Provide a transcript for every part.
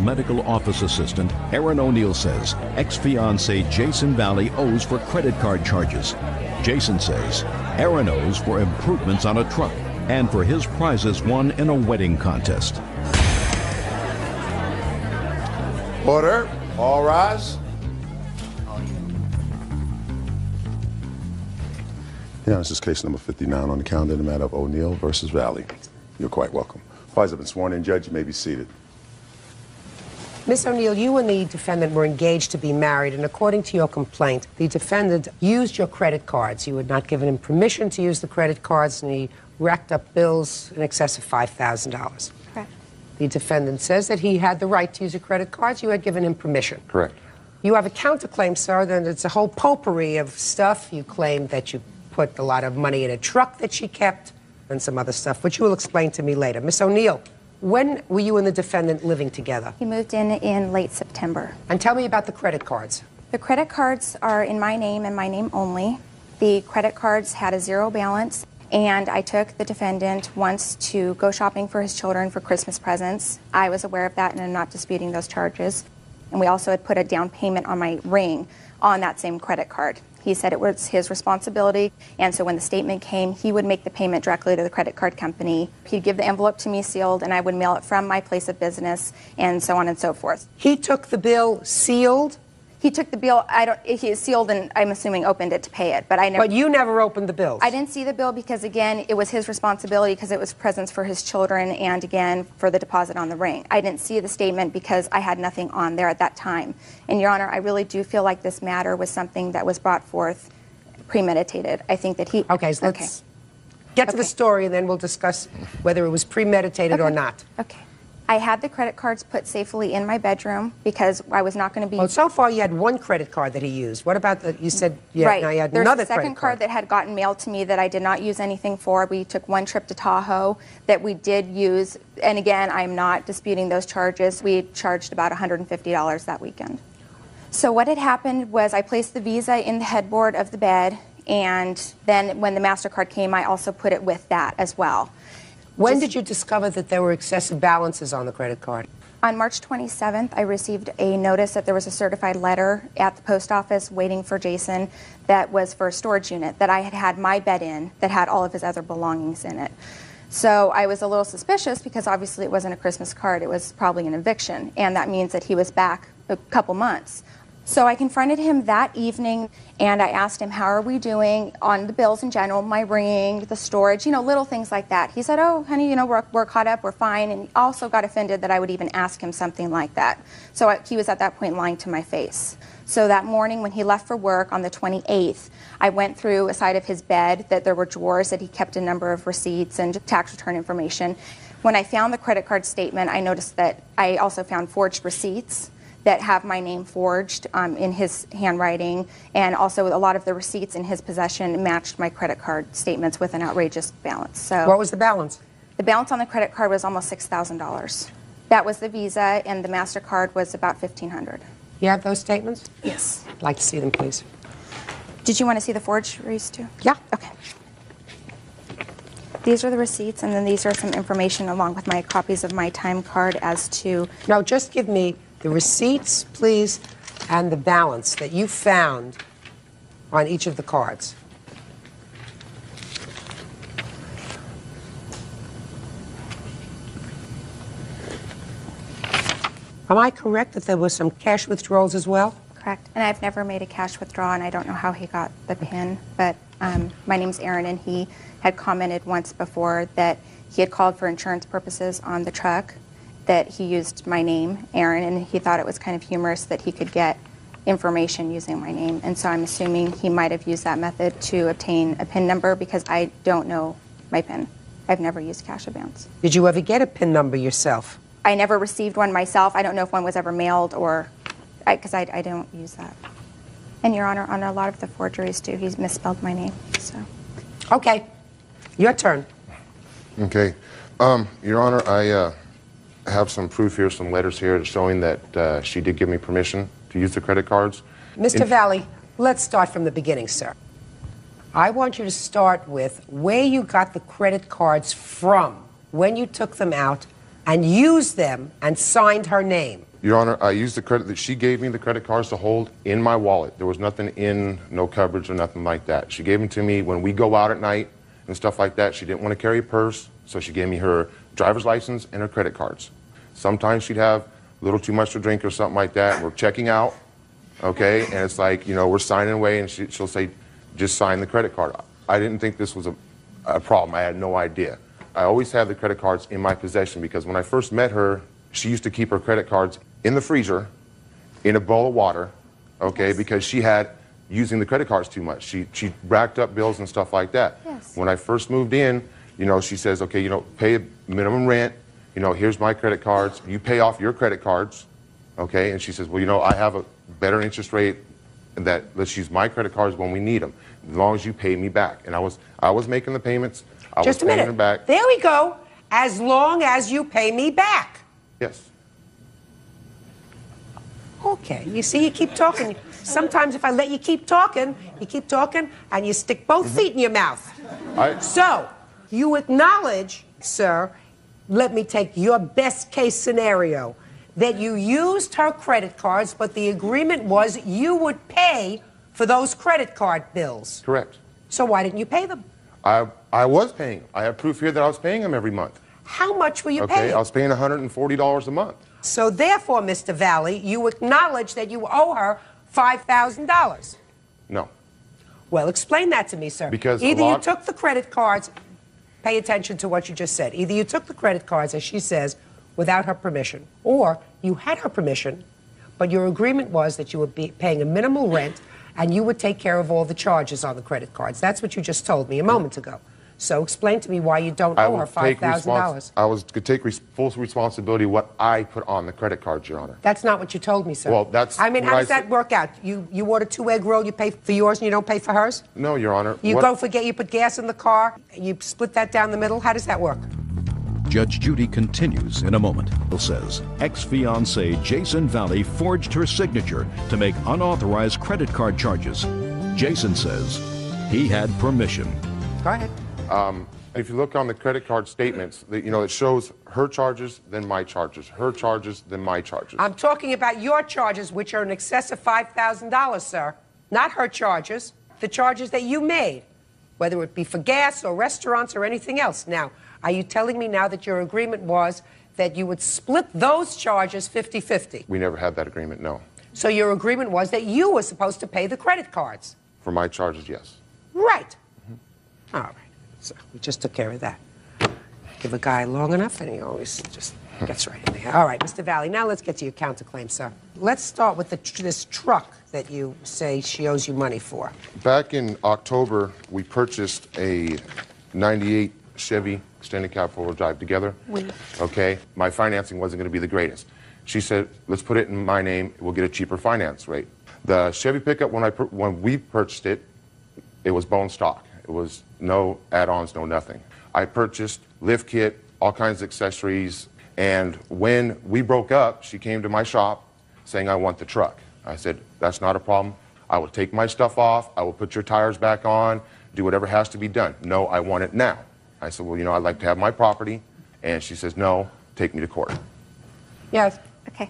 medical office assistant, Aaron O'Neill says ex-fiancé Jason Valley owes for credit card charges. Jason says Aaron owes for improvements on a truck and for his prizes won in a wedding contest. Order. All rise. Yeah, this is case number 59 on the calendar in the matter of O'Neill versus Valley. You're quite welcome. Parties have been sworn in. Judge, you may be seated. Miss O'Neill, you and the defendant were engaged to be married, and according to your complaint, the defendant used your credit cards. You had not given him permission to use the credit cards, and he racked up bills in excess of $5,000. Correct. The defendant says that he had the right to use your credit cards. You had given him permission. Correct. You have a counterclaim, sir, then it's a whole potpourri of stuff. You claim that you put a lot of money in a truck that she kept and some other stuff, which you will explain to me later. Miss O'Neill, when were you and the defendant living together? He moved in late September. And tell me about the credit cards. The credit cards are in my name and my name only. The credit cards had a zero balance, and I took the defendant once to go shopping for his children for Christmas presents. I was aware of that, and I'm not disputing those charges. And we also had put a down payment on my ring on that same credit card. He said it was his responsibility, and so when the statement came, he would make the payment directly to the credit card company. He'd give the envelope to me sealed, and I would mail it from my place of business, and so on and so forth. He took the bill sealed? He took the bill, he sealed and I'm assuming opened it to pay it, but I never. But you never opened the bills? I didn't see the bill because, again, it was his responsibility because it was presents for his children and, again, for the deposit on the ring. I didn't see the statement because I had nothing on there at that time. And, Your Honor, I really do feel like this matter was something that was brought forth premeditated. I think that he... Okay, so let's get to the story, and then we'll discuss whether it was premeditated or not. Okay. I had the credit cards put safely in my bedroom because I was not going to be... Well, so far you had one credit card that he used. What about the... You said right. Now you had There's another a second credit card that had gotten mailed to me that I did not use anything for. We took one trip to Tahoe that we did use. And again, I'm not disputing those charges. We charged about $150 that weekend. So what had happened was I placed the Visa in the headboard of the bed, and then when the MasterCard came, I also put it with that as well. When did you discover that there were excessive balances on the credit card? On March 27th, I received a notice that there was a certified letter at the post office waiting for Jason that was for a storage unit that I had had my bed in that had all of his other belongings in it. So I was a little suspicious because obviously it wasn't a Christmas card, it was probably an eviction, and that means that he was back a couple months. So I confronted him that evening, and I asked him, how are we doing on the bills in general, my ring, the storage, little things like that. He said, oh, honey, we're caught up, we're fine, and he also got offended that I would even ask him something like that. So he was at that point lying to my face. So that morning when he left for work on the 28th, I went through a side of his bed that there were drawers that he kept a number of receipts and tax return information. When I found the credit card statement, I noticed that I also found forged receipts that have my name forged in his handwriting, and also a lot of the receipts in his possession matched my credit card statements with an outrageous balance. So what was the balance? The balance on the credit card was almost $6,000. That was the Visa, and the MasterCard was about $1,500. You have those statements? Yes. I'd like to see them, please. Did you want to see the forgeries too? Yeah. Okay. These are the receipts, and then these are some information along with my copies of my time card as to... No, just give me the receipts, please, and the balance that you found on each of the cards. Am I correct that there were some cash withdrawals as well? Correct. And I've never made a cash withdrawal, and I don't know how he got the PIN, but my name's Aaron, and he had commented once before that he had called for insurance purposes on the truck, that he used my name, Aaron, and he thought it was kind of humorous that he could get information using my name. And so I'm assuming he might have used that method to obtain a PIN number because I don't know my PIN. I've never used cash advance. Did you ever get a PIN number yourself? I never received one myself. I don't know if one was ever mailed or, because I don't use that. And Your Honor, on a lot of the forgeries too, he's misspelled my name, so. Okay, your turn. Okay, Your Honor, I have some proof here, some letters here showing that she did give me permission to use the credit cards. Mr. Valley, let's start from the beginning, sir. I want you to start with where you got the credit cards from when you took them out and used them and signed her name. Your Honor, I used the credit that she gave me, the credit cards to hold in my wallet. There was nothing in, no coverage or nothing like that. She gave them to me when we go out at night and stuff like that. She didn't want to carry a purse, so she gave me her driver's license and her credit cards. Sometimes she'd have a little too much to drink or something like that. We're checking out, okay, and it's like, you know, we're signing away, and she'll say, just sign the credit card. I didn't think this was a problem. I had no idea. I always have the credit cards in my possession because when I first met her, she used to keep her credit cards in the freezer, in a bowl of water, okay, Yes. because she had using the credit cards too much. She racked up bills and stuff like that. Yes. When I first moved in, you know, she says, okay, you know, pay a minimum rent, you know, here's my credit cards, you pay off your credit cards, okay, and she says, well, you know, I have a better interest rate that let's use my credit cards when we need them, as long as you pay me back. And I was making the payments, I Just a was paying minute. them back. There we go. As long as you pay me back. Yes. Okay, you see, you keep talking. Sometimes if I let you keep talking, and you stick both feet in your mouth. So, you acknowledge, sir, let me take your best case scenario, that you used her credit cards, but the agreement was you would pay for those credit card bills. Correct. So why didn't you pay them? I was paying. I have proof here that I was paying them every month. How much were you Okay, paying? I was paying $140 a month. So therefore, Mr. Valley, you acknowledge that you owe her $5,000. No. Well, explain that to me, sir. Because either you took the credit cards, pay attention to what you just said. Either you took the credit cards, as she says, without her permission, or you had her permission, but your agreement was that you would be paying a minimal rent and you would take care of all the charges on the credit cards. That's what you just told me a moment ago. So explain to me why you don't owe her $5,000. I was to take full responsibility what I put on the credit cards, Your Honor. That's not what you told me, sir. Well, that's I mean, what how I does that said. work out? You order 2-egg roll, you pay for yours, and you don't pay for hers? No, Your Honor. You What- you put gas in the car, you split that down the middle. How does that work? Judge Judy continues in a moment. Says ex-fiancé Jason Valley forged her signature to make unauthorized credit card charges. Jason says he had permission. Go ahead. If you look on the credit card statements, you know, it shows her charges, then my charges. Her charges, then my charges. I'm talking about your charges, which are in excess of $5,000, sir. Not her charges, the charges that you made, whether it be for gas or restaurants or anything else. Now, are you telling me now that your agreement was that you would split those charges 50-50? We never had that agreement, no. So your agreement was that you were supposed to pay the credit cards? For my charges, yes. Right. All right. So we just took care of that. Give a guy long enough, and he always just gets right in there. All right, Mr. Valley, now let's get to your counterclaim, sir. Let's start with this truck that you say she owes you money for. Back in October, we purchased a 98 Chevy extended cab four-wheel drive together. Okay, my financing wasn't going to be the greatest. She said, let's put it in my name, we'll get a cheaper finance rate. The Chevy pickup, when we purchased it, it was bone stock. It was no add-ons, no nothing. I purchased lift kit, all kinds of accessories, and when we broke up, she came to my shop saying, I want the truck. I said, that's not a problem. I will take my stuff off, I will put your tires back on, do whatever has to be done. No, I want it now. I said, well, you know, I'd like to have my property. And she says, no, take me to court. Yes. Okay.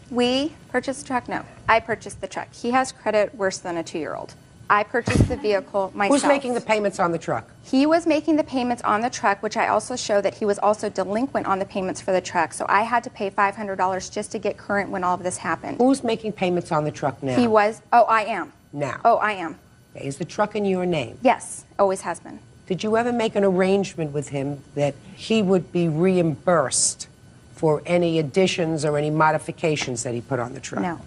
We purchased the truck? No. I purchased the truck. He has credit worse than a 2-year-old. I purchased the vehicle myself. Who's making the payments on the truck? He was making the payments on the truck, which I also show that he was also delinquent on the payments for the truck. So I had to pay $500 just to get current when all of this happened. Who's making payments on the truck now? He was. Oh, I am. Now. Oh, I am. Okay, is the truck in your name? Yes. Always has been. Did you ever make an arrangement with him that he would be reimbursed for any additions or any modifications that he put on the truck? No.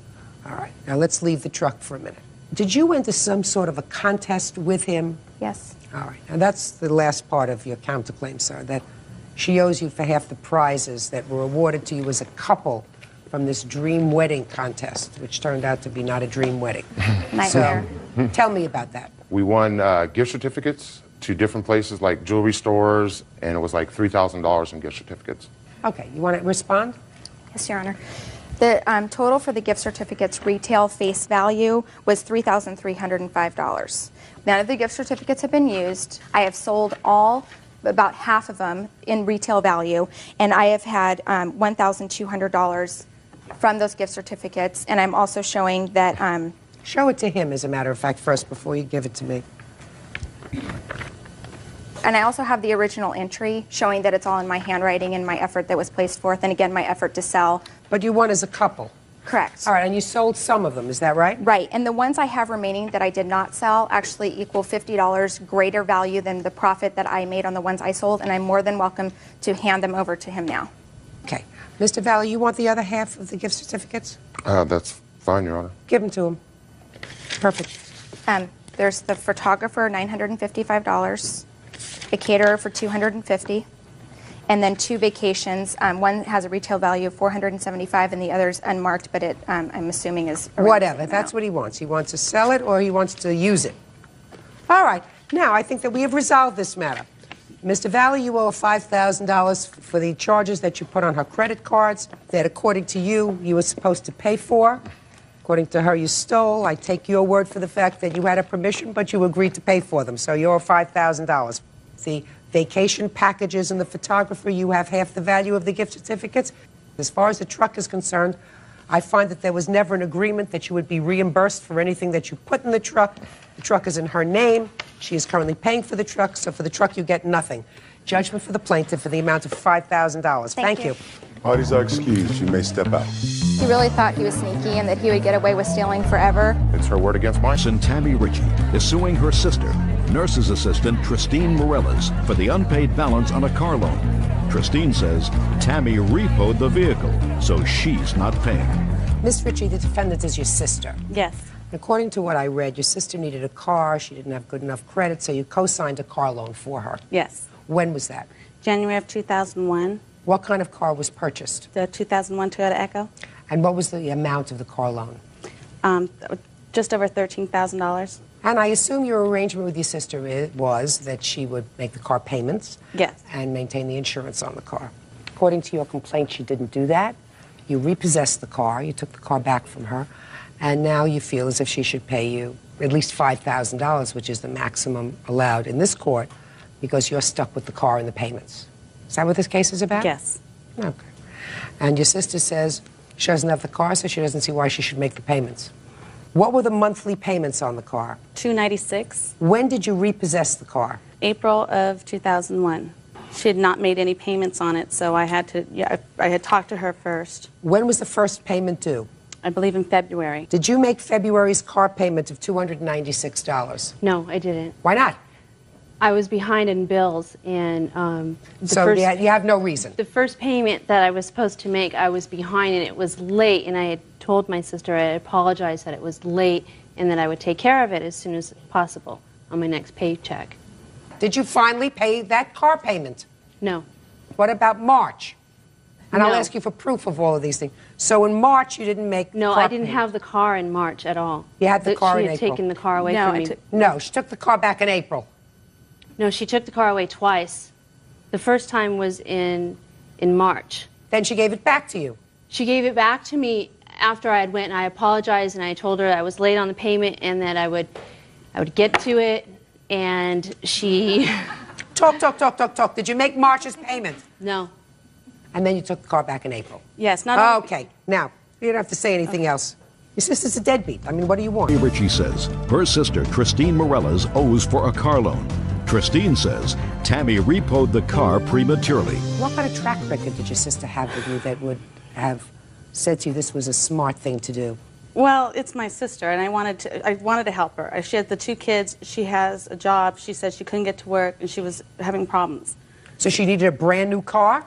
All right. Now let's leave the truck for a minute. Did you enter some sort of a contest with him? Yes. All right. Now that's the last part of your counterclaim, sir, that she owes you for half the prizes that were awarded to you as a couple from this dream wedding contest, which turned out to be not a dream wedding. Nightmare. So tell me about that. We won gift certificates to different places like jewelry stores, and it was like $3,000 in gift certificates. Okay. You want to respond? Yes, Your Honor. The total for the gift certificates retail face value was $3,305. None of the gift certificates have been used. I have sold about half of them in retail value, and I have had $1,200 from those gift certificates, and I'm also showing that. Show it to him, as a matter of fact, first, before you give it to me. And I also have the original entry showing that it's all in my handwriting and my effort that was placed forth, and again, my effort to sell. But you won as a couple. Correct. All right, and you sold some of them, is that right? Right, and the ones I have remaining that I did not sell actually equal $50 greater value than the profit that I made on the ones I sold, and I'm more than welcome to hand them over to him now. Okay. Mr. Valley, you want the other half of the gift certificates? That's fine, Your Honor. Give them to him. Perfect. There's the photographer, $955, a caterer for $250, and then 2 vacations. One has a retail value of $475, and the other's unmarked, but it, I'm assuming is around Whatever. the same That's amount. what he wants. He wants to sell it or he wants to use it. All right. Now, I think that we have resolved this matter. Mr. Valley, you owe $5,000 for the charges that you put on her credit cards that, according to you, you were supposed to pay for. According to her, you stole. I take your word for the fact that you had a permission, but you agreed to pay for them. So you owe $5,000. The vacation packages and the photographer, you have half the value of the gift certificates. As far as the truck is concerned, I find that there was never an agreement that you would be reimbursed for anything that you put in the truck. The truck is in her name. She is currently paying for the truck, so for the truck you get nothing. Judgment for the plaintiff for the amount of $5,000. Thank you. Parties are excused. You may step out. He really thought he was sneaky and that he would get away with stealing forever. It's her word against mine. And Tammy Ritchie is suing her sister, nurse's assistant Tristine Morellas, for the unpaid balance on a car loan. Tristine says Tammy repoed the vehicle, so she's not paying. Miss Ritchie, the defendant is your sister. Yes. According to what I read, your sister needed a car. She didn't have good enough credit, so you co-signed a car loan for her. Yes. When was that? January of 2001, What kind of car was purchased? the 2001 Toyota Echo, And what was the amount of the car loan? just over $13,000. And I assume your arrangement with your sister was that she would make the car payments Yes. and maintain the insurance on the car. According to your complaint, she didn't do that. You repossessed the car. You took the car back from her. And now you feel as if she should pay you at least $5,000, which is the maximum allowed in this court, because you're stuck with the car and the payments. Is that what this case is about? Yes. Okay. And your sister says she doesn't have the car, so she doesn't see why she should make the payments. What were the monthly payments on the car? $296, When did you repossess the car? April of 2001. She had not made any payments on it, so I had to, I had talked to her first, When was the first payment due? I believe in February. Did you make February's car payment of $296? No, I didn't. Why not? I was behind in bills, and So you have no reason. the first payment that I was supposed to make, I was behind, and it was late, and I had told my sister I apologized that it was late, and that I would take care of it as soon as possible on my next paycheck. Did you finally pay that car payment? No. What about March? And I'll No. ask you for proof of all of these things. So in March, you didn't make No, car I didn't payment. have the car in March at all. You had the car in She had April. taken the car away No, from I me. took- No, she took the car back in April. No, she took the car away twice. The first time was in March. Then she gave it back to you. She gave it back to me after I had went, and I apologized, and I told her I was late on the payment and that I would get to it, and she... Talk. Did you make March's payment? No. And then you took the car back in April. Yes, not only- Okay. Now, you don't have to say anything else. Your sister's a deadbeat. I mean, what do you want? Tammy Ritchie says her sister, Tristine Morellas, owes for a car loan. Tristine says Tammy repoed the car prematurely. What kind of track record did your sister have with you that would have said to you this was a smart thing to do? Well, it's my sister, and I wanted to help her. She had the 2 kids. She has a job. She said she couldn't get to work, and she was having problems. So she needed a brand new car?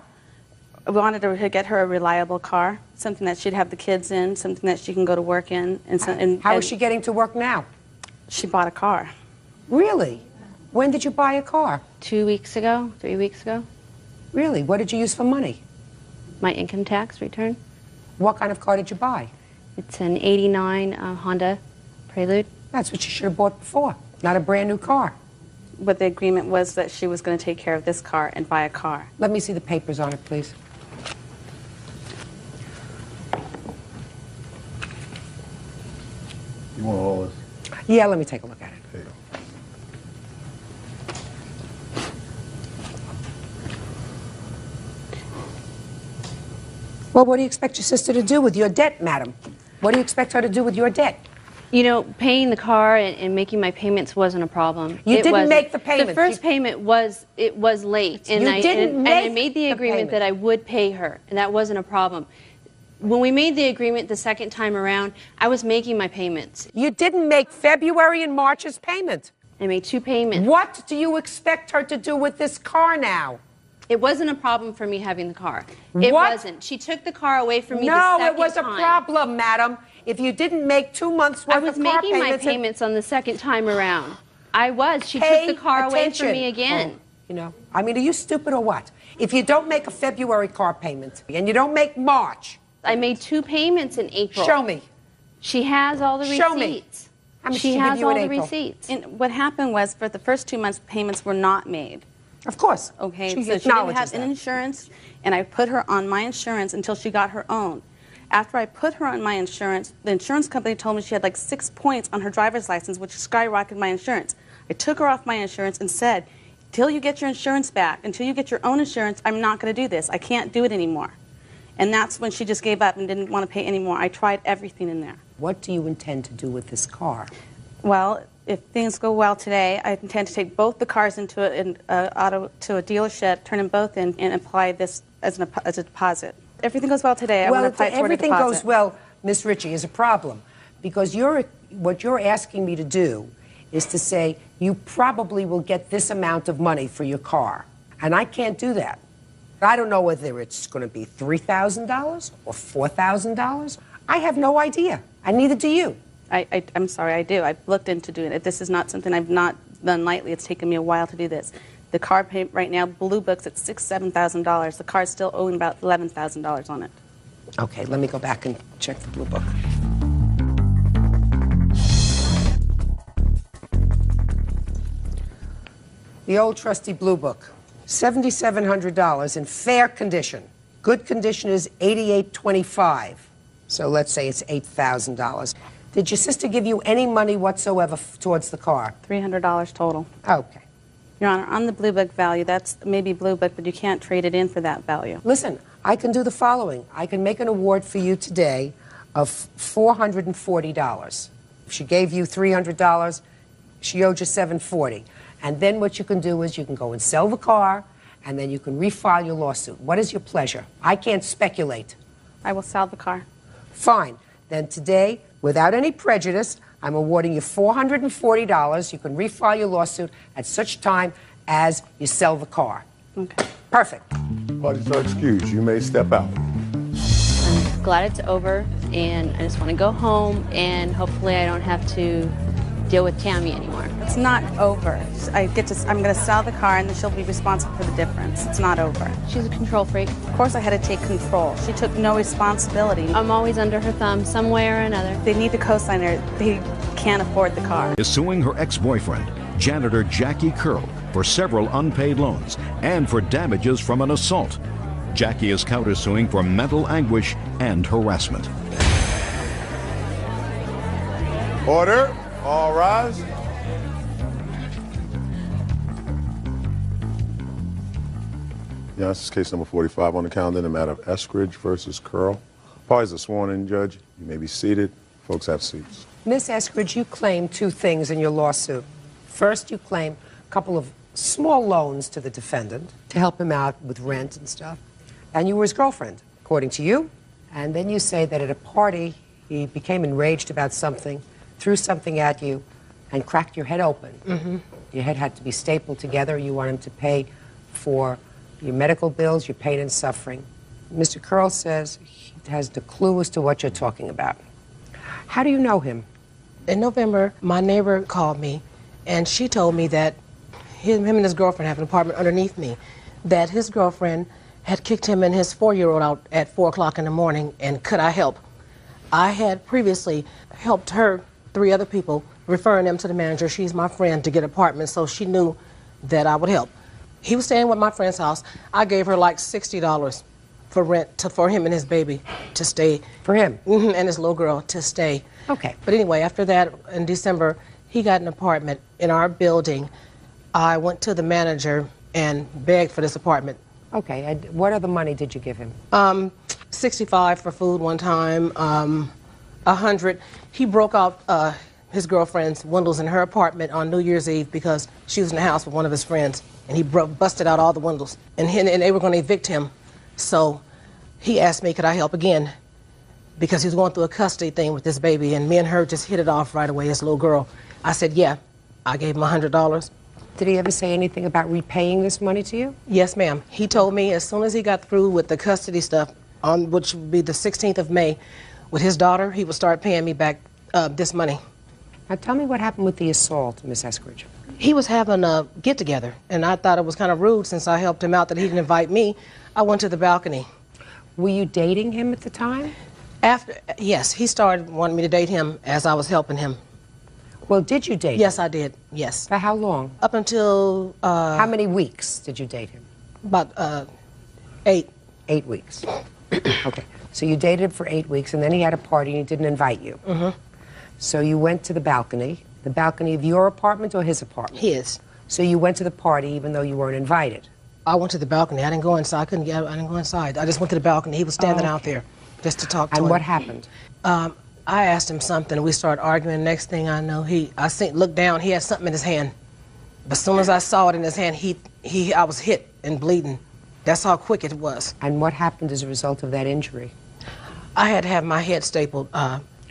I wanted to get her a reliable car, something that she'd have the kids in, something that she can go to work in. How is she getting to work now? She bought a car. Really? When did you buy a car? 2 weeks ago, 3 weeks ago, Really? What did you use for money? my income tax return. What kind of car did you buy? It's an 89 Honda Prelude. That's what you should have bought before, not a brand new car. But the agreement was that she was going to take care of this car and buy a car. Let me see the papers on it, please. You want all this? Yeah, let me take a look at it. There you go. Well, what do you expect your sister to do with your debt, madam? What do you expect her to do with your debt? You know, paying the car and making my payments wasn't a problem. You didn't make the payments. The first payment was late, and I made the agreement that I would pay her, and that wasn't a problem. When we made the agreement the second time around, I was making my payments. You didn't make February and March's payment. I made 2 payments. What do you expect her to do with this car now? It wasn't a problem for me having the car. It wasn't. She took the car away from me the second time. No, it was a problem, madam. If you didn't make 2 months' worth of car payments... I was making my payments on the second time around. I was. She took the car away from me again. Oh, you know, I mean, are you stupid or what? If you don't make a February car payment and you don't make March... I made 2 payments in April. Show me. She has all the receipts. Show me. How much she has all the receipts. And what happened was, for the first 2 months, payments were not made. Of course. Okay, she so she didn't have an insurance, and I put her on my insurance until she got her own. After I put her on my insurance, the insurance company told me she had like 6 points on her driver's license, which skyrocketed my insurance. I took her off my insurance and said, until you get your insurance back, until you get your own insurance, I'm not going to do this. I can't do it anymore. And that's when she just gave up and didn't want to pay anymore. I tried everything in there. What do you intend to do with this car? Well, if things go well today, I intend to take both the cars into to a dealership, turn them both in, and apply this as a deposit. If everything goes well today, I want to apply it toward a deposit. Everything goes well, Miss Ritchie, is a problem. Because what you're asking me to do is to say you probably will get this amount of money for your car. And I can't do that. I don't know whether it's going to be $3,000 or $4,000. I have no idea, and neither do you. I'm sorry, I do. I've looked into doing it. This is not something I've not done lightly. It's taken me a while to do this. The car payment right now, Blue Book's at $6,000, $7,000. The car's still owing about $11,000 on it. Okay, let me go back and check the Blue Book. The old trusty Blue Book. $7,700 in fair condition. Good condition is $8,825. So let's say it's $8,000. Did your sister give you any money whatsoever towards the car? $300 total. Okay. Your Honor, on the Blue Book value, that's maybe Blue Book, but you can't trade it in for that value. Listen, I can do the following. I can make an award for you today of $440. If she gave you $300, she owed you $740. And then what you can do is you can go and sell the car, and then you can refile your lawsuit. What is your pleasure? I can't speculate. I will sell the car. Fine. Then today, without any prejudice, I'm awarding you $440. You can refile your lawsuit at such time as you sell the car. Okay. Perfect. Parties are excused. You may step out. I'm glad it's over, and I just want to go home, and hopefully I don't have to deal with Tammy anymore. It's not over. I'm going to sell the car, and then she'll be responsible for the difference. It's not over. She's a control freak. Of course I had to take control. She took no responsibility. I'm always under her thumb some way or another. They need to co-sign her. They can't afford the car. Is suing her ex-boyfriend, janitor Jackie Curl, for several unpaid loans and for damages from an assault. Jackie is countersuing for mental anguish and harassment. Order. All rise. Yeah, this is case number 45 on the calendar in the matter of Eskridge versus Curl. Parties are sworn in, Judge. You may be seated. Folks, have seats. Miss Eskridge, you claim 2 things in your lawsuit. First, you claim a couple of small loans to the defendant to help him out with rent and stuff. And you were his girlfriend, according to you. And then you say that at a party, he became enraged about something, threw something at you, and cracked your head open. Mm-hmm. Your head had to be stapled together. You want him to pay for your medical bills, your pain and suffering. Mr. Curl says he has the clue as to what you're talking about. How do you know him? In November, my neighbor called me, and she told me that him and his girlfriend have an apartment underneath me, that his girlfriend had kicked him and his 4-year-old out at 4 o'clock in the morning, and could I help? I had previously helped her, 3 other people, referring them to the manager. She's my friend, to get apartments, so she knew that I would help. He was staying at my friend's house. I gave her like $60 for rent for him and his baby to stay. For him? Mm-hmm, and his little girl to stay. Okay. But anyway, after that, in December, he got an apartment in our building. I went to the manager and begged for this apartment. Okay, and what other money did you give him? $65 for food one time, $100. He broke out his girlfriend's windows in her apartment on New Year's Eve because she was in the house with one of his friends, and he busted out all the windows, and they were going to evict him. So he asked me, could I help again? Because he was going through a custody thing with this baby, and me and her just hit it off right away, this little girl. I said, yeah. I gave him $100. Did he ever say anything about repaying this money to you? Yes, ma'am. He told me as soon as he got through with the custody stuff, on which would be the 16th of May, with his daughter, he would start paying me back this money. Now tell me what happened with the assault, Miss Eskridge. He was having a get-together, and I thought it was kind of rude since I helped him out that he didn't invite me. I went to the balcony. Were you dating him at the time? Yes, he started wanting me to date him as I was helping him. Well, did you date him? Yes, I did, yes. For how long? Up until... how many weeks did you date him? About 8. 8 weeks. Okay, so you dated him for 8 weeks, and then he had a party and he didn't invite you. Mm-hmm. So you went to the balcony of your apartment or his apartment? His. So you went to the party even though you weren't invited? I went to the balcony. I didn't go inside. I didn't go inside. I just went to the balcony. He was standing out there just to talk to him. And what happened? I asked him something, and we started arguing. Next thing I know, looked down. He had something in his hand. But as soon as I saw it in his hand, I was hit and bleeding. That's how quick it was. And what happened as a result of that injury? I had to have my head stapled.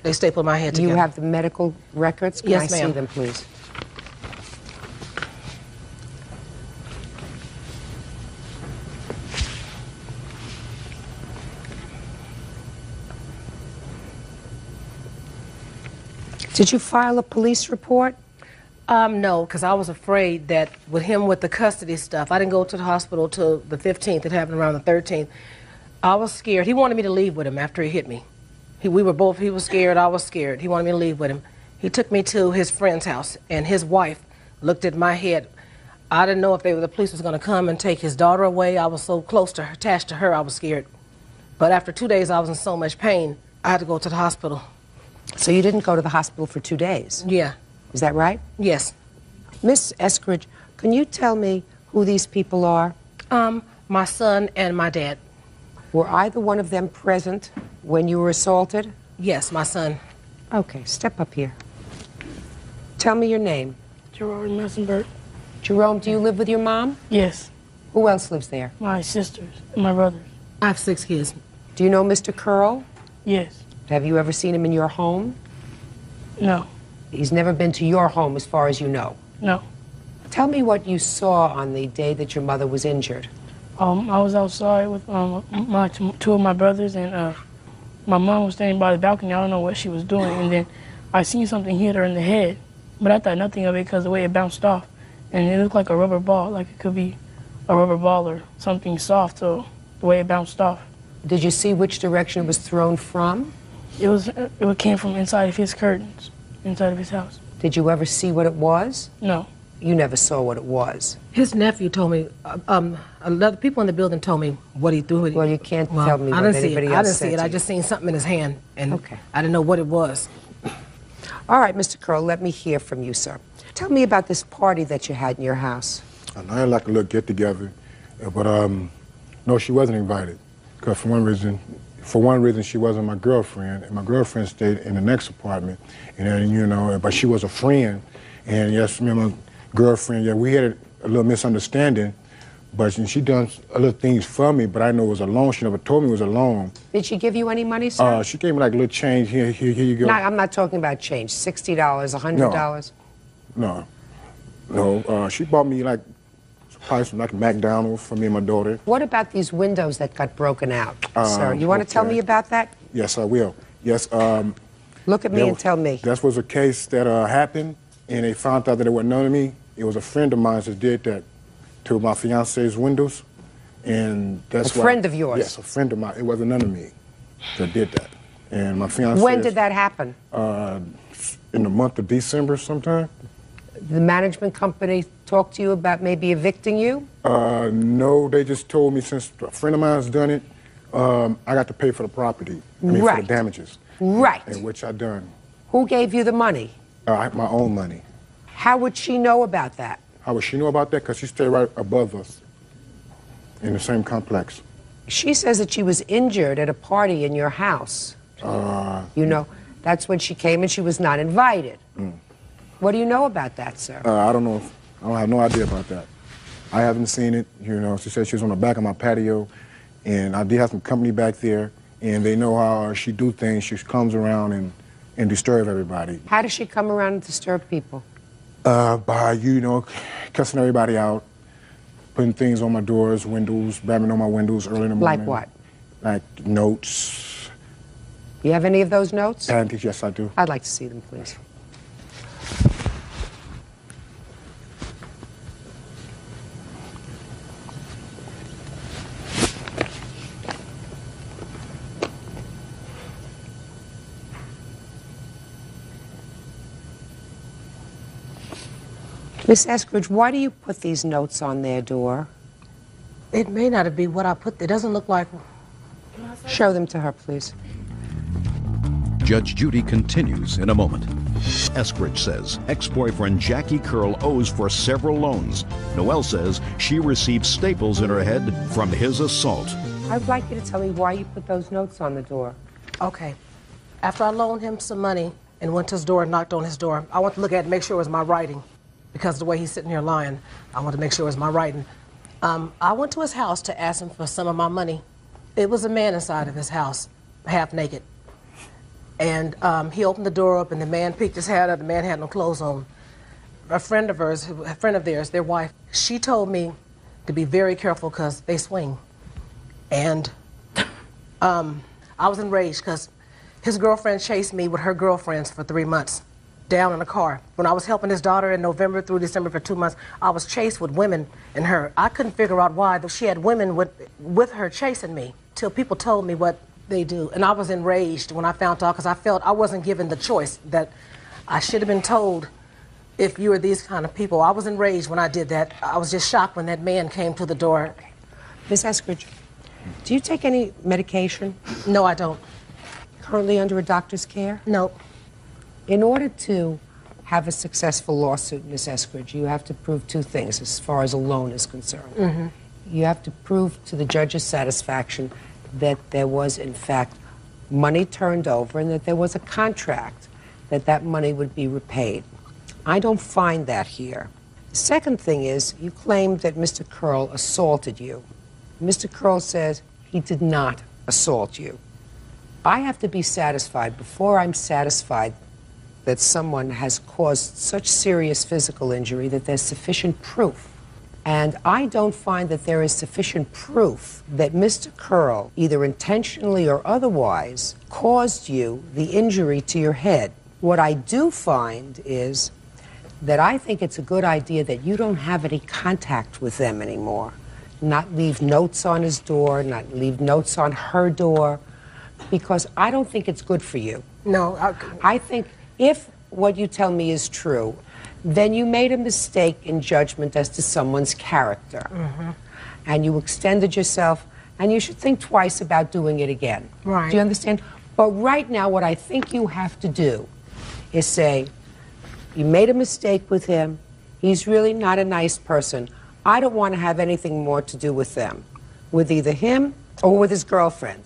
They stapled my head together. You have the medical records? Can Yes, I ma'am. see them, please? Did you file a police report? No, because I was afraid that with the custody stuff, I didn't go to the hospital till the 15th. It happened around the 13th. I was scared. He wanted me to leave with him after he hit me. He was scared, I was scared. He wanted me to leave with him. He took me to his friend's house, and his wife looked at my head. I didn't know if the police was going to come and take his daughter away. I was so close to her, attached to her, I was scared. But after 2 days, I was in so much pain, I had to go to the hospital. So you didn't go to the hospital for 2 days? Yeah. Is that right? Yes. Miss Eskridge, can you tell me who these people are? My son and my dad. Were either one of them present when you were assaulted? Yes, my son. Okay, step up here. Tell me your name. Jerome Messenberg. Jerome, do you live with your mom? Yes. Who else lives there? My sisters and my brothers. I have 6 kids. Do you know Mr. Curl? Yes. Have you ever seen him in your home? No. He's never been to your home as far as you know? No. Tell me what you saw on the day that your mother was injured. I was outside with two of my brothers, and my mom was standing by the balcony. I don't know what she was doing, and then I seen something hit her in the head, but I thought nothing of it because the way it bounced off, and it looked like a rubber ball, like it could be a rubber ball or something soft, so the way it bounced off. Did you see which direction it was thrown from? It came from inside of his curtains, inside of his house. Did you ever see what it was? No. You never saw what it was? His nephew told me, other people in the building told me what he threw. Well, you can't tell me what anybody else I didn't said see it. to I you. just seen something in his hand, and Okay. I didn't know what it was. All right, Mr. Curl, let me hear from you, sir. Tell me about this party that you had in your house. I had like a little get-together, but no, she wasn't invited. Because for one reason, she wasn't my girlfriend, and my girlfriend stayed in the next apartment, and then, but she was a friend, and yes, me and my girlfriend, yeah, we had a little misunderstanding, but she done a little things for me, but I know it was a loan. She never told me it was a loan. Did she give you any money, sir? She gave me like a little change. Here you go. No, I'm not talking about change. $60, $100? No. She bought me like probably some like McDonald's for me and my daughter. What about these windows that got broken out, sir? You want to tell okay. me about that? Yes, I will. Yes. Look at me and tell me. That was a case that happened, and they found out that it wasn't none of me. It was a friend of mine that did that to my fiance's windows, and that's a friend of yours? Yes, a friend of mine. It wasn't none of me that did that. And my fiance. When did that happen? In the month of December sometime. The management company talked to you about maybe evicting you? No, they just told me since a friend of mine's done it, I got to pay for the property. For the damages. Right. And which I done. Who gave you the money? My own money. How would she know about that? How would she know about that? Because she stayed right above us in the same complex. She says that she was injured at a party in your house. You know, that's when she came and she was not invited. What do you know about that, sir? I don't know. I don't have no idea about that. I haven't seen it. You know, she said she was on the back of my patio, and I did have some company back there, and they know how she do things. She comes around and disturb everybody. How does she come around and disturb people? By, you know, cussing everybody out, putting things on my doors, windows, banging on my windows early in the morning. Like what? Like notes. You have any of those notes? Panties, yes, I do. I'd like to see them, please. Miss Eskridge, why do you put these notes on their door? It may not be what I put. It doesn't look like. Show them to her, please. Judge Judy continues in a moment. Eskridge says ex-boyfriend Jackie Curl owes for several loans. Noelle says she received staples in her head from his assault. I'd like you to tell me why you put those notes on the door. Okay. After I loaned him some money and went to his door and knocked on his door, I want to look at it and make sure it was my writing. Because the way he's sitting here lying, I want to make sure it was my writing. I went to his house to ask him for some of my money. It was a man inside of his house, half naked. And he opened the door up, and the man peeked his head up. The man had no clothes on. A friend of theirs, their wife, she told me to be very careful because they swing. And I was enraged because his girlfriend chased me with her girlfriends for 3 months. Down in a car. When I was helping his daughter in November through December for 2 months, I was chased with women and her. I couldn't figure out why she had women with her chasing me till people told me what they do. And I was enraged when I found out because I felt I wasn't given the choice, that I should have been told if you were these kind of people. I was enraged when I did that. I was just shocked when that man came to the door. Miss Eskridge, do you take any medication? No, I don't. Currently under a doctor's care? No. In order to have a successful lawsuit, Miss Eskridge, you have to prove two things as far as a loan is concerned. You have to prove to the judge's satisfaction that there was, in fact, money turned over and that there was a contract that that money would be repaid. I don't find that here. The second thing is you claim that Mr. Curl assaulted you. Mr. Curl says he did not assault you. I have to be satisfied before I'm satisfied that someone has caused such serious physical injury that there's sufficient proof. And I don't find that there is sufficient proof that Mr. Curl, either intentionally or otherwise, caused you the injury to your head. What I do find is that I think it's a good idea that you don't have any contact with them anymore. Not leave notes on his door, not leave notes on her door, because I don't think it's good for you. No, I think if what you tell me is true, then you made a mistake in judgment as to someone's character. And you extended yourself, and you should think twice about doing it again. Right. Do you understand? But right now, what I think you have to do is say, you made a mistake with him. He's really not a nice person. I don't want to have anything more to do with them, with either him or with his girlfriend.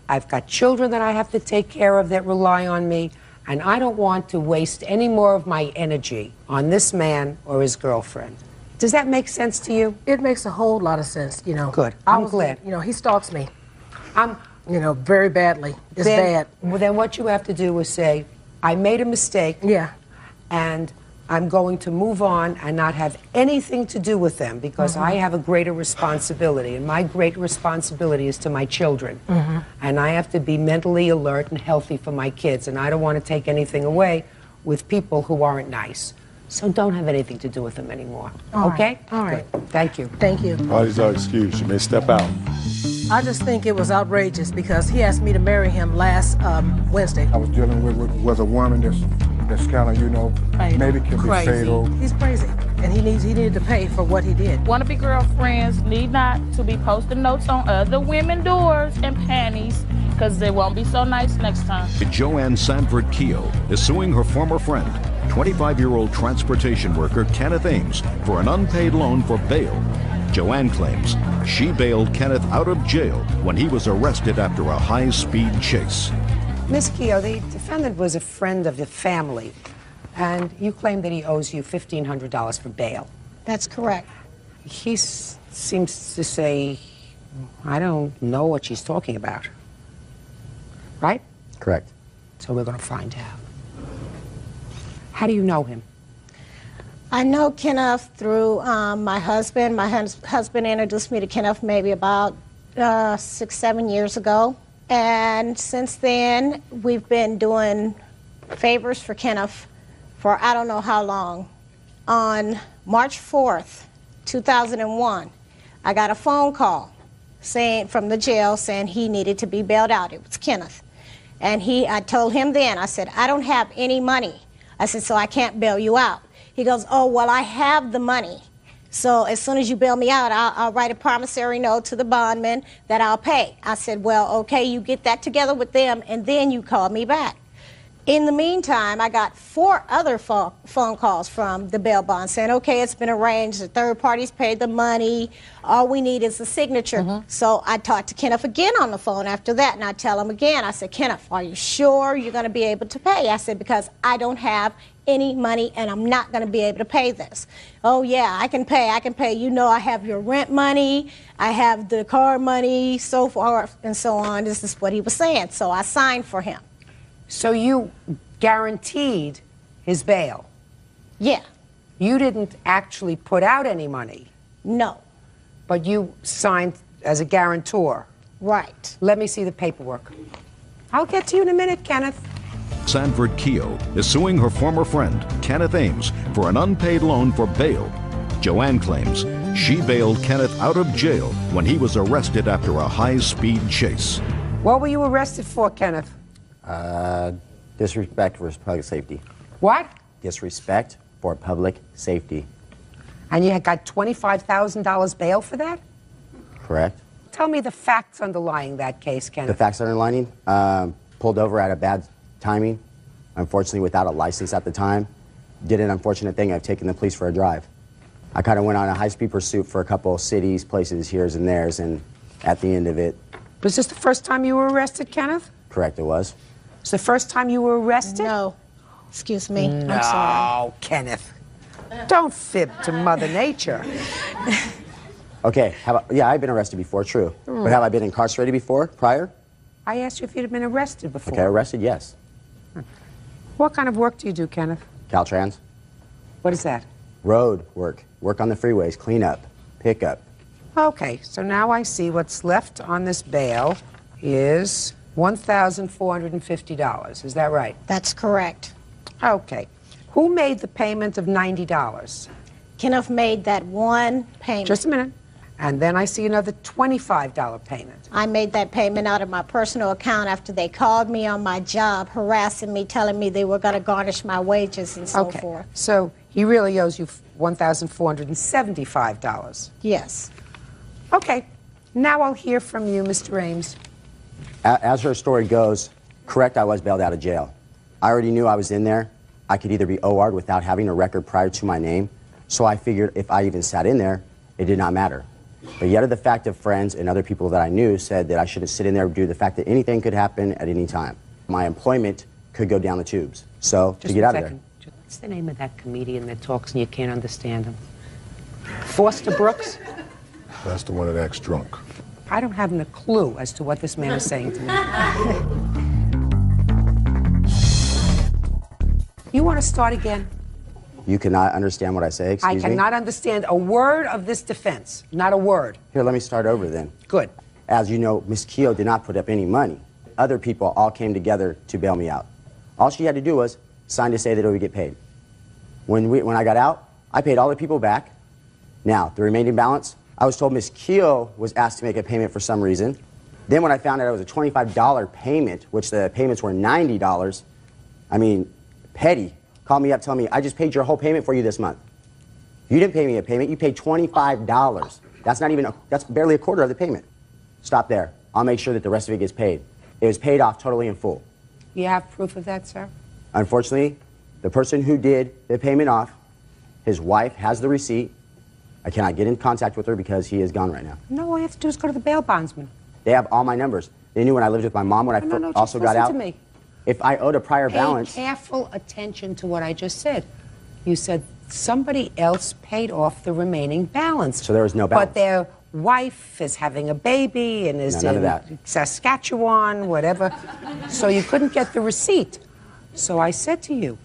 I've got children that I have to take care of that rely on me, and I don't want to waste any more of my energy on this man or his girlfriend. Does that make sense to you? It makes a whole lot of sense, you know. Good. I'm glad. You know, he stalks me. You know, very badly. It's bad. Well, then what you have to do is say, I made a mistake. Yeah. And I'm going to move on and not have anything to do with them because I have a greater responsibility, and my great responsibility is to my children. And I have to be mentally alert and healthy for my kids, and I don't want to take anything away with people who aren't nice. So don't have anything to do with them anymore. Okay? All right. Good. Thank you. Thank you. Parties are excused. You may step out. I just think it was outrageous because he asked me to marry him last Wednesday. I was dealing with was a woman that's kind of, you know, maybe can be fatal. He's crazy, and he needed to pay for what he did. Wannabe girlfriends need not to be posting notes on other women's doors and panties, because they won't be so nice next time. Joanne Sanford Keogh is suing her former friend, 25-year-old transportation worker Kenneth Ames, for an unpaid loan for bail. Joanne claims she bailed Kenneth out of jail when he was arrested after a high-speed chase. Ms. Keogh, the defendant was a friend of the family, and you claim that he owes you $1,500 for bail. That's correct. He seems to say, I don't know what she's talking about. Right? Correct. So we're going to find out. How do you know him? I know Kenneth through my husband. My husband introduced me to Kenneth maybe about 6, 7 years ago. And since then, we've been doing favors for Kenneth for I don't know how long. On March 4th, 2001, I got a phone call from the jail saying he needed to be bailed out. It was Kenneth. And I told him then, I said, I don't have any money. I said, so I can't bail you out. He goes, oh, well, I have the money. So as soon as you bail me out, I'll write a promissory note to the bondman that I'll pay. I said, well, okay, you get that together with them, and then you call me back. In the meantime, I got 4 other phone calls from the bail bond saying, okay, it's been arranged, the third party's paid the money, all we need is the signature. So I talked to Kenneth again on the phone after that, and I tell him again, I said, Kenneth, are you sure you're going to be able to pay? I said, because I don't have any money and I'm not going to be able to pay this. Oh yeah, I can pay. You know, I have your rent money, I have the car money, so forth and so on. This is what he was saying. So I signed for him. So you guaranteed his bail? Yeah. You didn't actually put out any money? No. But you signed as a guarantor? Right. Let me see the paperwork. I'll get to you in a minute, Kenneth. Sanford Keogh is suing her former friend, Kenneth Ames, for an unpaid loan for bail. Joanne claims she bailed Kenneth out of jail when he was arrested after a high-speed chase. What were you arrested for, Kenneth? Disrespect for public safety. What? Disrespect for public safety. And you had got $25,000 bail for that? Correct. Tell me the facts underlying that case, Kenneth. The facts underlining, pulled over at a bad timing, unfortunately without a license at the time. Did an unfortunate thing of taking the police for a drive. I kind of went on a high-speed pursuit for a couple of cities, places, here's and there's, and at the end of it... Was this the first time you were arrested, Kenneth? Correct, it was. It's the first time you were arrested? No. Excuse me. No, I'm sorry. Kenneth. Don't fib to Mother Nature. Okay, yeah, I've been arrested before, true. But have I been incarcerated before, prior? I asked you if you'd been arrested before. Okay, arrested, yes. What kind of work do you do, Kenneth? Caltrans. What is that? Road work. Work on the freeways, clean up, pick up. Okay, so now I see what's left on this bail is $1,450. Is that right? That's correct. Okay. Who made the payment of $90? Kenneth made that one payment. Just a minute. And then I see another $25 payment. I made that payment out of my personal account after they called me on my job, harassing me, telling me they were going to garnish my wages and so forth. So he really owes you $1,475. Yes. Okay. Now I'll hear from you, Mr. Ames. As her story goes, correct, I was bailed out of jail. I already knew I was in there. I could either be OR'd without having a record prior to my name, so I figured if I even sat in there, it did not matter. But yet the fact of friends and other people that I knew said that I shouldn't sit in there due to the fact that anything could happen at any time. My employment could go down the tubes. So to get out of there. What's the name of that comedian that talks and you can't understand him? Foster Brooks? That's the one that acts drunk. I don't have a clue as to what this man is saying to me. You want to start again? You cannot understand what I say, excuse me? I cannot understand a word of this defense. Not a word. Here, let me start over then. Good. As you know, Ms. Keogh did not put up any money. Other people all came together to bail me out. All she had to do was sign to say that it would get paid. When I got out, I paid all the people back. Now, the remaining balance, I was told Ms. Keogh was asked to make a payment for some reason. Then when I found out it was a $25 payment, which the payments were $90, I mean, petty, called me up telling me, I just paid your whole payment for you this month. You didn't pay me a payment, you paid $25. That's barely a quarter of the payment. Stop there. I'll make sure that the rest of it gets paid. It was paid off totally in full. You have proof of that, sir? Unfortunately, the person who did the payment off, his wife has the receipt, I cannot get in contact with her because he is gone right now. No, all you have to do is go to the bail bondsman. They have all my numbers. They knew when I lived with my mom when I also got out. To me. If I owed a prior balance. Pay careful attention to what I just said. You said somebody else paid off the remaining balance. So there was no balance. But their wife is having a baby and is none in of that. Saskatchewan, whatever. So you couldn't get the receipt. So I said to you,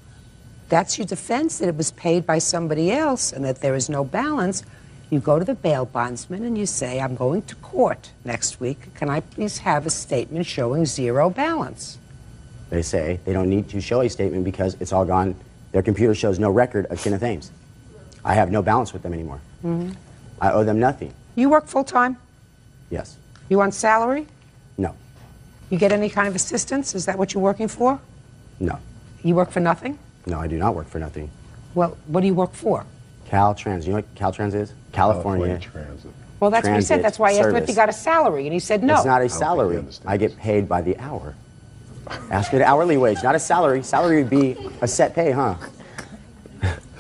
that's your defense, that it was paid by somebody else and that there is no balance. You go to the bail bondsman and you say, I'm going to court next week. Can I please have a statement showing zero balance? They say they don't need to show a statement because it's all gone. Their computer shows no record of Kenneth Ames. I have no balance with them anymore. Mm-hmm. I owe them nothing. You work full-time? Yes. You on salary? No. You get any kind of assistance? Is that what you're working for? No. You work for nothing? No, I do not work for nothing. Well, what do you work for? Caltrans. You know what Caltrans is? California Transit. Well, that's what he said. That's why I asked him if he got a salary, and he said no. It's not a salary. I get paid by the hour. Ask for the hourly wage, not a salary. Salary would be a set pay, huh?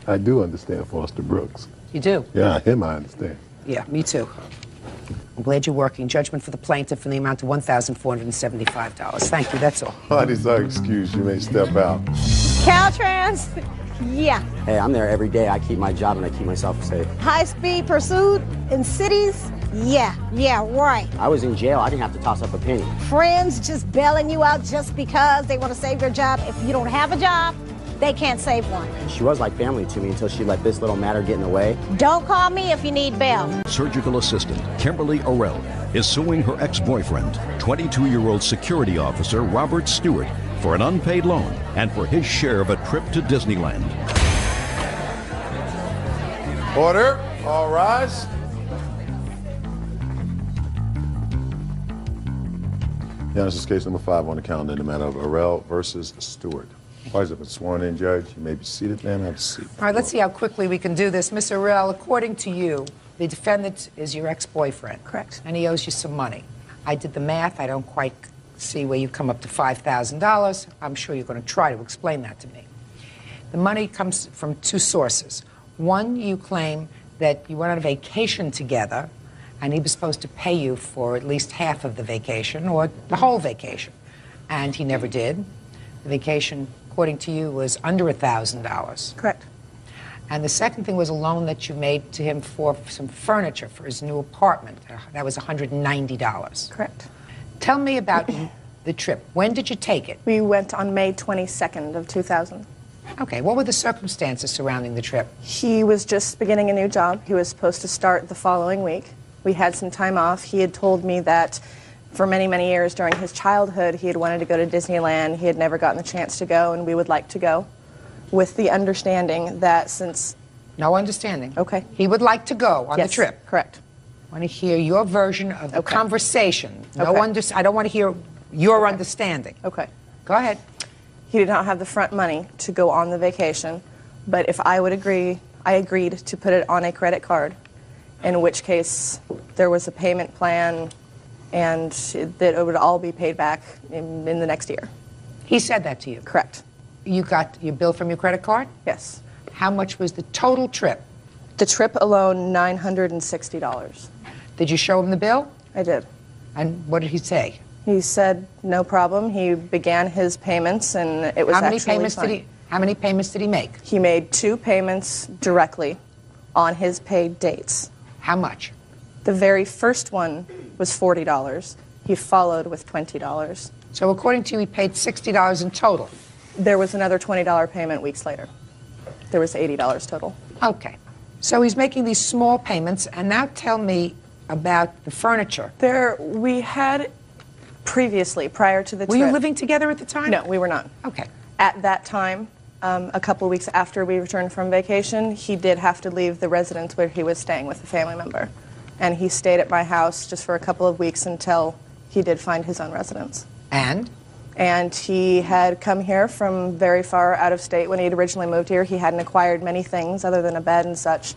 I do understand Foster Brooks. You do? Yeah, him I understand. Yeah, me too. I'm glad you're working. Judgment for the plaintiff in the amount of $1,475. Thank you, that's all. Parties are excused. You may step out. Caltrans? Yeah. Hey, I'm there every day. I keep my job and I keep myself safe. High-speed pursuit in cities? Yeah, right. I was in jail. I didn't have to toss up a penny. Friends just bailing you out just because they want to save their job. If you don't have a job, they can't save one. She was like family to me until she let this little matter get in the way. Don't call me if you need bail. Surgical assistant Kimberly Orell is suing her ex-boyfriend, 22-year-old security officer Robert Stewart, for an unpaid loan and for his share of a trip to Disneyland. Order. All rise. Yeah, this is case number 5 on the calendar in the matter of Orell versus Stewart. Parties have been sworn in, Judge. You may be seated, ma'am. Have a seat. All right, let's see how quickly we can do this. Ms. Orell, according to you, the defendant is your ex-boyfriend. Correct. And he owes you some money. I did the math. I don't quite see where you come up to $5,000. I'm sure you're going to try to explain that to me. The money comes from 2 sources. One, you claim that you went on a vacation together, and he was supposed to pay you for at least half of the vacation or the whole vacation, and he never did. The vacation, according to you, was under $1,000. Correct. And the second thing was a loan that you made to him for some furniture for his new apartment. That was $190. Correct. Tell me about the trip. When did you take it? We went on May 22nd of 2000. Okay, what were the circumstances surrounding the trip? He was just beginning a new job. He was supposed to start the following week. We had some time off. He had told me that for many, many years during his childhood, he had wanted to go to Disneyland. He had never gotten the chance to go, and we would like to go, with the understanding that since... No understanding. Okay. He would like to go on Yes, the trip. correct. I want to hear your version of the Okay. conversation. No Okay. I don't want to hear your understanding. Okay. Go ahead. He did not have the front money to go on the vacation, but if I would agree, I agreed to put it on a credit card, in which case there was a payment plan and that it would all be paid back in the next year. He said that to you? Correct. You got your bill from your credit card? Yes. How much was the total trip? The trip alone, $960. Did you show him the bill? I did. And what did he say? He said no problem. He began his payments, and it was How many actually payments fine. How many payments did he make? He made 2 payments directly on his paid dates. How much? The very first one was $40. He followed with $20. So according to you, he paid $60 in total. There was another $20 payment weeks later. There was $80 total. Okay. So he's making these small payments, and now tell me about the furniture. We had previously, prior to the Were trip... you living together at the time? No, we were not. Okay. At that time, a couple of weeks after we returned from vacation, he did have to leave the residence where he was staying with a family member. And he stayed at my house just for a couple of weeks until he did find his own residence. And? And he had come here from very far out of state when he had originally moved here. He hadn't acquired many things other than a bed and such.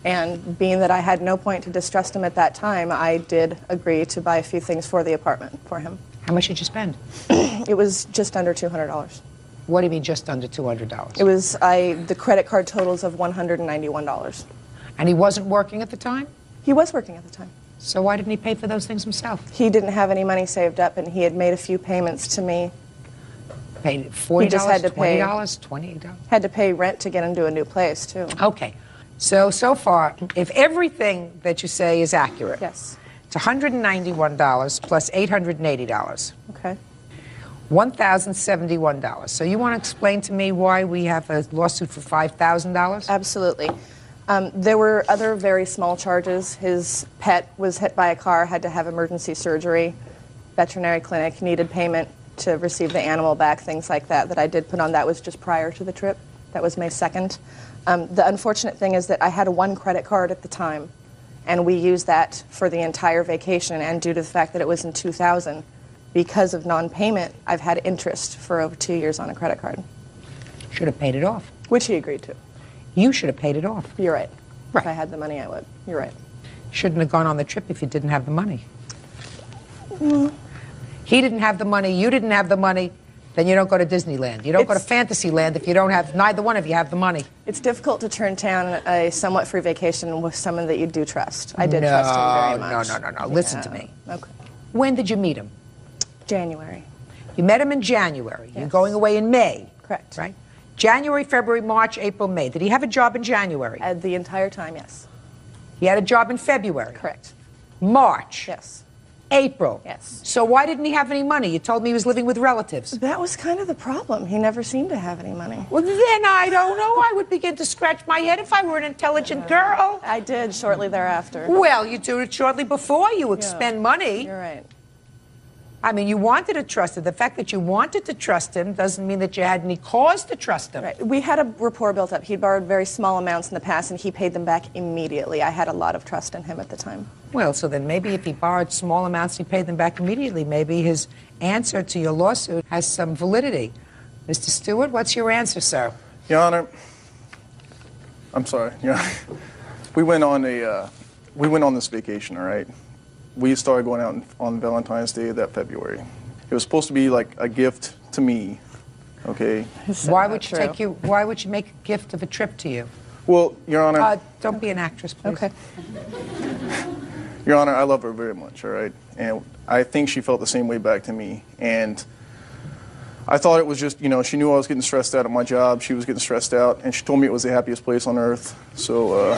And being that I had no point to distrust him at that time, I did agree to buy a few things for the apartment for him. How much did you spend? It was just under $200. What do you mean just under $200? It was the credit card totals of $191. And he wasn't working at the time? He was working at the time. So why didn't he pay for those things himself? He didn't have any money saved up, and he had made a few payments to me. Paid $40, He just had to pay $20, $28? Had to pay rent to get into a new place, too. Okay. So far, if everything that you say is accurate, yes, it's $191 plus $880. Okay. $1,071. So you want to explain to me why we have a lawsuit for $5,000? Absolutely. There were other very small charges. His pet was hit by a car, had to have emergency surgery. Veterinary clinic needed payment to receive the animal back, things like that, that I did put on. That was just prior to the trip. That was May 2nd. The unfortunate thing is that I had one credit card at the time, and we used that for the entire vacation, and due to the fact that it was in 2000, because of non-payment, I've had interest for over 2 years on a credit card. Should have paid it off. Which he agreed to. You should have paid it off. You're right. If I had the money, I would. You're right. Shouldn't have gone on the trip if you didn't have the money. He didn't have the money, you didn't have the money, then you don't go to Disneyland. You don't go to Fantasyland if you don't have, neither one of you have the money. It's difficult to turn down a somewhat free vacation with someone that you do trust. I did trust him very much. No. Listen to me. Okay. When did you meet him? January. You met him in January. Yes. You're going away in May. Correct. Right? January, February, March, April, May. Did he have a job in January? The entire time, yes. He had a job in February? Correct. March? Yes. April? Yes. So why didn't he have any money? You told me he was living with relatives. That was kind of the problem. He never seemed to have any money. Well, then I don't know. I would begin to scratch my head if I were an intelligent girl. I did shortly thereafter. Well, you do it shortly before you expend money. You're right. I mean, you wanted to trust him. The fact that you wanted to trust him doesn't mean that you had any cause to trust him. Right. We had a rapport built up. He'd borrowed very small amounts in the past, and he paid them back immediately. I had a lot of trust in him at the time. Well, so then maybe if he borrowed small amounts, he paid them back immediately. Maybe his answer to your lawsuit has some validity. Mr. Stewart, what's your answer, sir? Your Honor, I'm sorry. We went on this vacation, all right? We started going out on Valentine's Day that February. It was supposed to be like a gift to me, okay? Why would you make a gift of a trip to you? Well, Your Honor... don't be an actress, please. Okay. Your Honor, I love her very much, all right? And I think she felt the same way back to me. And I thought it was just, she knew I was getting stressed out at my job. She was getting stressed out, and she told me it was the happiest place on earth. So,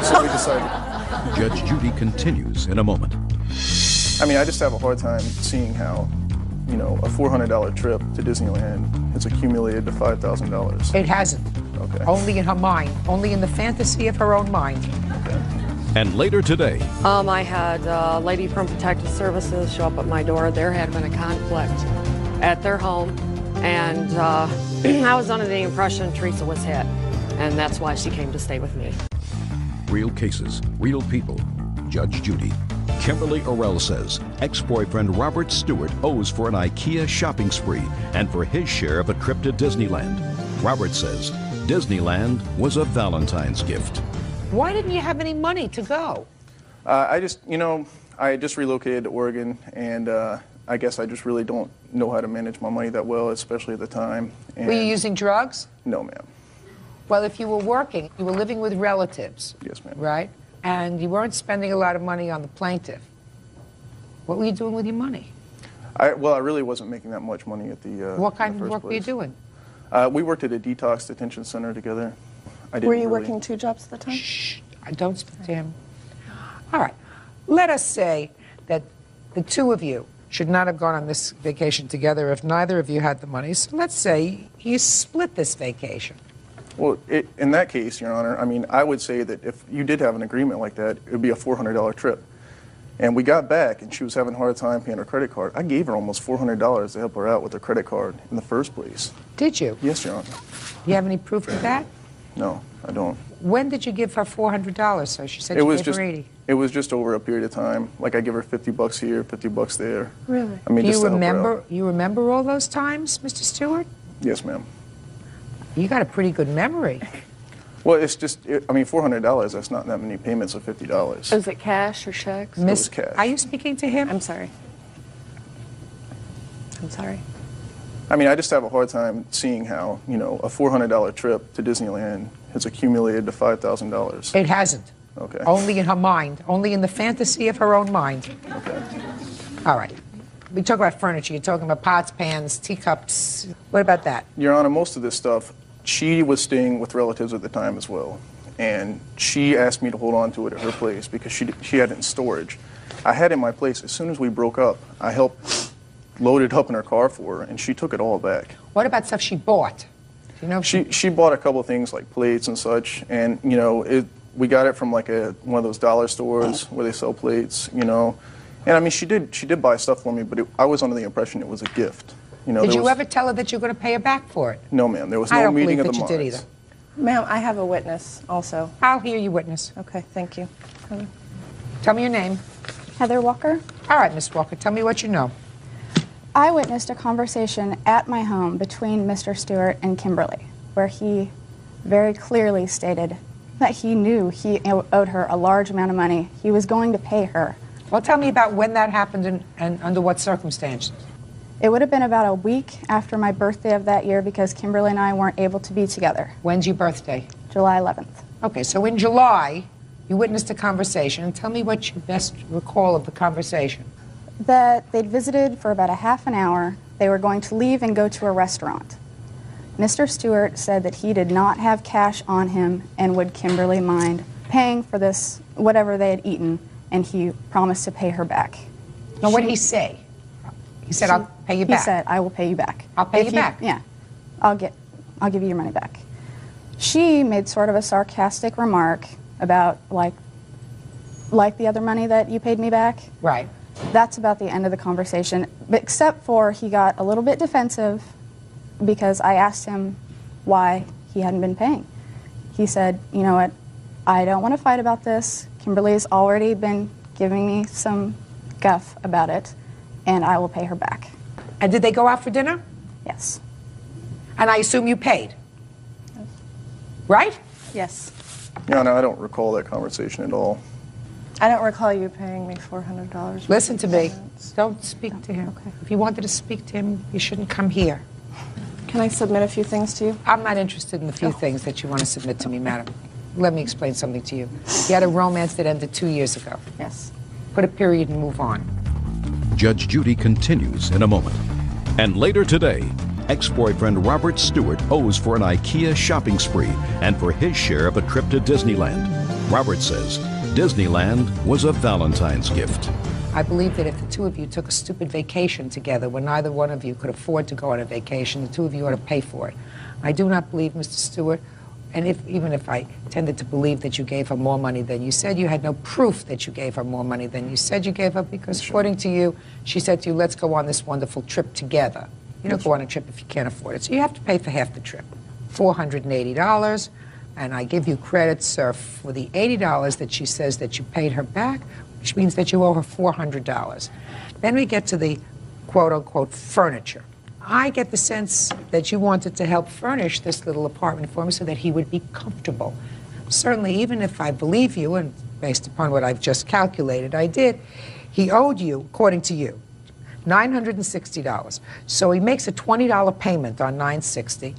so we decided. Judge Judy continues in a moment. I mean, I just have a hard time seeing how, a $400 trip to Disneyland has accumulated to $5,000. It hasn't. Okay. Only in her mind. Only in the fantasy of her own mind. And later today. I had a lady from Protective Services show up at my door. There had been a conflict at their home, and I was under the impression Teresa was hit, and that's why she came to stay with me. Real cases, real people. Judge Judy. Kimberly Orell says ex-boyfriend Robert Stewart owes for an IKEA shopping spree and for his share of a trip to Disneyland. Robert says Disneyland was a Valentine's gift. Why didn't you have any money to go? I just relocated to Oregon, and I guess I just really don't know how to manage my money that well, especially at the time. And were you using drugs? No, ma'am. Well, if you were working, you were living with relatives. Yes, ma'am. Right? And you weren't spending a lot of money on the plaintiff. What were you doing with your money? I really wasn't making that much money at the What kind in the of first work were you place. doing? We worked at a detox detention center together. Were you working 2 jobs at the time? Shh, don't speak to him. All right. Let us say that the two of you should not have gone on this vacation together if neither of you had the money. So let's say you split this vacation. Well, in that case, Your Honor, I mean, I would say that if you did have an agreement like that, it would be a $400 trip. And we got back, and she was having a hard time paying her credit card. I gave her almost $400 to help her out with her credit card in the first place. Did you? Yes, Your Honor. You have any proof of that? No, I don't. When did you give her $400? So she said you gave her 80. It was just over a period of time. Like I give her $50 here, $50 there. Really? I mean, Do just you to help her remember? out. You remember all those times, Mr. Stewart? Yes, ma'am. You got a pretty good memory. Well, it's just, I mean, $400, that's not that many payments of $50. Is it cash or checks? It was cash. Are you speaking to him? I'm sorry. I'm sorry. I mean, I just have a hard time seeing how, you know, a $400 trip to Disneyland has accumulated to $5,000. It hasn't. Okay. Only in her mind, only in the fantasy of her own mind. Okay. All right. We talk about furniture. You're talking about pots, pans, teacups. What about that? Your Honor, most of this stuff, she was staying with relatives at the time as well. And she asked me to hold on to it at her place because she had it in storage. I had it in my place. As soon as we broke up, I helped load it up in her car for her, and she took it all back. What about stuff she bought? You know, she bought a couple of things like plates and such, and you know, we got it from like one of those dollar stores where they sell plates, you know. And I mean, she did buy stuff for me, but I was under the impression it was a gift. You know, did you ever tell her that you're going to pay her back for it? No, ma'am. There was no meeting of the minds. I don't believe that you did either. Ma'am, I have a witness also. I'll hear you witness. Okay, thank you. Tell me your name. Heather Walker. All right, Miss Walker, tell me what you know. I witnessed a conversation at my home between Mr. Stewart and Kimberly, where he very clearly stated that he knew he owed her a large amount of money. He was going to pay her. Well, tell me about when that happened and under what circumstances. It would have been about a week after my birthday of that year because Kimberly and I weren't able to be together. When's your birthday? July 11th. Okay, so in July, you witnessed a conversation. Tell me what you best recall of the conversation. That they'd visited for about a half an hour. They were going to leave and go to a restaurant. Mr. Stewart said that he did not have cash on him and would Kimberly mind paying for this, whatever they had eaten, and he promised to pay her back. Now, what did he say? He said, I'll pay you back. He said, I will pay you back. I'll pay you back. Yeah. I'll give you your money back. She made sort of a sarcastic remark about, like the other money that you paid me back. Right. That's about the end of the conversation, but except for he got a little bit defensive because I asked him why he hadn't been paying. He said, you know what, I don't want to fight about this. Kimberly's already been giving me some guff about it, and I will pay her back. And did they go out for dinner? Yes. And I assume you paid? Right? Yes. Your Honor, I don't recall that conversation at all. I don't recall you paying me $400. Listen to me. Don't speak to him. Okay. If you wanted to speak to him, you shouldn't come here. Can I submit a few things to you? I'm not interested in the few things that you want to submit to me, madam. Let me explain something to you. You had a romance that ended 2 years ago. Yes. Put a period and move on. Judge Judy continues in a moment. And later today, ex-boyfriend Robert Stewart owes for an IKEA shopping spree and for his share of a trip to Disneyland. Robert says Disneyland was a Valentine's gift. I believe that if the two of you took a stupid vacation together when neither one of you could afford to go on a vacation, the two of you ought to pay for it. I do not believe, Mr. Stewart, and even if I tended to believe that you gave her more money than you said, you had no proof that you gave her more money than you said you gave her because according to you, she said to you, let's go on this wonderful trip together. You don't go on a trip if you can't afford it. So you have to pay for half the trip, $480. And I give you credit, sir, for the $80 that she says that you paid her back, which means that you owe her $400. Then we get to the quote-unquote furniture. I get the sense that you wanted to help furnish this little apartment for him so that he would be comfortable. Certainly, even if I believe you, and based upon what I've just calculated, I did, he owed you, according to you, $960. So he makes a $20 payment on $960.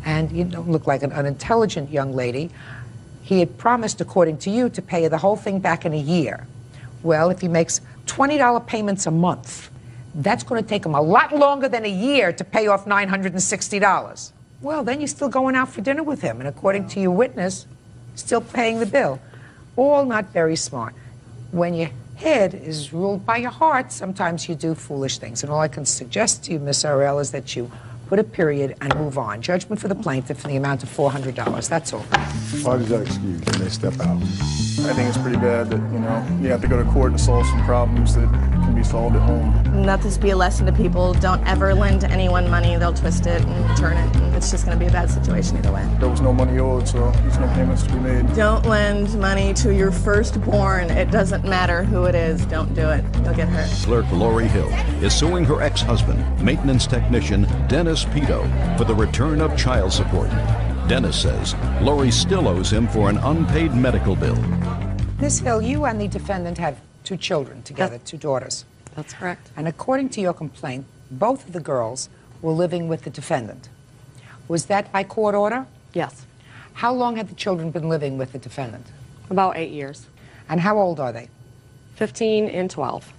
And you don't look like an unintelligent young lady. He had promised, according to you, to pay the whole thing back in a year. Well, if he makes $20 payments a month, that's going to take him a lot longer than a year to pay off $960. Well, then you're still going out for dinner with him, and according to your witness, still paying the bill. All not very smart. When your head is ruled by your heart, sometimes you do foolish things. And all I can suggest to you, Miss Arell, is that you put a period and move on. Judgment for the plaintiff in the amount of $400. That's all. Why does that excuse when they step out? I think it's pretty bad that, you know, you have to go to court to solve some problems that can be solved at home. Let this be a lesson to people. Don't ever lend anyone money. They'll twist it and turn it. And it's just going to be a bad situation either way. There was no money owed, so there's no payments to be made. Don't lend money to your firstborn. It doesn't matter who it is. Don't do it. You'll get hurt. Clerk Lori Hill is suing her ex-husband, maintenance technician Dennis Pito, for the return of child support. Dennis says Lori still owes him for an unpaid medical bill. Ms. Hill, you and the defendant have 2 children together, 2 daughters. That's correct. And according to your complaint, both of the girls were living with the defendant. Was that by court order? Yes. How long had the children been living with the defendant? About 8 years. And how old are they? 15 and 12.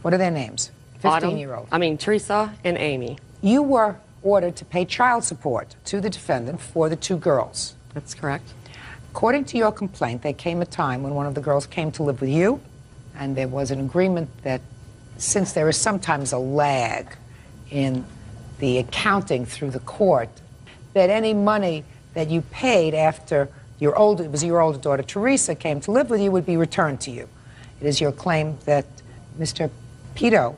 What are their names? 15-year-old. Teresa and Amy. You were ordered to pay child support to the defendant for the two girls. That's correct. According to your complaint, there came a time when one of the girls came to live with you, and there was an agreement that since there is sometimes a lag in the accounting through the court, that any money that you paid after your older daughter Teresa came to live with you would be returned to you. It is your claim that Mr. Pito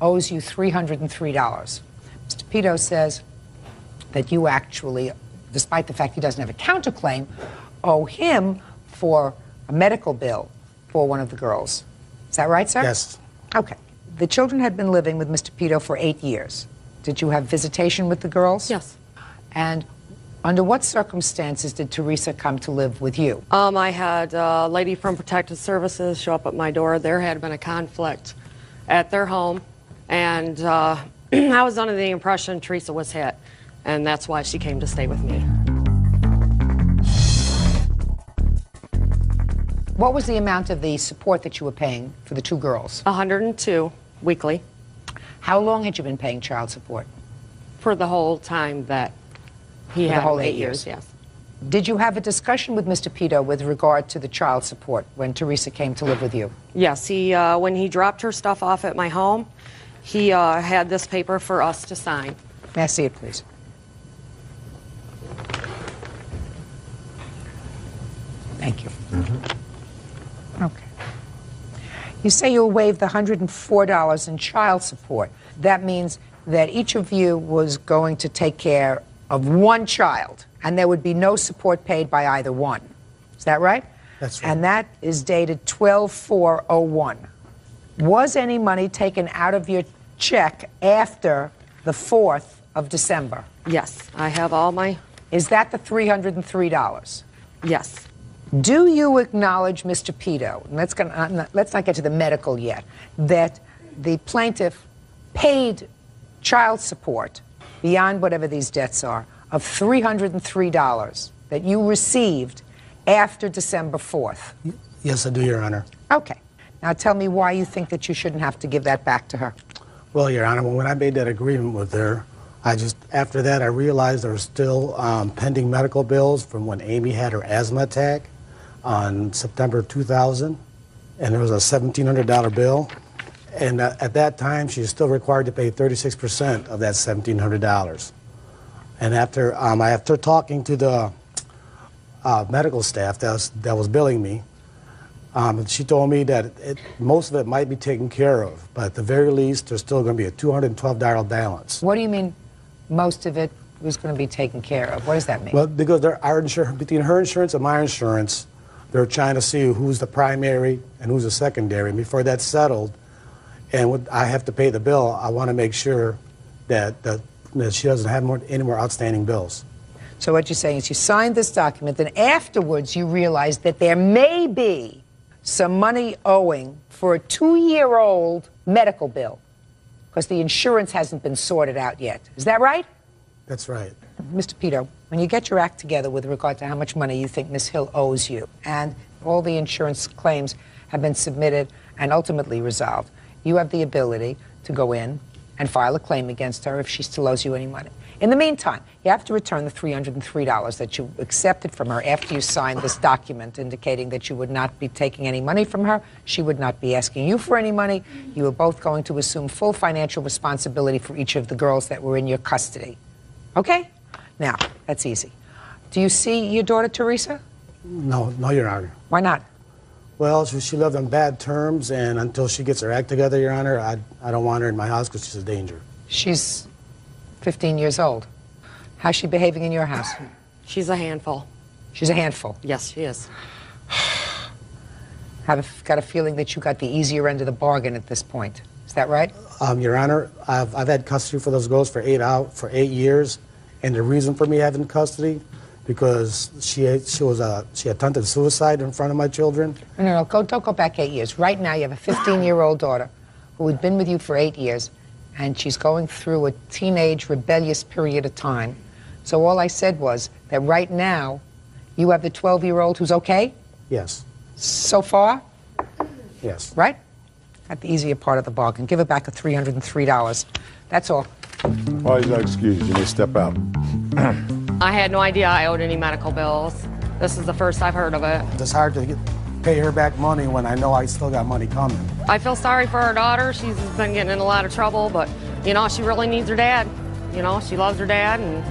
owes you $303. Mr. Pito says that you actually, despite the fact he doesn't have a counterclaim, owe him for a medical bill for one of the girls. Is that right, sir? Yes. Okay. The children had been living with Mr. Pito for 8 years. Did you have visitation with the girls? Yes. And under what circumstances did Teresa come to live with you? I had a lady from Protective Services show up at my door. There had been a conflict at their home, and I was under the impression Teresa was hit, and that's why she came to stay with me. What was the amount of the support that you were paying for the two girls? $102 weekly. How long had you been paying child support? For the whole time that he For had the whole 8 8 years, years? yes. Did you have a discussion with Mr. Pito with regard to the child support when Teresa came to live with you? Yes, when he dropped her stuff off at my home, he had this paper for us to sign. May I see it, please? Thank you. Okay. You say you'll waive the $104 in child support. That means that each of you was going to take care of one child, and there would be no support paid by either one. Is that right? That's right. And that is dated 12/4/01. Was any money taken out of your check after the 4th of December? Yes, I have all my... Is that the $303? Yes. Do you acknowledge, Mr. Pito, and let's not get to the medical yet, that the plaintiff paid child support beyond whatever these debts are of $303 that you received after December 4th? Yes, I do, Your Honor. Okay. Now tell me why you think that you shouldn't have to give that back to her. Well, Your Honor, when I made that agreement with her, after that, I realized there were still pending medical bills from when Amy had her asthma attack on September 2000, and there was a $1,700 bill. And at that time, she was still required to pay 36% of that $1,700. And after talking to the medical staff that was billing me, she told me that most of it might be taken care of, but at the very least, there's still going to be a $212 balance. What do you mean most of it was going to be taken care of? What does that mean? Well, because between her insurance and my insurance, they're trying to see who's the primary and who's the secondary. And before that's settled, and I have to pay the bill, I want to make sure that she doesn't have any more outstanding bills. So what you're saying is you signed this document, and afterwards you realized that there may be some money owing for a 2-year-old medical bill because the insurance hasn't been sorted out yet. Is that right? That's right. Mr. Pito, when you get your act together with regard to how much money you think Ms. Hill owes you, and all the insurance claims have been submitted and ultimately resolved, you have the ability to go in and file a claim against her if she still owes you any money. In the meantime, you have to return the $303 that you accepted from her after you signed this document indicating that you would not be taking any money from her, she would not be asking you for any money, you were both going to assume full financial responsibility for each of the girls that were in your custody. Okay? Now, that's easy. Do you see your daughter, Teresa? No, Your Honor. Why not? Well, she lived on bad terms, and until she gets her act together, Your Honor, I don't want her in my house because she's a danger. She's 15 years old. How's she behaving in your house? She's a handful. She's a handful? Yes, she is. I've got a feeling that you got the easier end of the bargain at this point. Is that right? Your Honor, I've had custody for those girls for 8 years, and the reason for me having custody because she attempted suicide in front of my children. No, don't go back 8 years. Right now, you have a 15-year-old daughter who had been with you for 8 years, and she's going through a teenage rebellious period of time. So all I said was that right now, you have the 12-year-old who's okay? Yes. So far? Yes. Right? Got the easier part of the bargain. Give her back the $303. That's all. Why is that excused? You may step out. I had no idea I owed any medical bills. This is the first I've heard of it. It's hard to pay her back money when I know I still got money coming. I feel sorry for her daughter. She's been getting in a lot of trouble, but, you know, she really needs her dad. You know, she loves her dad, and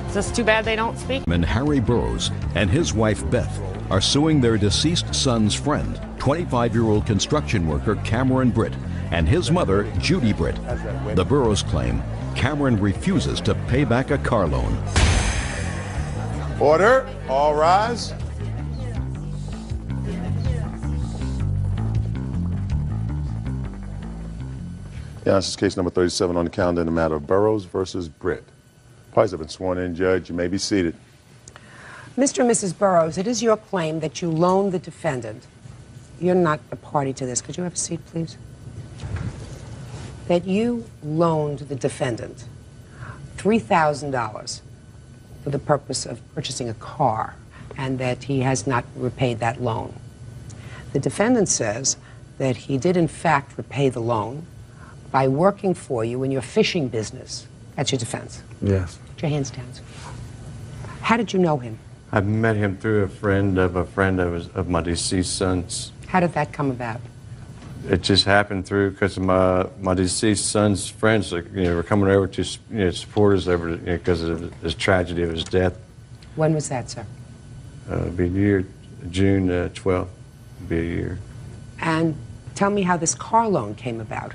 it's just too bad they don't speak. And Harry Burroughs and his wife Beth are suing their deceased son's friend, 25-year-old construction worker Cameron Britt, and his mother, Judy Britt. The Burroughs claim Cameron refuses to pay back a car loan. Order. All rise. Yeah, this is case number 37 on the calendar in the matter of Burroughs versus Britt. Parties have been sworn in, Judge. You may be seated. Mr. and Mrs. Burroughs, it is your claim that you loaned the defendant. You're not a party to this. Could you have a seat, please? That you loaned the defendant $3,000 for the purpose of purchasing a car, and that he has not repaid that loan. The defendant says that he did in fact repay the loan by working for you in your fishing business. That's your defense. Yes. Put your hands down. How did you know him? I met him through a friend of my deceased son's. How did that come about? It just happened through because my deceased son's friends, were coming over to support us over because of his tragedy of his death. When was that, sir? Be a year, June 12th. Be a year. And tell me how this car loan came about.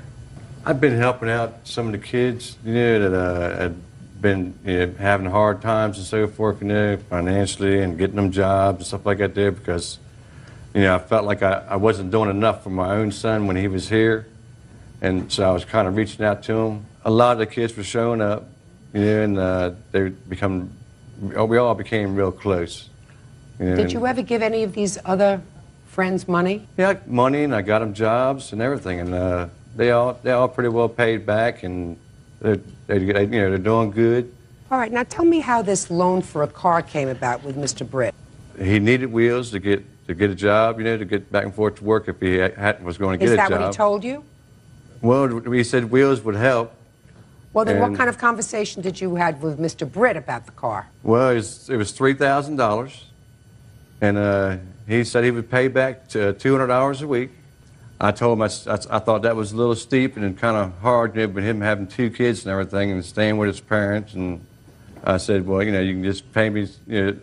I've been helping out some of the kids, that had been having hard times and so forth, financially, and getting them jobs and stuff like that there because, I felt like I wasn't doing enough for my own son when he was here, and so I was kind of reaching out to him. A lot of the kids were showing up, and we all became real close. Did you ever give any of these other friends money? Yeah, money, and I got them jobs and everything, and they all pretty well paid back, and they're doing good. All right, now tell me how this loan for a car came about with Mr. Britt. He needed wheels to get a job, to get back and forth to work if he was going to get a job. Is that what he told you? Well, he said wheels would help. Well, then what kind of conversation did you have with Mr. Britt about the car? Well, it was $3,000, and he said he would pay back $200 a week. I told him I thought that was a little steep and kind of hard, with him having 2 kids and everything and staying with his parents. And I said, well, you can just pay me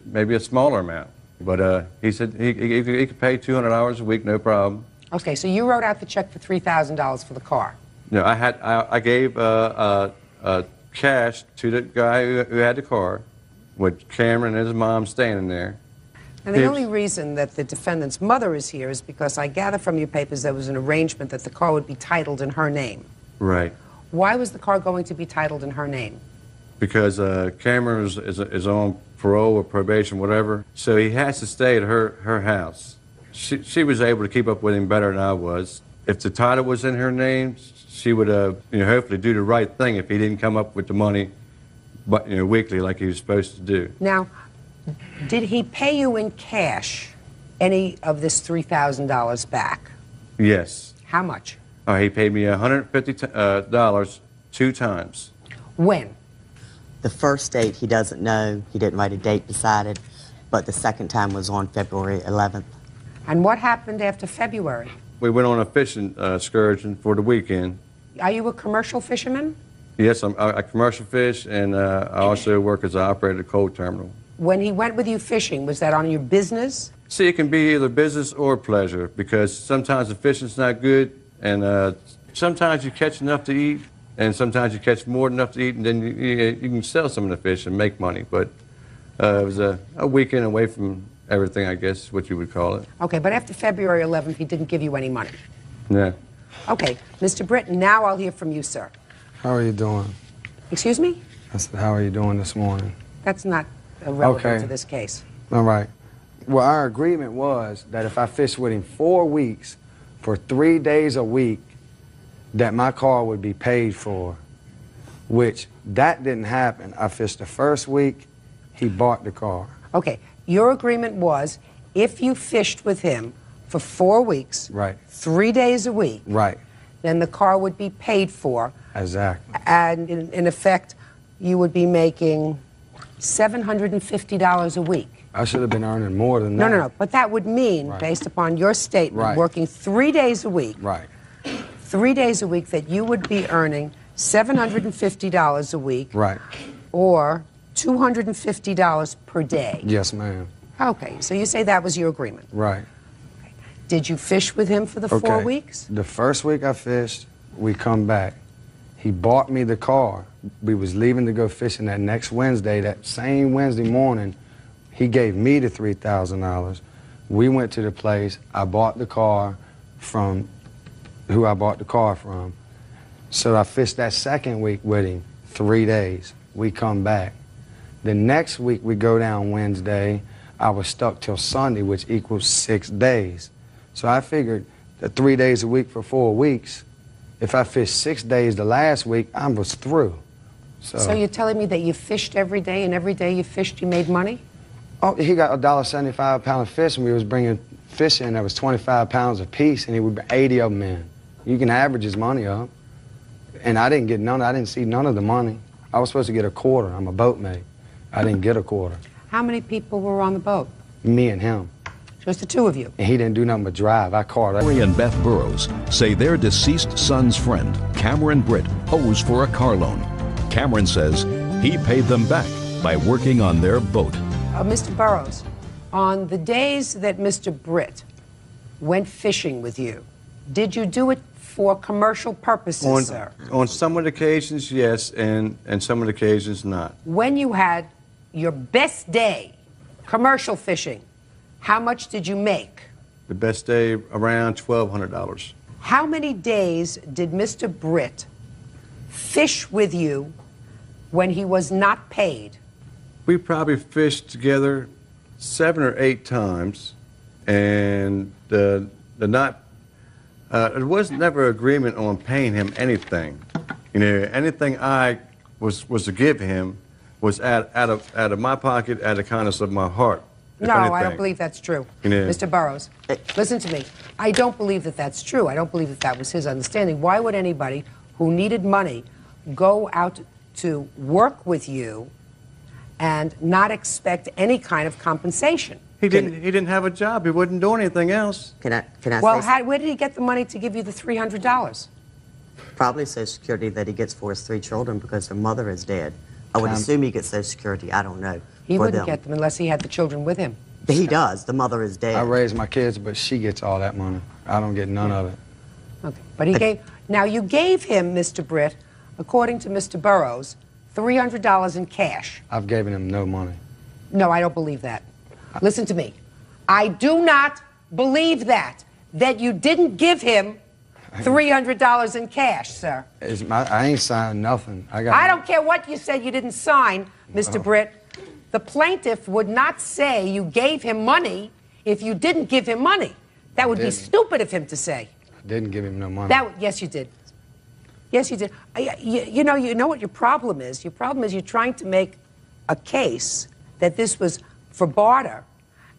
maybe a smaller amount. But he said he could pay $200 a week, no problem. Okay, so you wrote out the check for $3,000 for the car. No, I gave cash to the guy who had the car, with Cameron and his mom standing there. And the only reason that the defendant's mother is here is because I gather from your papers there was an arrangement that the car would be titled in her name. Right. Why was the car going to be titled in her name? Because Cameron is on parole or probation, whatever, so he has to stay at her house. She was able to keep up with him better than I was. If the title was in her name, she would hopefully do the right thing if he didn't come up with the money, but weekly like he was supposed to do. Now, did he pay you in cash any of this $3,000 back? Yes. How much? He paid me $150 2 times. When? The first date he doesn't know. He didn't write a date beside it, but the second time was on February 11th. And what happened after February? We went on a fishing excursion for the weekend. Are you a commercial fisherman? Yes, I commercial fish, and I also work as an operator at a coal terminal. When he went with you fishing, was that on your business? See, it can be either business or pleasure, because sometimes the fishing's not good, and sometimes you catch enough to eat, and sometimes you catch more than enough to eat, and then you can sell some of the fish and make money. But it was a weekend away from everything, I guess, is what you would call it. Okay, but after February 11th, he didn't give you any money. Yeah. Okay, Mr. Britton, now I'll hear from you, sir. How are you doing? Excuse me? I said, how are you doing this morning? That's not relevant Okay. to this case. All right. Well, our agreement was that if I fished with him 4 weeks for 3 days a week, that my car would be paid for which that didn't happen. I fished the first week, he bought the car. Okay, your agreement was if you fished with him for 4 weeks, Right. 3 days a week, Right. then the car would be paid for, Exactly. and in effect, you would be making $750 a week. I should have been earning more than No, that. no, but that would mean, Right. based upon your statement, Right. working 3 days a week, Right. 3 days a week, that you would be earning $750 a week, Right. or $250 per day. Yes, ma'am. Okay, so you say that was your agreement. Right. Did you fish with him for the 4 weeks? The first week I fished, we come back. He bought me the car. We was leaving to go fishing that next Wednesday. That same Wednesday morning, he gave me the $3,000. We went to the place. I bought the car from who I bought the car from. So I fished that second week with him, 3 days. We come back. The next week we go down Wednesday. I was stuck till Sunday, which equals 6 days. So I figured that 3 days a week for 4 weeks, if I fished 6 days the last week, I was through. So you're telling me that you fished every day, and every day you fished, you made money? Oh, he got $1.75 a pound of fish, and we was bringing fish in that was 25 pounds a piece, and he would bring 80 of them in. You can average his money up. And I didn't get none. I didn't see none of the money. I was supposed to get a quarter. I'm a boatmate. I didn't get a quarter. How many people were on the boat? Me and him. Just the two of you? And he didn't do nothing but drive. I caught Larry and Beth Burrows say their deceased son's friend, Cameron Britt, owes for a car loan. Cameron says he paid them back by working on their boat. Mr. Burrows, on the days that Mr. Britt went fishing with you, did you do it for commercial purposes, sir? On some of the occasions, yes, and some of the occasions, not. When you had your best day, commercial fishing, how much did you make? The best day, around $1,200. How many days did Mr. Britt fish with you when he was not paid? We probably fished together 7 or 8 times, and there was never agreement on paying him anything. You know, anything I was to give him was out of my pocket, out of the kindness of my heart. No, I don't believe that's true. You know, Mr. Burrows, listen to me. I don't believe that that's true. I don't believe that that was his understanding. Why would anybody who needed money go out to work with you and not expect any kind of compensation? He didn't have a job. He wasn't doing anything else. Can I Well, say where did he get the money to give you the $300? probably Social Security that he gets for his 3 children because their mother is dead. I would assume he gets Social Security. I don't know. He for wouldn't them. get them unless he had the children with him. He does. The mother is dead. I raised my kids, but she gets all that money. I don't get none of it. Okay, but he gave. Now you gave him, Mr. Britt, according to Mr. Burrows, $300 in cash. I've given him no money. No, I don't believe that. Listen to me. I do not believe that you didn't give him $300 in cash, sir. I ain't signed nothing. I don't care what you said you didn't sign, Mr. Britt. The plaintiff would not say you gave him money if you didn't give him money. That would be stupid of him to say. I didn't give him no money. Yes, you did. Yes, you did. You know what your problem is? Your problem is you're trying to make a case that this was for barter,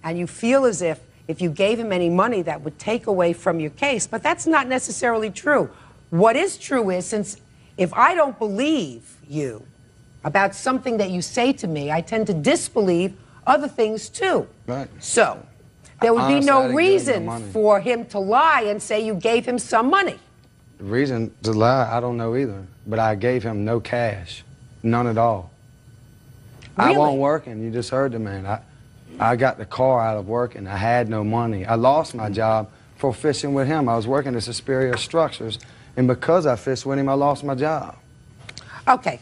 and you feel as if you gave him any money, that would take away from your case. But that's not necessarily true. What is true is, if I don't believe you about something that you say to me, I tend to disbelieve other things too. Right. So there would be Honestly, I no didn't give him no reason money. for him to lie and say you gave him some money. The reason to lie, I don't know either. But I gave him no cash. None at all. Really? I wasn't working. You just heard the man. I got the car out of work and I had no money. I lost my job for fishing with him. I was working at Superior Structures, and because I fished with him, I lost my job. Okay.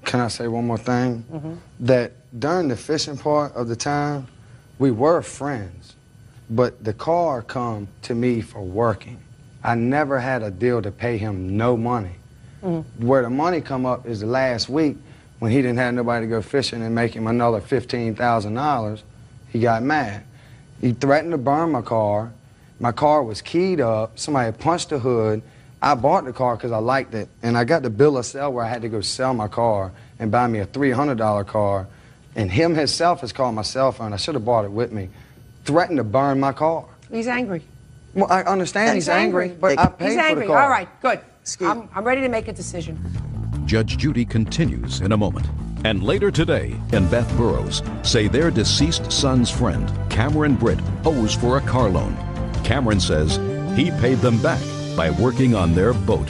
Can I say one more thing? Mm-hmm. That during the fishing part of the time, we were friends, but the car come to me for working. I never had a deal to pay him no money. Mm-hmm. Where the money come up is the last week when he didn't have nobody to go fishing and make him another $15,000. He got mad. He threatened to burn my car. My car was keyed up. Somebody had punched the hood. I bought the car because I liked it, and I got the bill of sale where I had to go sell my car and buy me a $300 car, and him himself has called my cell phone. I should have bought it with me. Threatened to burn my car. He's angry. Well, I understand he's angry, but I paid He's for angry. the car. All right, good. I'm ready to make a decision. Judge Judy continues in a moment. And later today, in Beth Burrows, say their deceased son's friend, Cameron Britt, owes for a car loan. Cameron says he paid them back by working on their boat.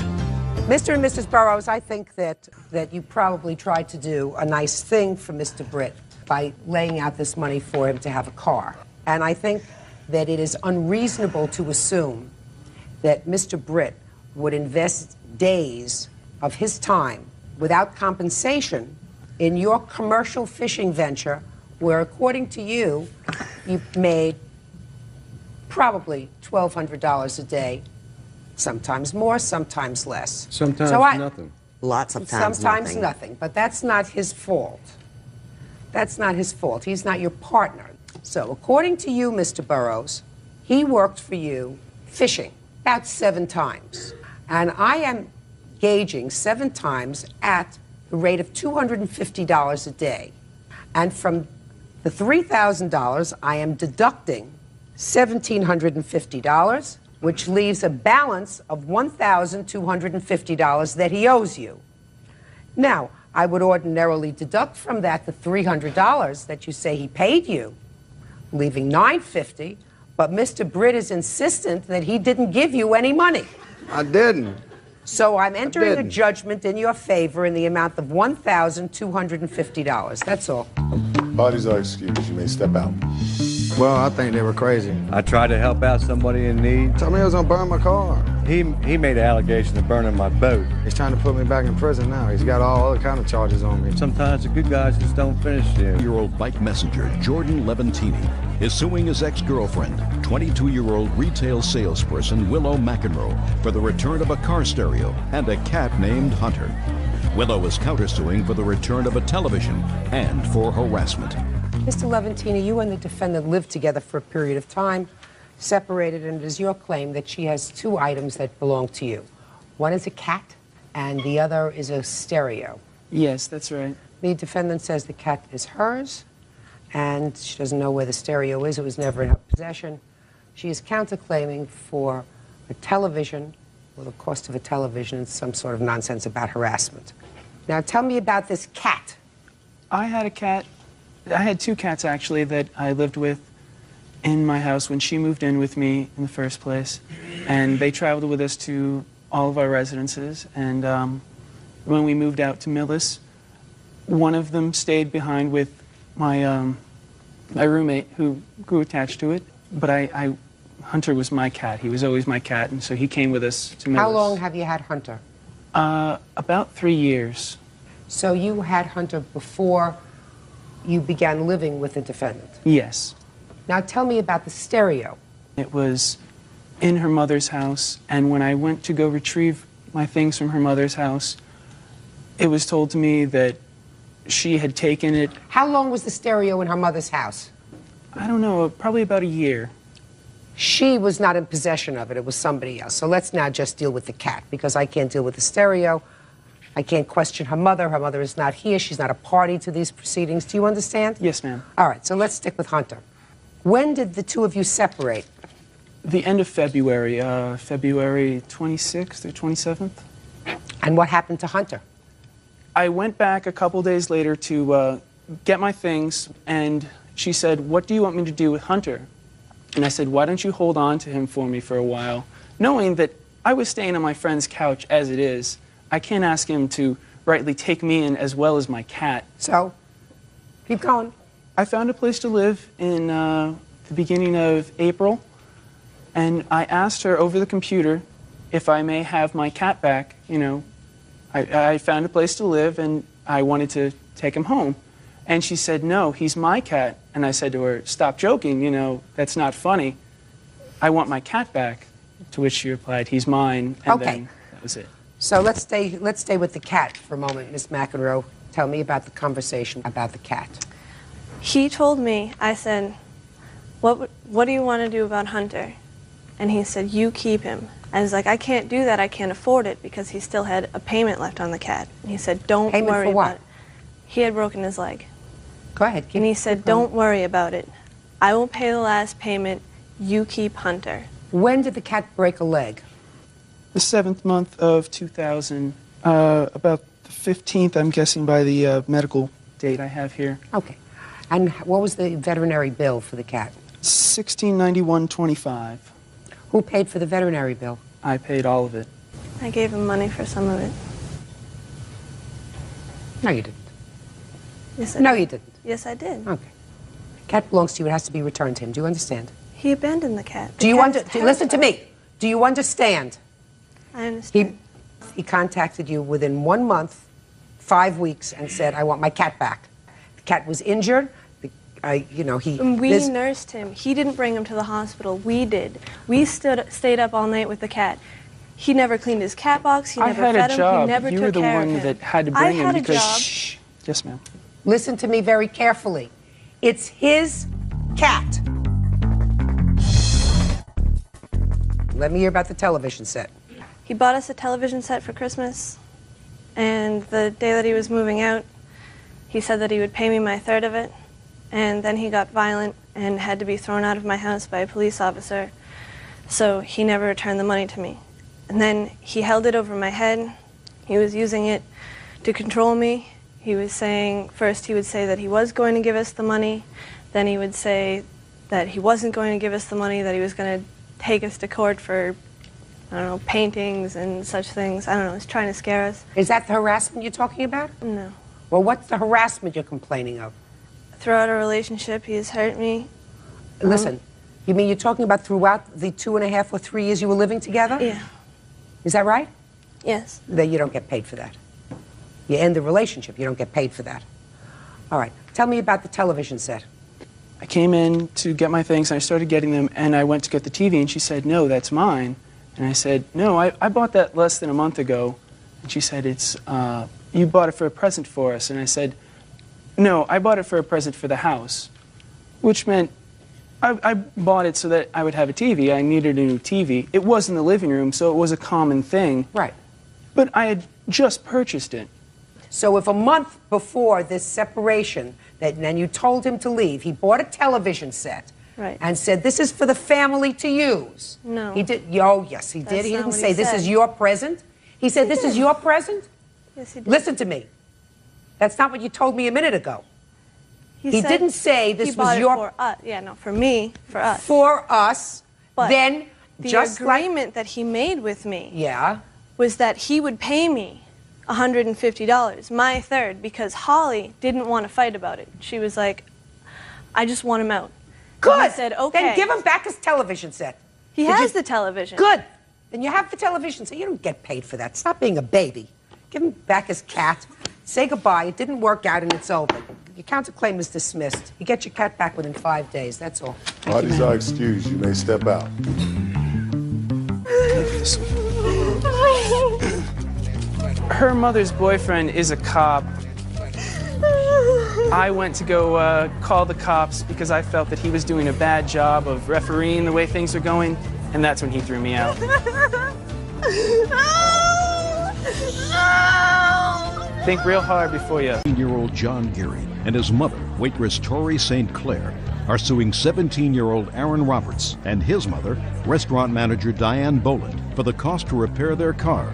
Mr. and Mrs. Burrows, I think that you probably tried to do a nice thing for Mr. Britt by laying out this money for him to have a car. And I think that it is unreasonable to assume that Mr. Britt would invest days of his time without compensation in your commercial fishing venture where, according to you, you made probably $1,200 a day, sometimes more, sometimes less. Sometimes nothing. Lots of times Sometimes nothing. But that's not his fault. That's not his fault. He's not your partner. So, according to you, Mr. Burrows, he worked for you fishing about 7 times. And I am gauging 7 times at the rate of $250 a day. And from the $3,000, I am deducting $1,750, which leaves a balance of $1,250 that he owes you. Now, I would ordinarily deduct from that the $300 that you say he paid you, leaving $950, but Mr. Britt is insistent that he didn't give you any money. I didn't. So I'm entering a judgment in your favor in the amount of $1,250. That's all. Parties are excused. You may step out. Well, I think they were crazy. I tried to help out somebody in need. Told me he was gonna burn my car. He made an allegation of burning my boat. He's trying to put me back in prison now. He's got all other kind of charges on me. Sometimes the good guys just don't finish it. 22-year-old bike messenger Jordan Levantini is suing his ex-girlfriend, 22-year-old retail salesperson Willow McEnroe, for the return of a car stereo and a cat named Hunter. Willow is countersuing for the return of a television and for harassment. Mr. Levantini, you and the defendant lived together for a period of time, separated, and it is your claim that she has 2 items that belong to you. One is a cat, and the other is a stereo. Yes, that's right. The defendant says the cat is hers, and she doesn't know where the stereo is. It was never in her possession. She is counterclaiming for a television, or the cost of a television, and some sort of nonsense about harassment. Now, tell me about this cat. I had a cat. I had 2 cats, actually, that I lived with in my house when she moved in with me in the first place. And they traveled with us to all of our residences. And when we moved out to Millis, one of them stayed behind with my, my roommate, who grew attached to it. But Hunter was my cat. He was always my cat, and so he came with us to Millis. How long have you had Hunter? About 3 years. So you had Hunter before you began living with the defendant? Yes. Now tell me about the stereo. It was in her mother's house, and when I went to go retrieve my things from her mother's house, it was told to me that she had taken it. How long was the stereo in her mother's house? I don't know, probably about a year. She was not in possession of it. It was somebody else. So let's now just deal with the cat, because I can't deal with the stereo. I can't question her mother. Her mother is not here. She's not a party to these proceedings. Do you understand? Yes, ma'am. All right, so let's stick with Hunter. When did the 2 of you separate? The end of February, February 26th or 27th. And what happened to Hunter? I went back a couple days later to get my things, and she said, "What do you want me to do with Hunter?" And I said, "Why don't you hold on to him for me for a while?" Knowing that I was staying on my friend's couch as it is, I can't ask him to rightly take me in as well as my cat. So, keep going. I found a place to live in the beginning of April, and I asked her over the computer if I may have my cat back. You know, I found a place to live, and I wanted to take him home. And she said, "No, he's my cat." And I said to her, "Stop joking, you know, that's not funny. I want my cat back." To which she replied, "He's mine." And then that was it. So let's stay with the cat for a moment, Miss McEnroe. Tell me about the conversation about the cat. He told me, I said, what do you want to do about Hunter? And he said, you keep him. I was like, I can't do that. I can't afford it, because he still had a payment left on the cat. And he said, don't Payment worry for what? about it. He had broken his leg. Go ahead. And he said, don't worry about it. I will pay the last payment. You keep Hunter. When did the cat break a leg? The 7th month of 2000, about the 15th, I'm guessing, by the medical date I have here. Okay. And what was the veterinary bill for the cat? $1691.25. Who paid for the veterinary bill? I paid all of it. I gave him money for some of it. No, you didn't. Yes, I No, did. you didn't. Yes, I did. Okay. Cat belongs to you. It has to be returned to him. Do you understand? He abandoned the cat. Do you listen to me? Do you understand? I understand. He contacted you within 1 month, 5 weeks, and said, I want my cat back. The cat was injured. We nursed him. He didn't bring him to the hospital. We did. We stayed up all night with the cat. He never cleaned his cat box. He never fed him. He never You took were the care of one him. that had to bring him I had because. a job. Shh. Yes, ma'am. Listen to me very carefully. It's his cat. Let me hear about the television set. He bought us a television set for Christmas, and the day that he was moving out, he said that he would pay me my third of it, and then he got violent and had to be thrown out of my house by a police officer, so he never returned the money to me. And then he held it over my head. He was using it to control me. He was saying, first he would say that he was going to give us the money, then he would say that he wasn't going to give us the money, that he was going to take us to court for, I don't know, paintings and such things. I don't know, he's trying to scare us. Is that the harassment you're talking about? No. Well, what's the harassment you're complaining of? Throughout our relationship, he has hurt me. Listen, you mean you're talking about throughout the 2.5 or 3 years you were living together? Yeah. Is that right? Yes. Then you don't get paid for that. You end the relationship, you don't get paid for that. All right, tell me about the television set. I came in to get my things, and I started getting them, and I went to get the TV, and she said, no, that's mine. And I said, no, I bought that less than a month ago. And she said, you bought it for a present for us. And I said, no, I bought it for a present for the house, which meant I bought it so that I would have a TV. I needed a new TV. It was in the living room, so it was a common thing. Right. But I had just purchased it. So if a month before this separation, and you told him to leave, he bought a television set, right, and said, this is for the family to use. No. He did. Oh, yes, he did. That's He not didn't what say, he this said. is your present. He said, this is your present? Yes, he did. Listen to me. That's not what you told me a minute ago. He said didn't say this he bought was it your... for us. Yeah, no, for me, for us. For us, But then the just agreement that he made with me Yeah. was that he would pay me $150, my third, because Holly didn't want to fight about it. She was like, I just want him out. Good. And I said, okay. Then give him back his television set. He Did has you- the television. Good. Then you have the television set. You don't get paid for that. Stop being a baby. Give him back his cat. Say goodbye. It didn't work out and it's over. Your counterclaim is dismissed. You get your cat back within 5 days. That's all. Parties are excused. You may step out. Her mother's boyfriend is a cop. I went to go call the cops because I felt that he was doing a bad job of refereeing the way things are going, and that's when he threw me out. Think real hard before you. 17-year-old John Geary and his mother, waitress Tori St. Clair, are suing 17-year-old Aaron Roberts and his mother, restaurant manager Diane Boland, for the cost to repair their car.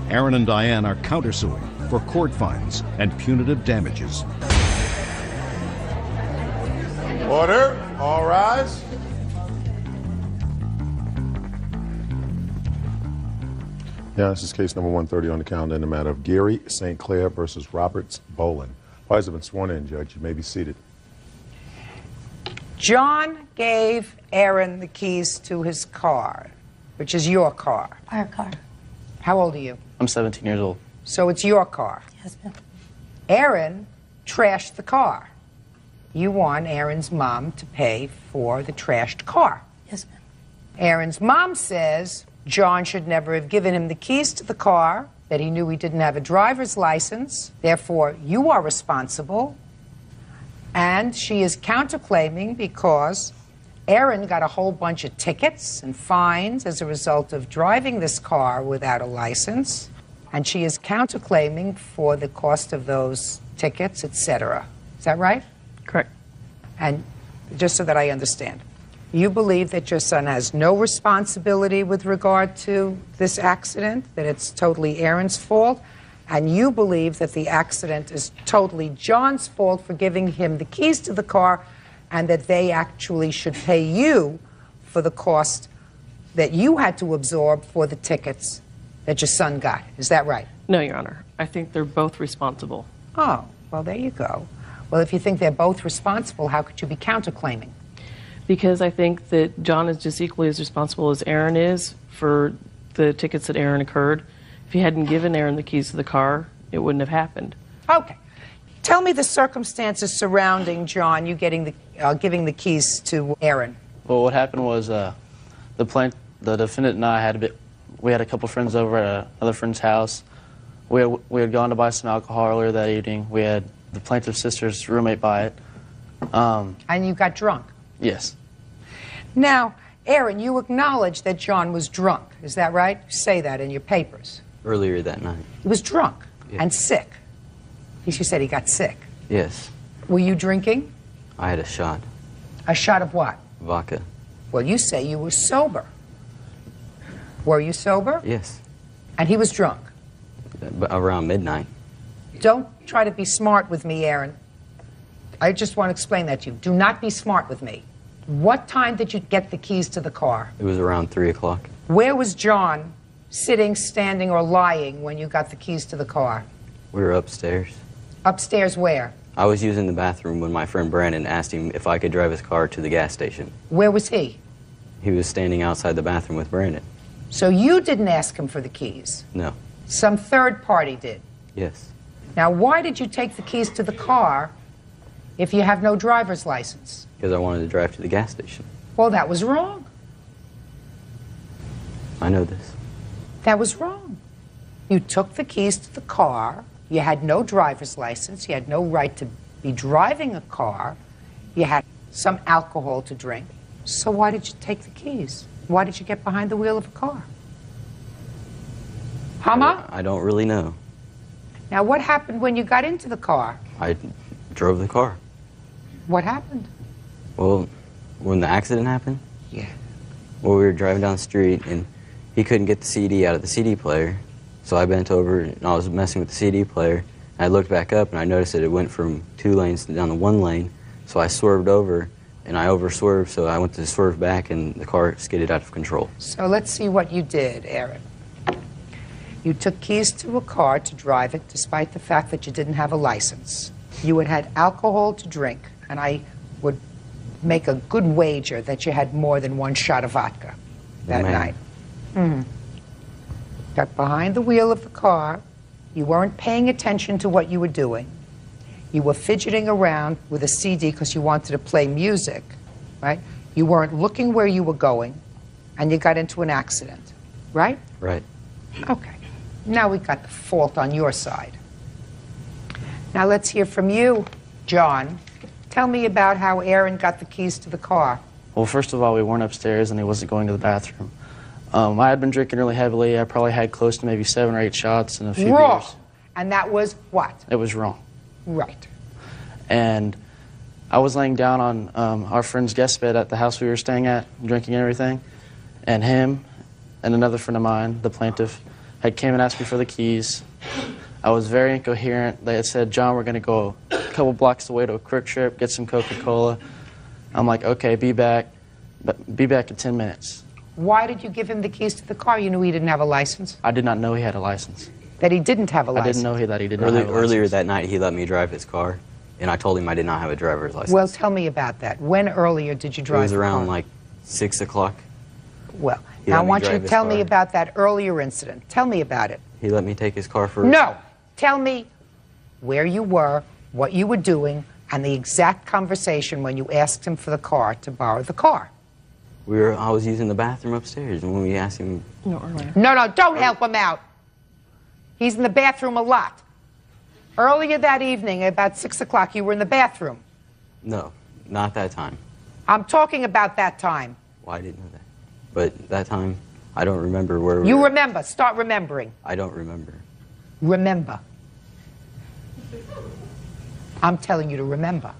Aaron and Diane are countersuing for court fines and punitive damages. Order. All rise. Yeah, this is case number 130 on the calendar in the matter of Geary St. Clair versus Roberts Boland. Parties have been sworn in, Judge. You may be seated. John gave Aaron the keys to his car, which is your car. Our car. How old are you? I'm 17 years old. So it's your car. Yes, ma'am. Aaron trashed the car. You want Aaron's mom to pay for the trashed car. Yes, ma'am. Aaron's mom says John should never have given him the keys to the car, that he knew he didn't have a driver's license, therefore you are responsible. And she is counterclaiming because Aaron got a whole bunch of tickets and fines as a result of driving this car without a license, and she is counterclaiming for the cost of those tickets, etc. Is that right? Correct. And just so that I understand, you believe that your son has no responsibility with regard to this accident, that it's totally Aaron's fault, and you believe that the accident is totally John's fault for giving him the keys to the car, and that they actually should pay you for the cost that you had to absorb for the tickets that your son got. Is that right? No, Your Honor. I think they're both responsible. Oh, well, there you go. Well, if you think they're both responsible, how could you be counterclaiming? Because I think that John is just equally as responsible as Aaron is for the tickets that Aaron incurred. If he hadn't given Aaron the keys to the car, it wouldn't have happened. Okay. Tell me the circumstances surrounding John, you getting giving the keys to Aaron. Well, what happened was the defendant and I we had a couple friends over at another friend's house. We had gone to buy some alcohol earlier that evening. We had the plaintiff's sister's roommate buy it. And you got drunk? Yes. Now, Aaron, you acknowledge that John was drunk. Is that right? You say that in your papers. Earlier that night. He was drunk and sick. You said he got sick. Yes. Were you drinking? I had a shot. A shot of what? Vodka. Well, you say you were sober. Were you sober? Yes. And he was drunk? Around midnight. Don't try to be smart with me, Aaron. I just want to explain that to you. Do not be smart with me. What time did you get the keys to the car? It was around 3 o'clock. Where was John, sitting, standing, or lying when you got the keys to the car? We were upstairs. Upstairs where? I was using the bathroom when my friend Brandon asked him if I could drive his car to the gas station. Where was he? He was standing outside the bathroom with Brandon. So you didn't ask him for the keys? No. Some third party did? Yes. Now, why did you take the keys to the car if you have no driver's license? Because I wanted to drive to the gas station. Well, that was wrong. I know this. That was wrong. You took the keys to the car. You had no driver's license. You had no right to be driving a car. You had some alcohol to drink. So why did you take the keys? Why did you get behind the wheel of a car? Hama? I don't really know. Now, what happened when you got into the car? I drove the car. What happened? Well, when the accident happened? Yeah. Well, we were driving down the street, and he couldn't get the CD out of the CD player. So I bent over, and I was messing with the CD player. And I looked back up, and I noticed that it went from 2 lanes down to 1 lane. So I swerved over, and I over-swerved, so I went to swerve back, and the car skidded out of control. So let's see what you did, Aaron. You took keys to a car to drive it, despite the fact that you didn't have a license. You had had alcohol to drink, and I would make a good wager that you had more than 1 shot of vodka that night. Got behind the wheel of the car. You weren't paying attention to what you were doing. You were fidgeting around with a CD because you wanted to play music, right? You weren't looking where you were going, and you got into an accident, right? Right. Okay. Now we got the fault on your side. Now let's hear from you, John. Tell me about how Aaron got the keys to the car. Well, first of all, we weren't upstairs and he wasn't going to the bathroom. I had been drinking really heavily. I probably had close to maybe 7 or 8 shots and a few Wrong. beers. And that was what? It was wrong. Right. And I was laying down on our friend's guest bed at the house we were staying at, drinking and everything. And him and another friend of mine, the plaintiff, had came and asked me for the keys. I was very incoherent. They had said, John, we're going to go a couple blocks away to a Quick Trip, get some Coca-Cola. I'm like, okay, be back in 10 minutes. Why did you give him the keys to the car? You knew he didn't have a license? I did not know he had a license. That he didn't have a license? I didn't know that he did not have a license. Earlier that night, he let me drive his car, and I told him I did not have a driver's license. Well, tell me about that. When earlier did you drive It was the around car? like 6 o'clock. Well, He now I let me want you drive to his tell me car. about that earlier incident. Tell me about it. He let me take his car for... No! Tell me where you were, what you were doing, and the exact conversation when you asked him for the car to borrow the car. I was using the bathroom upstairs, and when we asked him... No, don't help him out. He's in the bathroom a lot. Earlier that evening, about 6 o'clock, you were in the bathroom. No, not that time. I'm talking about that time. Well, I didn't know that. But that time, I don't remember where we You were. remember. Start remembering. I don't remember. Remember. I'm telling you to remember.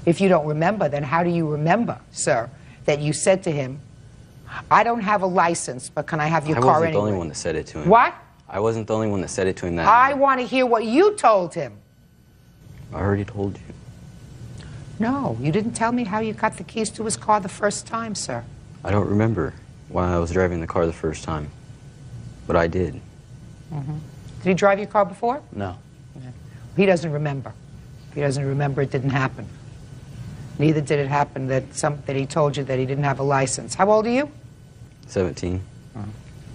If you don't remember, then how do you remember, sir, that you said to him, I don't have a license, but can I have your car I wasn't anyway? the only one that said it to him. What? I wasn't the only one that said it to him that I night. want to hear what you told him. I already told you. No, you didn't tell me how you got the keys to his car the first time, sir. I don't remember why I was driving the car the first time, but I did. Mm-hmm. Did he drive your car before? No. He doesn't remember. He doesn't remember it didn't happen. Neither did it happen that he told you that he didn't have a license. How old are you? 17.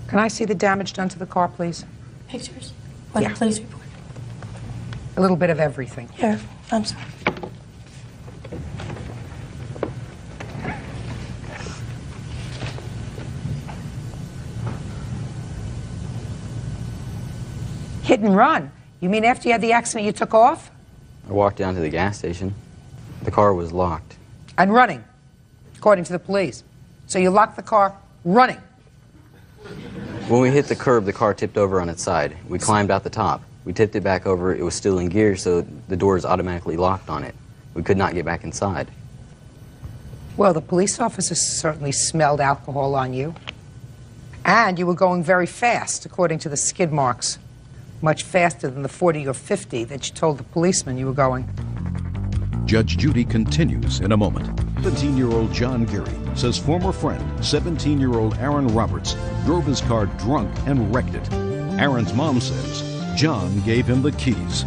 Can I see the damage done to the car, please? Pictures? What Yeah. the police report? A little bit of everything. Here, I'm sorry. Hit and run. You mean after you had the accident you took off? I walked down to the gas station. The car was locked. And running, according to the police. So you locked the car running. When we hit the curb, the car tipped over on its side. We climbed out the top. We tipped it back over. It was still in gear, so the doors automatically locked on it. We could not get back inside. Well, the police officer certainly smelled alcohol on you. And you were going very fast, according to the skid marks. Much faster than the 40 or 50 that you told the policeman you were going. Judge Judy continues in a moment. 17-year-old John Geary says former friend, 17-year-old Aaron Roberts, drove his car drunk and wrecked it. Aaron's mom says John gave him the keys.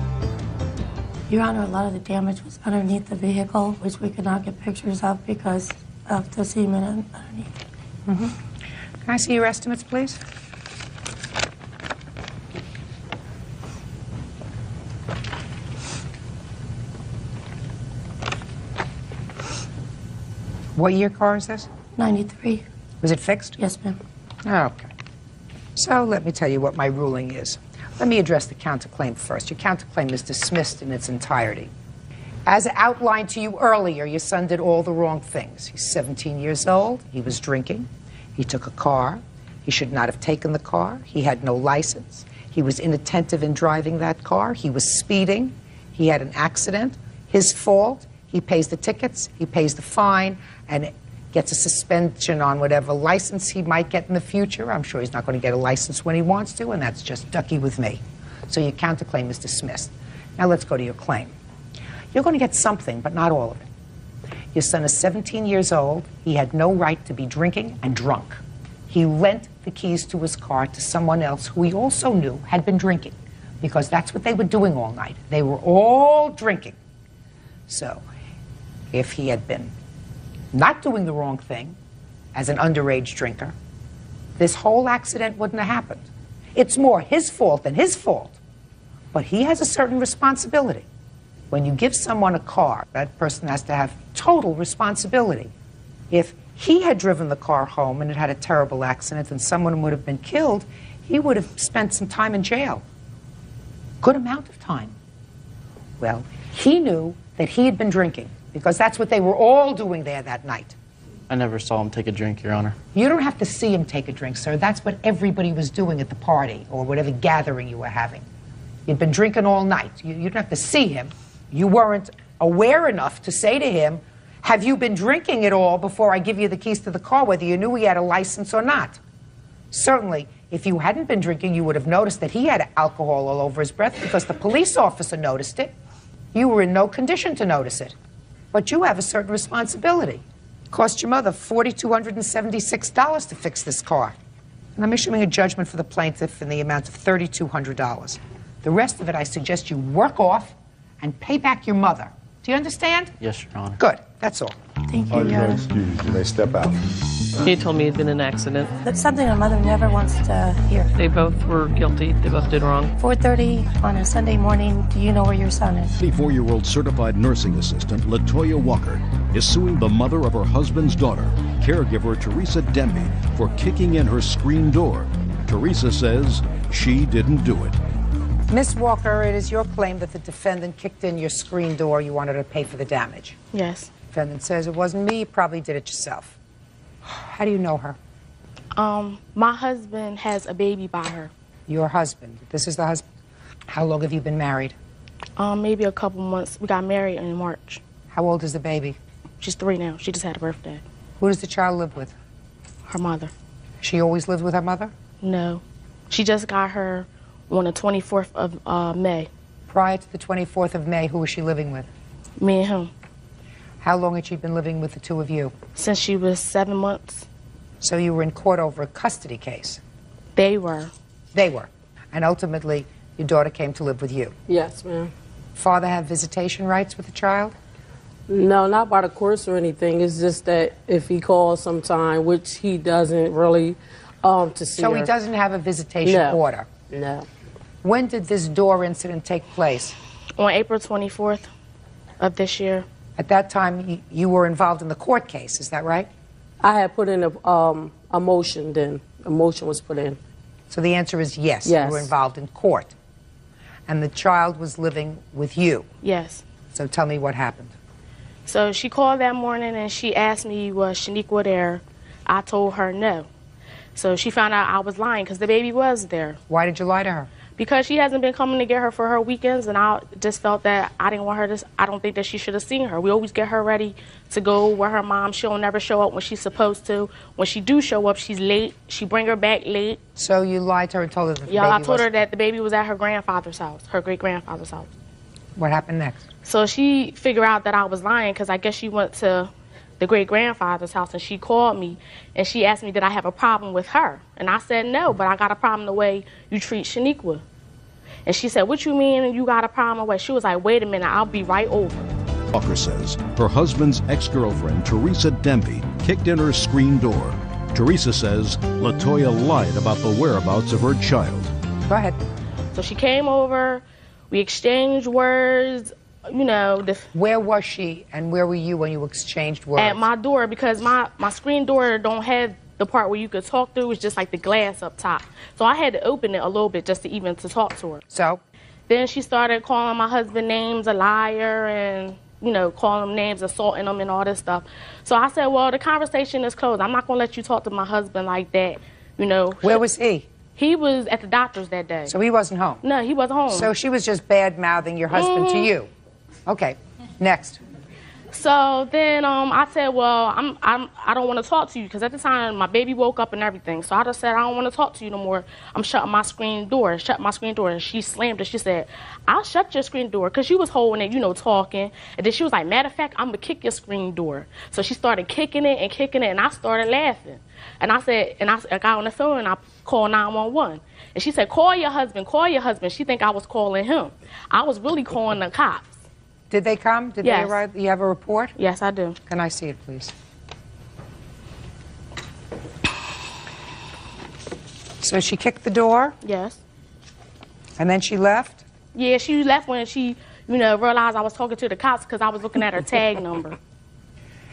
Your Honor, a lot of the damage was underneath the vehicle, which we could not get pictures of because of the semen underneath. Mm-hmm. Can I see your estimates, please? What year car is this? 93. Was it fixed? Yes, ma'am. Okay. So let me tell you what my ruling is. Let me address the counterclaim first. Your counterclaim is dismissed in its entirety. As outlined to you earlier, your son did all the wrong things. He's 17 years old. He was drinking. He took a car. He should not have taken the car. He had no license. He was inattentive in driving that car. He was speeding. He had an accident. His fault. He pays the tickets. He pays the fine and gets a suspension on whatever license he might get in the future. I'm sure he's not going to get a license when he wants to, and that's just ducky with me. So your counterclaim is dismissed. Now let's go to your claim. You're going to get something, but not all of it. Your son is 17 years old. He had no right to be drinking and drunk. He lent the keys to his car to someone else who he also knew had been drinking, because that's what they were doing all night. They were all drinking. So if he had been not doing the wrong thing as an underage drinker, this whole accident wouldn't have happened. It's more his fault than his fault. But he has a certain responsibility. When you give someone a car, that person has to have total responsibility. If he had driven the car home and it had a terrible accident and someone would have been killed, he would have spent some time in jail. Good amount of time. Well, he knew that he had been drinking, because that's what they were all doing there that night. I never saw him take a drink, Your Honor. You don't have to see him take a drink, sir. That's what everybody was doing at the party or whatever gathering you were having. You'd been drinking all night. You don't have to see him. You weren't aware enough to say to him, have you been drinking at all before I give you the keys to the car, whether you knew he had a license or not? Certainly, if you hadn't been drinking, you would have noticed that he had alcohol all over his breath because the police officer noticed it. You were in no condition to notice it. But you have a certain responsibility. It cost your mother $4,276 to fix this car. And I'm issuing a judgment for the plaintiff in the amount of $3,200. The rest of it, I suggest you work off and pay back your mother. Do you understand? Yes, Your Honor. Good. That's all. Thank you, Your Honor. Excused. You may step out. He told me he'd been in an accident. That's something a mother never wants to hear. They both were guilty. They both did wrong. 4:30 on a Sunday morning. Do you know where your son is? 24-year-old certified nursing assistant Latoya Walker is suing the mother of her husband's daughter, caregiver Teresa Demby, for kicking in her screen door. Teresa says she didn't do it. Miss Walker, it is your claim that the defendant kicked in your screen door. You wanted to pay for the damage. Yes. Defendant says it wasn't me. You probably did it yourself. How do you know her? My husband has a baby by her. Your husband. This is the husband. How long have you been married? Maybe a couple months. We got married in March. How old is the baby? She's 3 now. She just had a birthday. Who does the child live with? Her mother. She always lived with her mother? No. She just got her on the 24th of May. Prior to the 24th of May, who was she living with? Me and him. How long had she been living with the two of you? Since she was 7 months. So you were in court over a custody case? They were. They were. And ultimately, your daughter came to live with you? Yes, ma'am. Father have visitation rights with the child? No, not by the courts or anything. It's just that if he calls sometime, which he doesn't really, to see So her. he doesn't have a visitation order? No. When did this door incident take place? On April 24th of this year. At that time, you were involved in the court case, is that right? I had put in a motion then. A motion was put in. So the answer is yes. Yes. You were involved in court. And the child was living with you? Yes. So tell me what happened. So she called that morning and she asked me, was Shaniqua there? I told her no. So she found out I was lying because the baby was there. Why did you lie to her? Because she hasn't been coming to get her for her weekends, and I just felt that I didn't want her to, I don't think that she should have seen her. We always get her ready to go where her mom, she'll never show up when she's supposed to. When she do show up, she's late. She bring her back late. So you lied to her and told her that the Yeah, I baby told was... her that the baby was at her grandfather's house, her great-grandfather's house. What happened next? So she figured out that I was lying because I guess she went to the great-grandfather's house and she called me and she asked me did I have a problem with her. And I said no, but I got a problem the way you treat Shaniqua. And she said, what you mean you got a problem with? She was like, wait a minute, I'll be right over. Walker says her husband's ex-girlfriend, Teresa Demby, kicked in her screen door. Teresa says LaToya lied about the whereabouts of her child. Go ahead. So she came over, we exchanged words, you know. Where was she and where were you when you exchanged words? At my door, because my screen door don't have the part where you could talk through. It's just like the glass up top. So I had to open it a little bit just to even to talk to her. So? Then she started calling my husband names, a liar, and, you know, calling him names, assaulting him and all this stuff. So I said, well, the conversation is closed. I'm not going to let you talk to my husband like that, you know. Where was he? He was at the doctor's that day. So he wasn't home? No, he wasn't home. So she was just bad-mouthing your husband to you? Okay, next. So then I said, well, I don't want to talk to you because at the time my baby woke up and everything. So I just said, I don't want to talk to you no more. I'm shutting my screen door. Shut my screen door. And she slammed it. She said, I'll shut your screen door because she was holding it, you know, talking. And then she was like, matter of fact, I'm going to kick your screen door. So she started kicking it, and I started laughing. And I said, and I got on the phone and I called 911. And she said, call your husband, call your husband. She think I was calling him. I was really calling the cops. Did they come? Did Yes. they arrive? You have a report? Yes, I do. Can I see it, please? So she kicked the door? Yes. And then she left? Yeah, she left when she, you know, realized I was talking to the cops because I was looking at her tag number.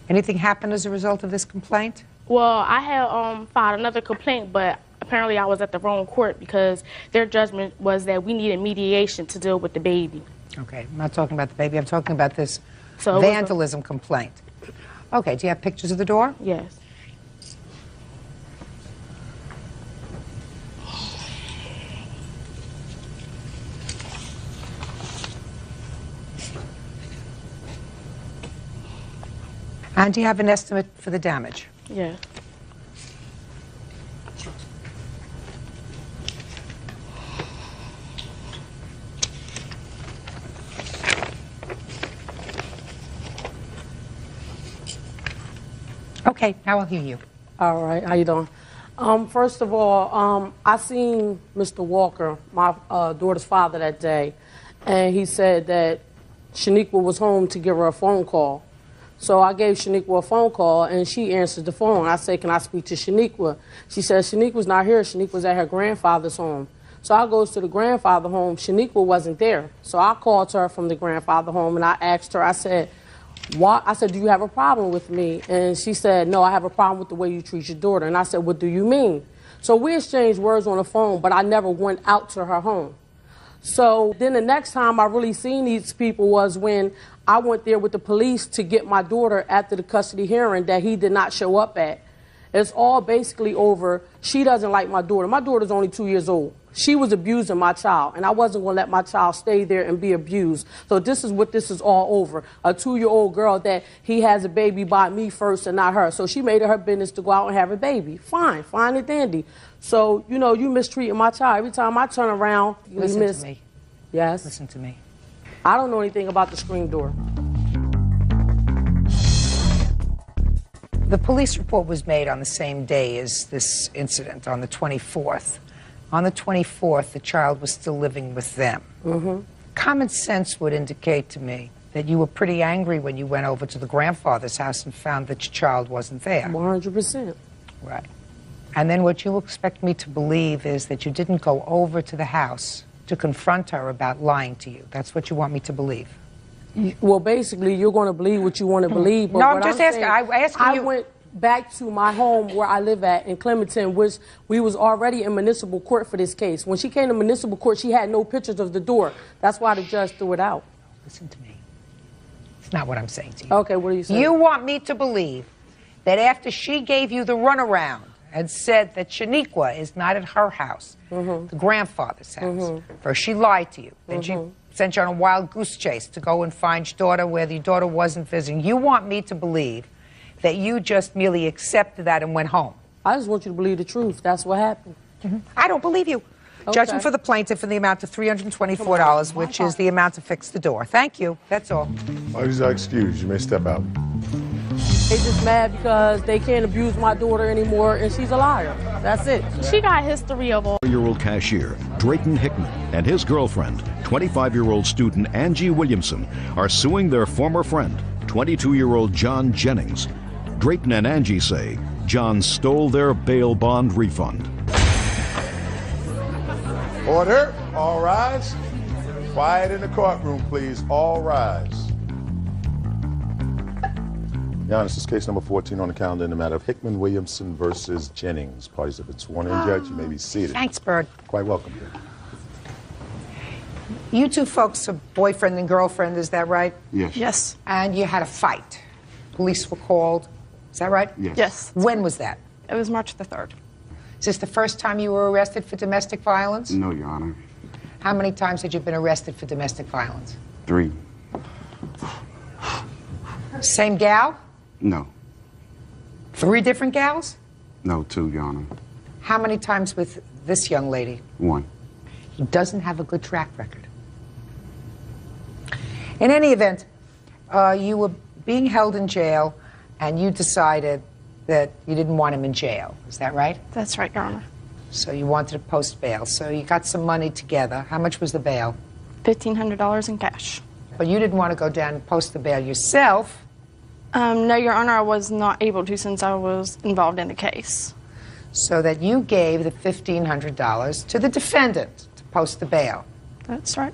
Anything happened as a result of this complaint? Well, I had filed another complaint, but apparently I was at the wrong court because their judgment was that we needed mediation to deal with the baby. Okay, I'm not talking about the baby. I'm talking about this So it was vandalism complaint. Okay, do you have pictures of the door? Yes. And do you have an estimate for the damage? Yeah. Okay, now I'll hear you. All right, how you doing? First of all, I seen Mr. Walker, my daughter's father, that day, and he said that Shaniqua was home to give her a phone call. So I gave Shaniqua a phone call, and she answered the phone. I said, can I speak to Shaniqua? She said, Shaniqua's not here. Shaniqua's at her grandfather's home. So I goes to the grandfather home. Shaniqua wasn't there. So I called her from the grandfather home, and I asked her, I said, what? I said, do you have a problem with me? And she said, no, I have a problem with the way you treat your daughter. And I said, what do you mean? So we exchanged words on the phone, but I never went out to her home. So then the next time I really seen these people was when I went there with the police to get my daughter after the custody hearing that he did not show up at. It's all basically over. She doesn't like my daughter. My daughter's only 2 years old. She was abusing my child, and I wasn't going to let my child stay there and be abused. So this is what this is all over. A 2-year-old girl that he has a baby by me first and not her. So she made it her business to go out and have a baby. Fine, fine and dandy. So, you know, you mistreating my child. Every time I turn around, you Listen to me. Yes? Listen to me. I don't know anything about the screen door. The police report was made on the same day as this incident, on the 24th. On the 24th, the child was still living with them. Common sense would indicate to me that you were pretty angry when you went over to the grandfather's house and found that your child wasn't there. 100%. Right. And then what you expect me to believe is that you didn't go over to the house to confront her about lying to you. That's what you want me to believe. Well, basically, you're going to believe what you want to believe. But No, what I'm just asking. I went back to my home where I live at in Clementon, which we was already in municipal court for this case. When she came to municipal court, she had no pictures of the door. That's why the judge threw it out. Listen to me. It's not what I'm saying to you. Okay, what are you saying? You want me to believe that after she gave you the runaround and said that Shaniqua is not at her house, the grandfather's house, first she lied to you, then she sent you on a wild goose chase to go and find your daughter where your daughter wasn't visiting. You want me to believe that you just merely accepted that and went home. I just want you to believe the truth. That's what happened. I don't believe you. Okay. Judgment for the plaintiff in the amount of $324, which is the amount to fix the door. Thank you. That's all. Ladies are excused. You may step out. They just mad because they can't abuse my daughter anymore, and she's a liar. That's it. She got history of all. 4-year-old cashier Drayton Hickman and his girlfriend, 25-year-old student Angie Williamson, are suing their former friend, 22-year-old John Jennings. Drayton and Angie say John stole their bail bond refund. Order. All rise. Quiet in the courtroom, please. All rise. Your Honor, this is case number 14 on the calendar in the matter of Hickman Williamson versus Jennings. Parties have been sworn in, Judge. You may be seated. Thanks, Bird. Quite welcome. You two folks are boyfriend and girlfriend, is that right? Yes. Yes. And you had a fight. Police were called. Is that right? Yes. Yes. When was that? It was March the 3rd. Is this the first time you were arrested for domestic violence? No, Your Honor. How many times had you been arrested for domestic violence? 3. Same gal? No. 3 different gals? No, 2, Your Honor. How many times with this young lady? 1. He doesn't have a good track record. In any event, you were being held in jail, and you decided that you didn't want him in jail. Is that right? That's right, Your Honor. So you wanted to post bail. So you got some money together. How much was the bail? $1,500 in cash. But you didn't want to go down and post the bail yourself. No, Your Honor, I was not able to since I was involved in the case. So that you gave the $1,500 to the defendant to post the bail. That's right.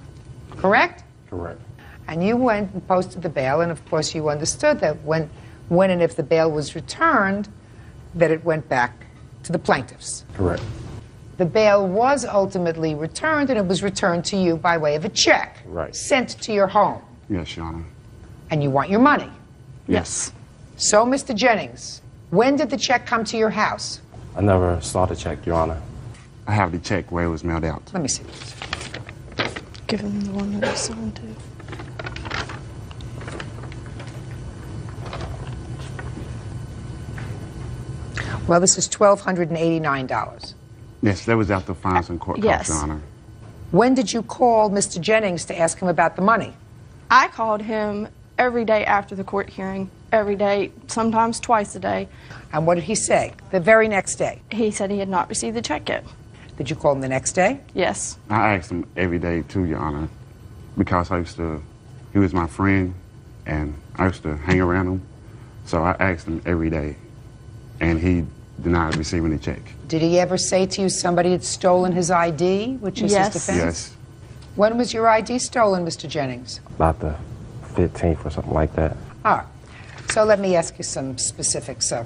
Correct? Correct. And you went and posted the bail, and of course you understood that when and if the bail was returned, that it went back to the plaintiffs. Correct. The bail was ultimately returned, and it was returned to you by way of a check. Right. Sent to your home. Yes, Your Honor. And you want your money. Yes. So, Mr. Jennings, when did the check come to your house? I never saw the check, Your Honor. I have the check where it was mailed out. Let me see. Give him the one that I signed to. Well, this is $1,289. Yes, that was after fines and court Yes. costs, Your Honor. When did you call Mr. Jennings to ask him about the money? I called him every day after the court hearing, every day, sometimes twice a day. And what did he say the very next day? He said he had not received the check yet. Did you call him the next day? Yes. I asked him every day, too, Your Honor, because he was my friend, and I used to hang around him. So I asked him every day, and he denied receiving the check. Did he ever say to you somebody had stolen his ID, which is Yes. his defense? Yes. When was your ID stolen, Mr. Jennings? About the 15th or something like that. All right. So let me ask you some specifics. So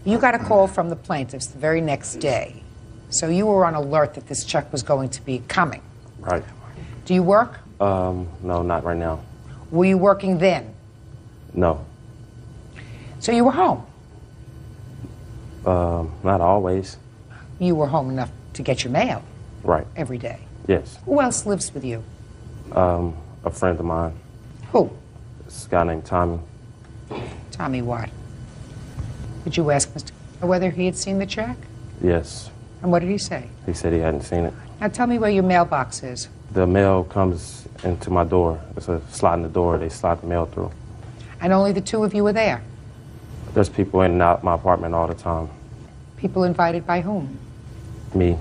you got a call from the plaintiffs the very next day. So you were on alert that this check was going to be coming. Right. Do you work? No, not right now. Were you working then? No. So you were home? Not always. You were home enough to get your mail Right. every day. Yes. Who else lives with you? A friend of mine. Who? This guy named Tommy. Tommy what? Did you ask Mr. whether he had seen the check? Yes. And what did he say? He said he hadn't seen it. Now tell me where your mailbox is. The mail comes into my door. It's a slot in the door. They slide the mail through. And only the two of you were there? There's people in and out my apartment all the time. People invited by whom? Me.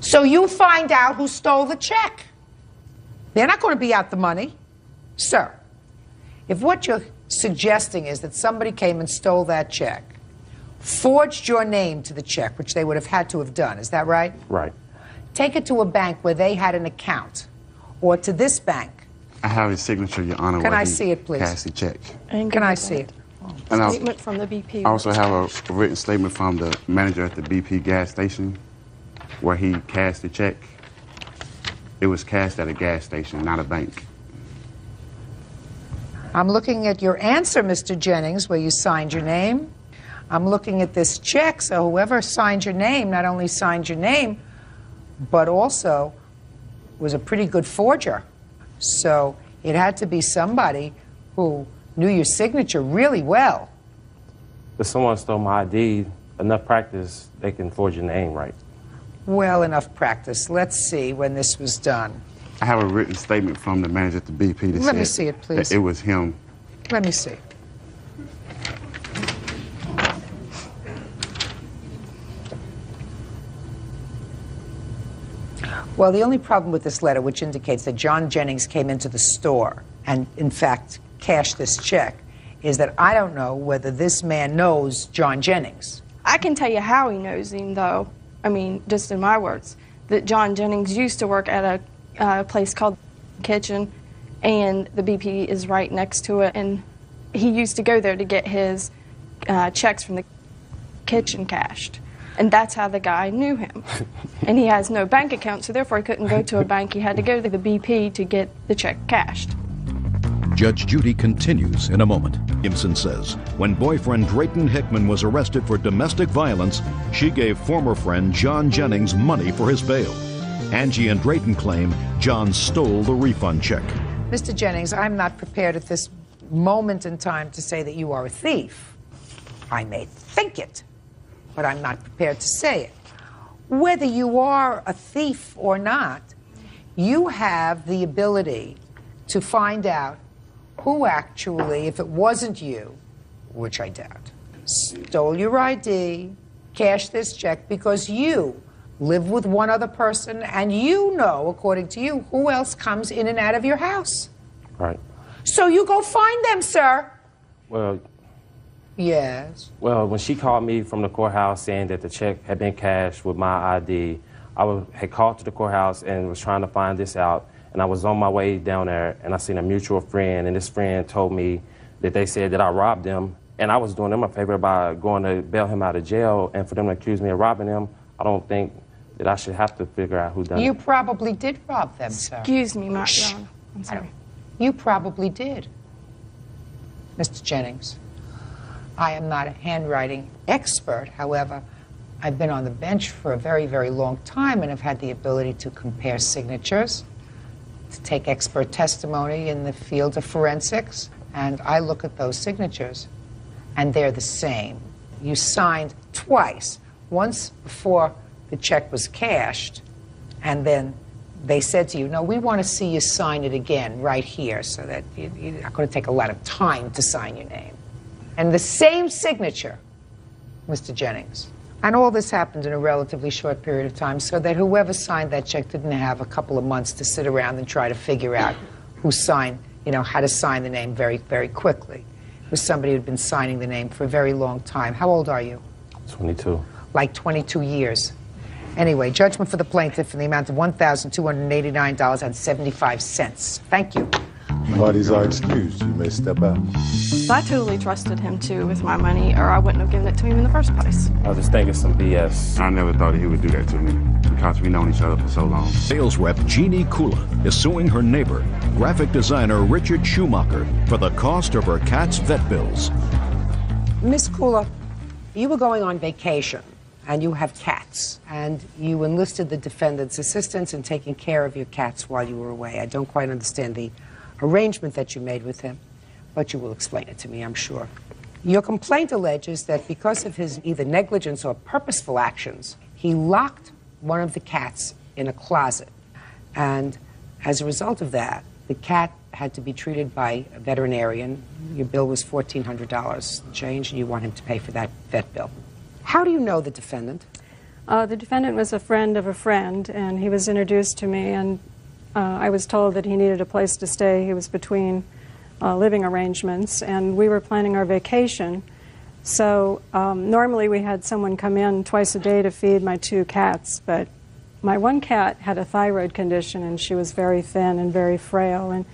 So you find out who stole the check. They're not going to be out the money. Sir, if what you're suggesting is that somebody came and stole that check, forged your name to the check, which they would have had to have done, is that right? Right. Take it to a bank where they had an account, or to this bank. I have his signature, Your Honor. Can where I he see it, please? Cashed the check. Can I see it? And I Statement from the BP. also have a written statement from the manager at the BP gas station where he cashed the check. It was cashed at a gas station, not a bank. I'm looking at your answer, Mr. Jennings, where you signed your name. I'm looking at this check, so whoever signed your name not only signed your name, but also was a pretty good forger. So it had to be somebody who knew your signature really well. If someone stole my ID, enough practice, they can forge your name right. Well, enough practice. Let's see when this was done. I have a written statement from the manager at the BP that Let me said see it, please. that it was him. Let me see. Well, the only problem with this letter, which indicates that John Jennings came into the store and, in fact, cashed this check, is that I don't know whether this man knows John Jennings. I can tell you how he knows him, though. I mean, just in my words, that John Jennings used to work at a place called Kitchen, and the BP is right next to it, and he used to go there to get his checks from the kitchen cashed. And that's how the guy knew him. And he has no bank account, so therefore he couldn't go to a bank. He had to go to the BP to get the check cashed. Judge Judy continues in a moment. Gibson says when boyfriend Drayton Hickman was arrested for domestic violence, she gave former friend John Jennings money for his bail. Angie and Drayton claim John stole the refund check. Mr. Jennings, I'm not prepared at this moment in time to say that you are a thief. I may think it, but I'm not prepared to say it. Whether you are a thief or not, you have the ability to find out who actually, if it wasn't you, which I doubt, stole your ID, cashed this check because you live with one other person and you know, according to you, who else comes in and out of your house. Right. So you go find them, sir. Well, yes. Well, when she called me from the courthouse saying that the check had been cashed with my ID, had called to the courthouse and was trying to find this out. And I was on my way down there, and I seen a mutual friend, and this friend told me that they said that I robbed them, and I was doing them a favor by going to bail him out of jail, and for them to accuse me of robbing him, I don't think that I should have to figure out who done You it. probably did rob them, sir. Excuse me, Your Shh. Honor. I'm sorry. You probably did. Mr. Jennings, I am not a handwriting expert. However, I've been on the bench for a very, very long time and have had the ability to compare signatures, to take expert testimony in the field of forensics, and I look at those signatures, and they're the same. You signed twice, once before the check was cashed, and then they said to you, no, we want to see you sign it again right here so that you're not going to take a lot of time to sign your name. And the same signature, Mr. Jennings. And all this happened in a relatively short period of time so that whoever signed that check didn't have a couple of months to sit around and try to figure out who signed, how to sign the name very, very quickly. It was somebody who'd been signing the name for a very long time. How old are you? 22. Like 22 years. Anyway, judgment for the plaintiff in the amount of $1,289.75. Thank you. Parties are excused. You may step out. I totally trusted him, too, with my money, or I wouldn't have given it to him in the first place. I just think it's some BS. I never thought he would do that to me. because we've known each other for so long. Sales rep Jeannie Kula is suing her neighbor, graphic designer Richard Schumacher, for the cost of her cat's vet bills. Miss Kula, you were going on vacation, and you have cats, and you enlisted the defendant's assistance in taking care of your cats while you were away. I don't quite understand the arrangement that you made with him, but you will explain it to me, I'm sure. Your complaint alleges that because of his either negligence or purposeful actions, he locked one of the cats in a closet. And as a result of that, the cat had to be treated by a veterinarian. Your bill was $1,400 change, and you want him to pay for that vet bill. How do you know the defendant? The defendant was a friend of a friend, and he was introduced to me, and I was told that he needed a place to stay. He was between living arrangements, and we were planning our vacation. So normally we had someone come in twice a day to feed my 2 cats, but my one cat had a thyroid condition, and she was very thin and very frail, and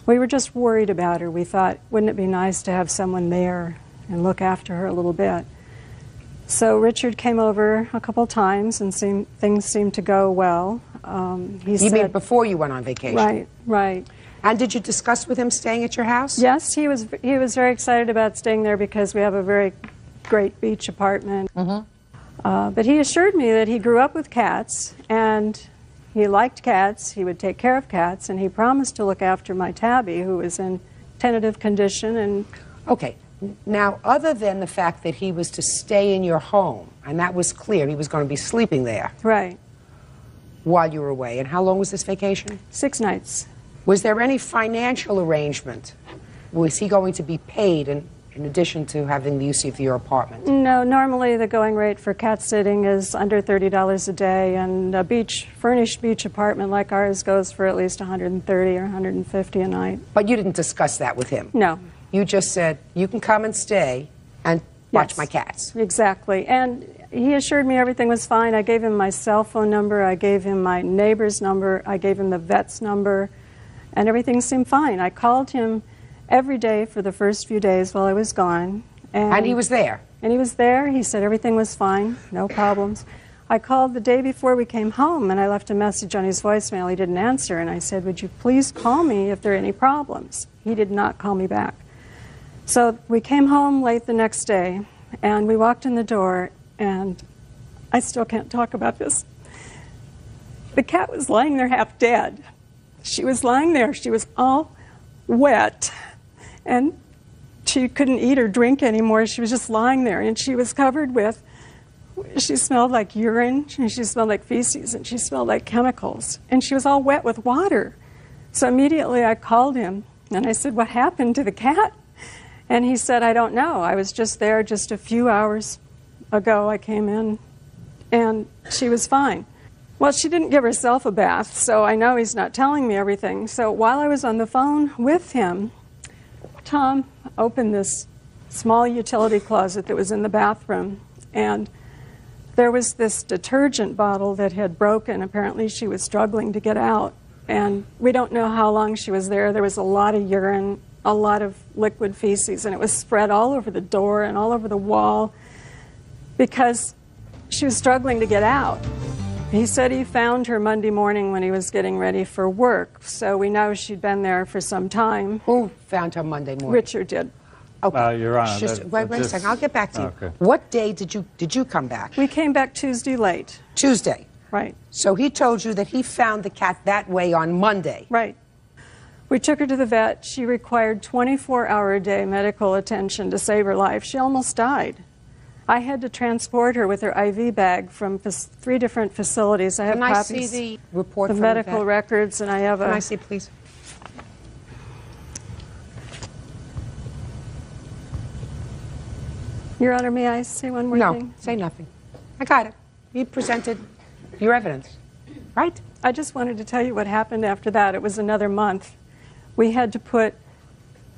we were just worried about her. We thought, wouldn't it be nice to have someone there and look after her a little bit? So Richard came over a couple times, and things seemed to go well. You mean before you went on vacation? Right, right. And did you discuss with him staying at your house? Yes, he was very excited about staying there because we have a very great beach apartment. But he assured me that he grew up with cats, and he liked cats, he would take care of cats, and he promised to look after my tabby, who was in tentative condition. And okay. Now, other than the fact that he was to stay in your home, and that was clear, he was going to be sleeping there. Right. While you were away. And how long was this vacation? 6 nights. Was there any financial arrangement? Was he going to be paid in addition to having the use of your apartment? No, normally the going rate for cat sitting is under $30 a day, and a furnished beach apartment like ours goes for at least $130 or $150 a night. But you didn't discuss that with him? No. You just said, you can come and stay and watch my cats. Exactly. And he assured me everything was fine. I gave him my cell phone number, I gave him my neighbor's number, I gave him the vet's number, and everything seemed fine. I called him every day for the first few days while I was gone. And he was there? And he was there. He said everything was fine, no problems. I called the day before we came home, and I left a message on his voicemail. He didn't answer, and I said, would you please call me if there are any problems? He did not call me back. So we came home late the next day, and we walked in the door, and I still can't talk about this. The cat was lying there half dead. She was lying there. She was all wet, and she couldn't eat or drink anymore. She was just lying there, and she was covered with, she smelled like urine, and she smelled like feces, and she smelled like chemicals, and she was all wet with water. So immediately I called him, and I said, what happened to the cat? And he said, I don't know. I was just there just a few hours ago. I came in, and she was fine. Well, she didn't give herself a bath, so I know he's not telling me everything. So while I was on the phone with him, Tom opened this small utility closet that was in the bathroom, and there was this detergent bottle that had broken. Apparently she was struggling to get out, and we don't know how long she was there. There was a lot of urine, a lot of liquid feces, and it was spread all over the door and all over the wall because she was struggling to get out. He said he found her Monday morning when he was getting ready for work, so we know she'd been there for some time. Who found her Monday morning? Richard did. Okay. Your Honor, wait a second. I'll get back to you. Okay. What day did you come back? We came back Tuesday late. Tuesday? Right. So he told you that he found the cat that way on Monday? Right. We took her to the vet. She required 24-hour-a-day medical attention to save her life. She almost died. I had to transport her with her IV bag from 3 different facilities. I have copies. Can I see the report of from medical the vet? records, and I have Can I see, please? Your Honor, may I say one more thing? No, say nothing. I got it. You presented your evidence, right? I just wanted to tell you what happened after that. It was another month. We had to put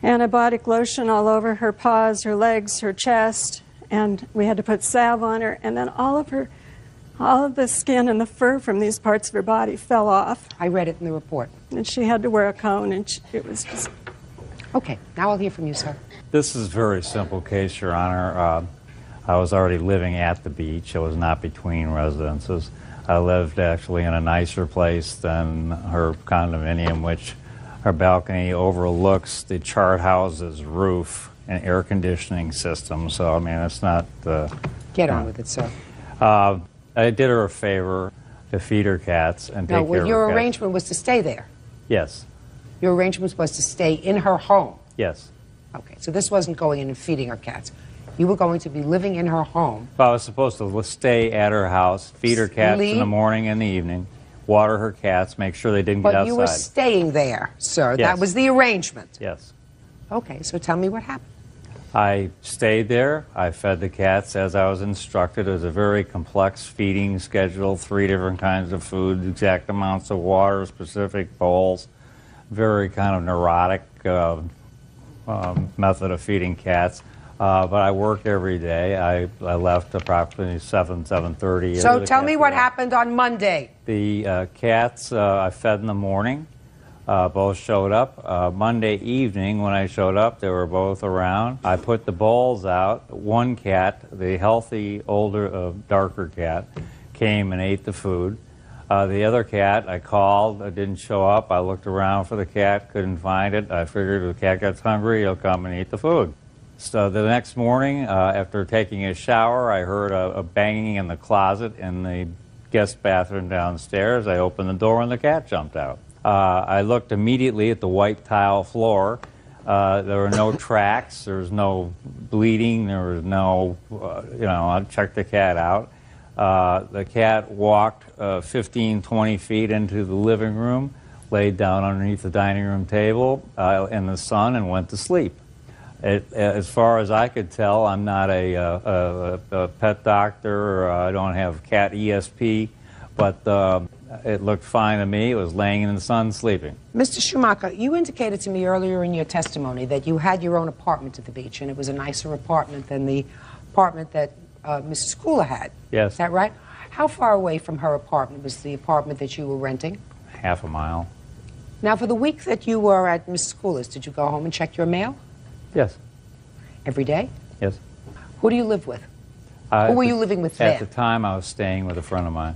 antibiotic lotion all over her paws, her legs, her chest, and we had to put salve on her, and then all of the skin and the fur from these parts of her body fell off. I read it in the report. And she had to wear a cone, and it was just... Okay, now I'll hear from you, sir. This is a very simple case, Your Honor. I was already living at the beach. I was not between residences. I lived actually in a nicer place than her condominium, which her balcony overlooks the chart house's roof and air conditioning system. So, I mean, it's not the... Get on with it, sir. I did her a favor to feed her cats and take care of her your cats. arrangement was to stay there. Yes. Your arrangement was to stay in her home. Yes. Okay, so this wasn't going in and feeding her cats. You were going to be living in her home. Well, I was supposed to stay at her house, feed her cats in the morning and the evening, water her cats, make sure they didn't get outside. But you were staying there, sir. Yes. That was the arrangement. Yes. Okay, so tell me what happened. I stayed there. I fed the cats as I was instructed. It was a very complex feeding schedule, 3 different kinds of food, exact amounts of water, specific bowls, very kind of neurotic method of feeding cats. But I worked every day. I left approximately 7:30. So tell me what happened on Monday. The cats I fed in the morning. Both showed up. Monday evening when I showed up, they were both around. I put the bowls out. One cat, the healthy, older, darker cat, came and ate the food. The other cat, I called, it didn't show up. I looked around for the cat, couldn't find it. I figured if the cat gets hungry, he'll come and eat the food. So the next morning, after taking a shower, I heard a banging in the closet in the guest bathroom downstairs. I opened the door and the cat jumped out. I looked immediately at the white tile floor. There were no tracks. There was no bleeding. There was no, I checked the cat out. The cat walked 15, 20 feet into the living room, laid down underneath the dining room table in the sun, and went to sleep. As far as I could tell, I'm not a pet doctor, or I don't have cat ESP, but it looked fine to me. It was laying in the sun sleeping. Mr. Schumacher, you indicated to me earlier in your testimony that you had your own apartment at the beach, and it was a nicer apartment than the apartment that Mrs. Kula had. Yes. Is that right? How far away from her apartment was the apartment that you were renting? Half a mile. Now, for the week that you were at Mrs. Kula's, did you go home and check your mail? Yes. Every day? Yes. Who do you live with? Who were you living with At then? the time, I was staying with a friend of mine.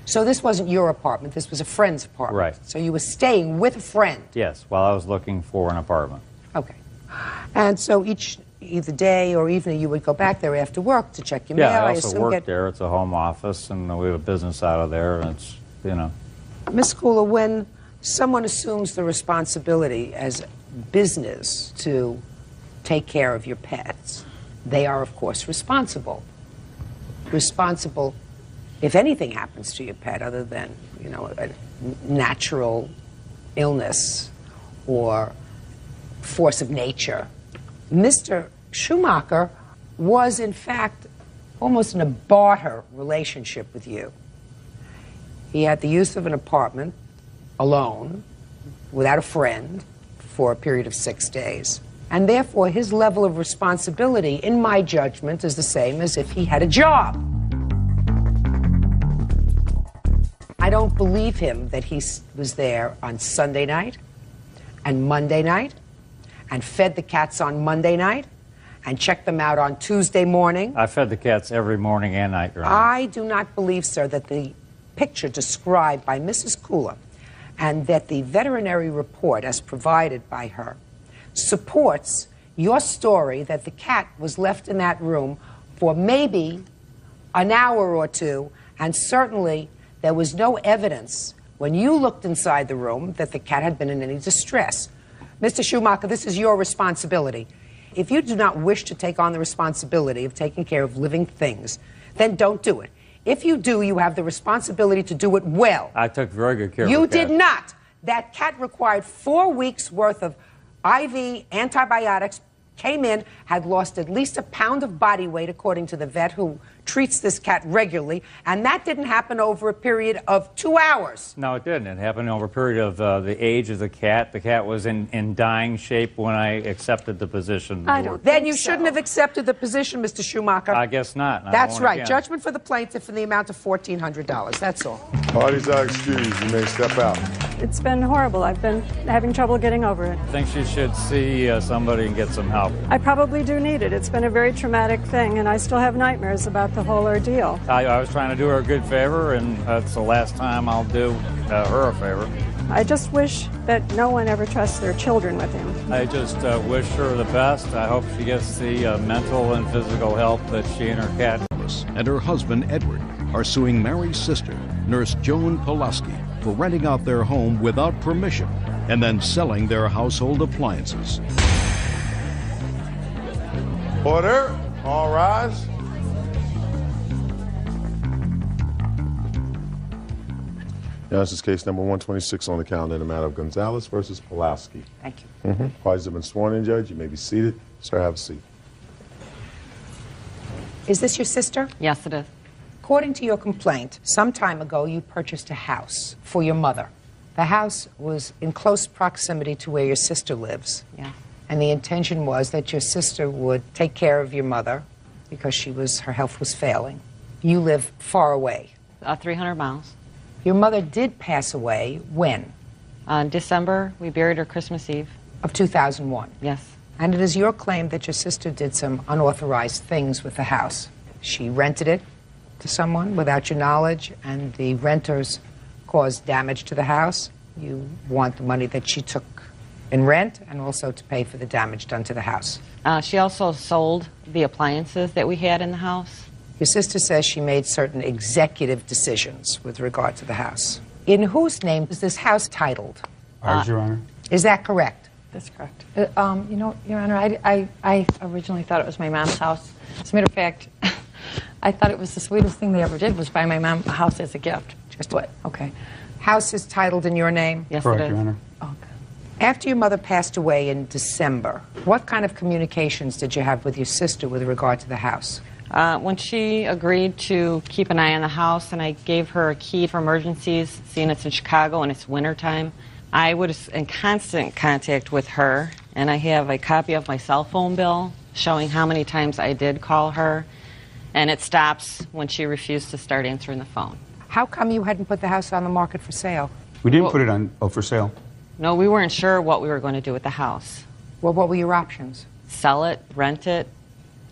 So this wasn't your apartment, this was a friend's apartment. Right. So you were staying with a friend. Yes, while I was looking for an apartment. Okay. And so either day or evening you would go back there after work to check your Yeah, mail. I also work there. It's a home office, and we have a business out of there, and it's, Ms. Kula, when someone assumes the responsibility as business to take care of your pets, they are, of course, responsible. Responsible if anything happens to your pet other than, a natural illness or force of nature. Mr. Schumacher was, in fact, almost in a barter relationship with you. He had the use of an apartment alone, without a friend, for a period of 6 days. And therefore, his level of responsibility, in my judgment, is the same as if he had a job. I don't believe him that he was there on Sunday night and Monday night and fed the cats on Monday night and checked them out on Tuesday morning. I fed the cats every morning and night, Your Honor. I do not believe, sir, that the picture described by Mrs. Kula and that the veterinary report as provided by her supports your story that the cat was left in that room for maybe an hour or two, and certainly there was no evidence when you looked inside the room that the cat had been in any distress. Mr. Schumacher, this is your responsibility. If you do not wish to take on the responsibility of taking care of living things, then don't do it. If you do, you have the responsibility to do it well. I took very good care of You the cat. did not. That cat required 4 weeks' worth of IV antibiotics, came in, had lost at least 1 pound of body weight, according to the vet who treats this cat regularly, and that didn't happen over a period of 2 hours. No, it didn't. It happened over a period of the age of the cat. The cat was in dying shape when I accepted the position. Then you shouldn't have accepted the position, Mr. Schumacher. I guess not. and I That's won't right. again. Judgment for the plaintiff in the amount of $1,400. That's all. Parties are excused. You may step out. It's been horrible. I've been having trouble getting over it. I think she should see somebody and get some help. I probably do need it. It's been a very traumatic thing, and I still have nightmares about the whole ordeal. I was trying to do her a good favor, and that's the last time I'll do her a favor. I just wish that no one ever trusts their children with him. I just wish her the best. I hope she gets the mental and physical help that she and her cat. And her husband, Edward, are suing Mary's sister, Nurse Joan Pulaski, for renting out their home without permission and then selling their household appliances. Order. All rise. Now, this is case number 126 on the calendar in the matter of Gonzalez versus Pulaski. Thank you. Parties have been sworn in, Judge. You may be seated. Sir, have a seat. Is this your sister? Yes, it is. According to your complaint, some time ago you purchased a house for your mother. The house was in close proximity to where your sister lives. Yeah. And the intention was that your sister would take care of your mother because her health was failing. You live far away. 300 miles. Your mother did pass away when? December. We buried her Christmas Eve. Of 2001? Yes. And it is your claim that your sister did some unauthorized things with the house. She rented it to someone without your knowledge, and the renters caused damage to the house. You want the money that she took in rent and also to pay for the damage done to the house. She also sold the appliances that we had in the house. Your sister says she made certain executive decisions with regard to the house. In whose name is this house titled? Ours, Your Honor. Is that correct? That's correct. You know, Your Honor, I originally thought it was my mom's house. As a matter of fact, I thought it was the sweetest thing they ever did was buy my mom a house as a gift. Just what? Okay. House is titled in your name? Yes, Correct, it is. Your Honor. After your mother passed away in December, what kind of communications did you have with your sister with regard to the house? When she agreed to keep an eye on the house and I gave her a key for emergencies, seeing it's in Chicago and it's wintertime, I was in constant contact with her, and I have a copy of my cell phone bill showing how many times I did call her, and it stops when she refused to start answering the phone. How come you hadn't put the house on the market for sale? We didn't put it on for sale. No, we weren't sure what we were going to do with the house. Well, what were your options? Sell it, rent it.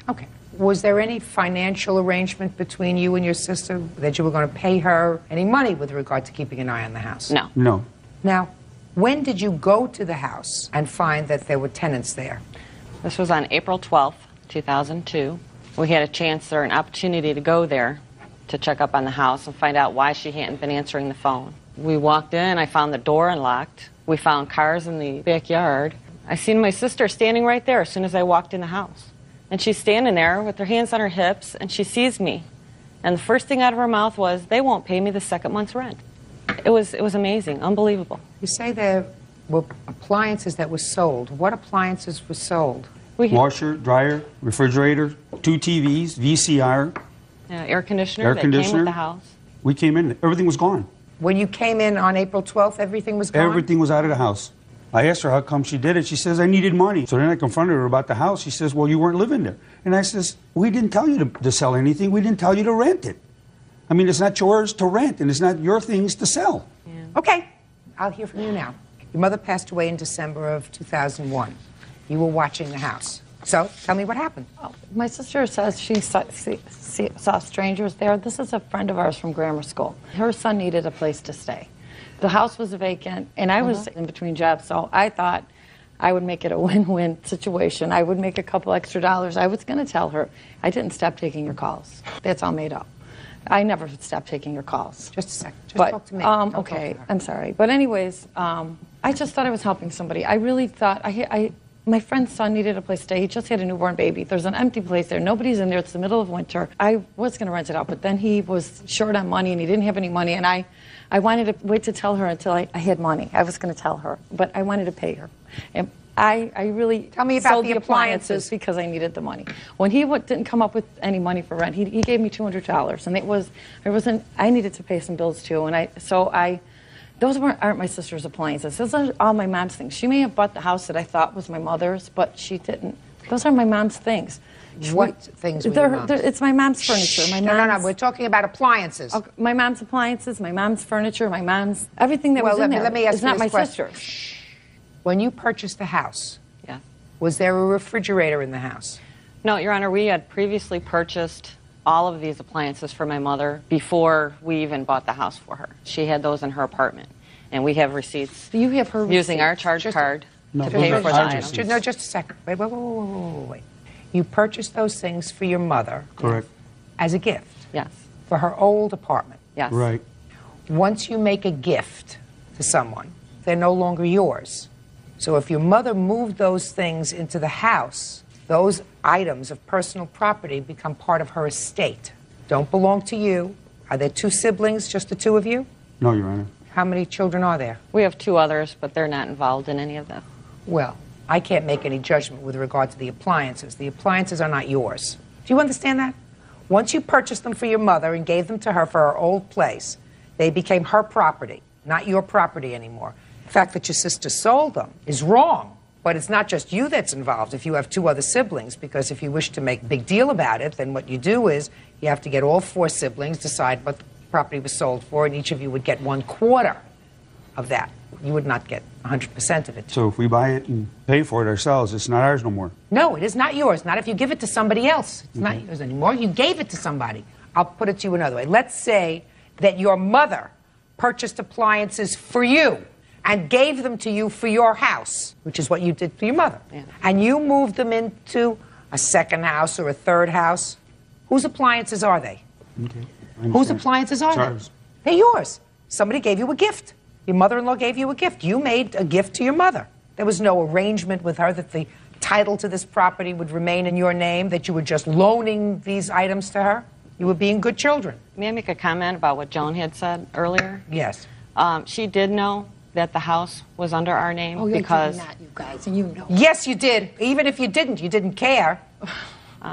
Okay. Was there any financial arrangement between you and your sister that you were going to pay her any money with regard to keeping an eye on the house? No. No. Now, when did you go to the house and find that there were tenants there? This was on April 12th, 2002. We had a chance or an opportunity to go there to check up on the house and find out why she hadn't been answering the phone. We walked in, I found the door unlocked. We found cars in the backyard. I seen my sister standing right there as soon as I walked in the house. And she's standing there with her hands on her hips, and she sees me. And the first thing out of her mouth was, "They won't pay me the second month's rent." It was amazing, unbelievable. You say there were appliances that were sold. What appliances were sold? Washer, dryer, refrigerator, 2 TVs, VCR. Air conditioner that came with the house. We came in, everything was gone. When you came in on April 12th, everything was gone? Everything was out of the house. I asked her how come she did it. She says, I needed money. So then I confronted her about the house. She says, well, you weren't living there. And I says, we didn't tell you to sell anything. We didn't tell you to rent it. I mean, it's not yours to rent, and it's not your things to sell. Yeah. Okay, I'll hear from you now. Your mother passed away in December of 2001. You were watching the house. So, tell me what happened. Oh, my sister says she saw strangers there. This is a friend of ours from grammar school. Her son needed a place to stay. The house was vacant, and I was in between jobs, so I thought I would make it a win-win situation. I would make a couple extra dollars. I was going to tell her, I didn't stop taking your calls. That's all made up. I never stopped taking your calls. Just a second. Just talk to me. Okay, I'm sorry. But anyways, I just thought I was helping somebody. I really thought, my friend's son needed a place to stay. He just had a newborn baby. There's an empty place there. Nobody's in there. It's the middle of winter. I was going to rent it out, but then he was short on money, and he didn't have any money, and I wanted to wait to tell her until I had money. I was going to tell her, but I wanted to pay her. And I really tell me about sold the appliances because I needed the money. When he didn't come up with any money for rent, he gave me $200, and I needed to pay some bills too, and those aren't my sister's appliances. Those are all my mom's things. She may have bought the house that I thought was my mother's, but she didn't. Those are my mom's things. What things were your mom's? It's my mom's furniture. My No, mom's, we're talking about appliances. Okay, my mom's appliances, my mom's furniture, my mom's everything that was in there. Let me ask is you not this my question. sister's. When you purchased the house, Yeah. was there a refrigerator in the house? No, Your Honor, we had previously purchased all of these appliances for my mother before we even bought the house for her. She had those in her apartment, and we have receipts. You have her using our receipts. charge card No, to pay for the items. No, just a second. Wait. You purchased those things for your mother. Correct. As a gift. Yes. For her old apartment. Yes. Right. Once you make a gift to someone, they're no longer yours. So if your mother moved those things into the house, those items of personal property become part of her estate. Don't belong to you. Are there two siblings, just the two of you? No, Your Honor. How many children are there? We have two others, but they're not involved in any of this. Well, I can't make any judgment with regard to the appliances. The appliances are not yours. Do you understand that? Once you purchased them for your mother and gave them to her for her old place, they became her property, not your property anymore. The fact that your sister sold them is wrong, but it's not just you that's involved if you have two other siblings, because if you wish to make a big deal about it, then what you do is you have to get all four siblings, decide what the property was sold for, and each of you would get 1/4 of that. You would not get 100% of it. So if we buy it and pay for it ourselves, it's not ours no more. No, it is not yours. Not if you give it to somebody else. It's not yours anymore. You gave it to somebody. I'll put it to you another way. Let's say that your mother purchased appliances for you and gave them to you for your house, which is what you did for your mother. Yeah. And you moved them into a second house or a third house. Whose appliances are they? Okay. Whose appliances are they? They're yours. Somebody gave you a gift. Your mother-in-law gave you a gift. You made a gift to your mother. There was no arrangement with her that the title to this property would remain in your name, that you were just loaning these items to her. You were being good children. May I make a comment about what Joan had said earlier? Yes. She did know that the house was under our name Oh, you did because... not, you guys, and you know. Yes, you did. Even if you didn't care.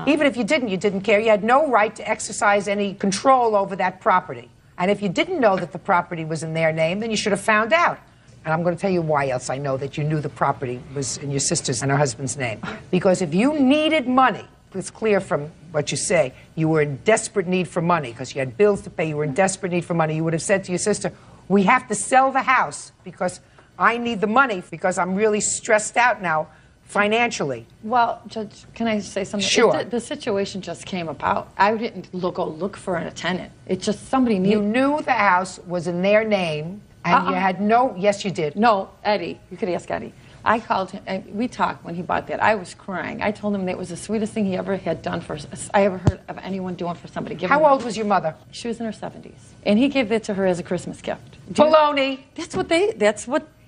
Even if you didn't care. You had no right to exercise any control over that property. And if you didn't know that the property was in their name, then you should have found out. And I'm going to tell you why else I know that you knew the property was in your sister's and her husband's name. Because if you needed money, it's clear from what you say, you were in desperate need for money because you had bills to pay, you were in desperate need for money, you would have said to your sister, we have to sell the house because I need the money because I'm really stressed out now financially. Well, Judge, can I say something? Sure. The situation just came about. I didn't go look for a tenant. It just somebody needed. You knew the house was in their name, and you had no. Yes, you did. No, Eddie. You could ask Eddie. I called him, and we talked when he bought that. I was crying. I told him that it was the sweetest thing he ever had done for us. I ever heard of anyone doing for somebody. How old was your mother? She was in her 70s, and he gave that to her as a Christmas gift. Baloney. That's what they.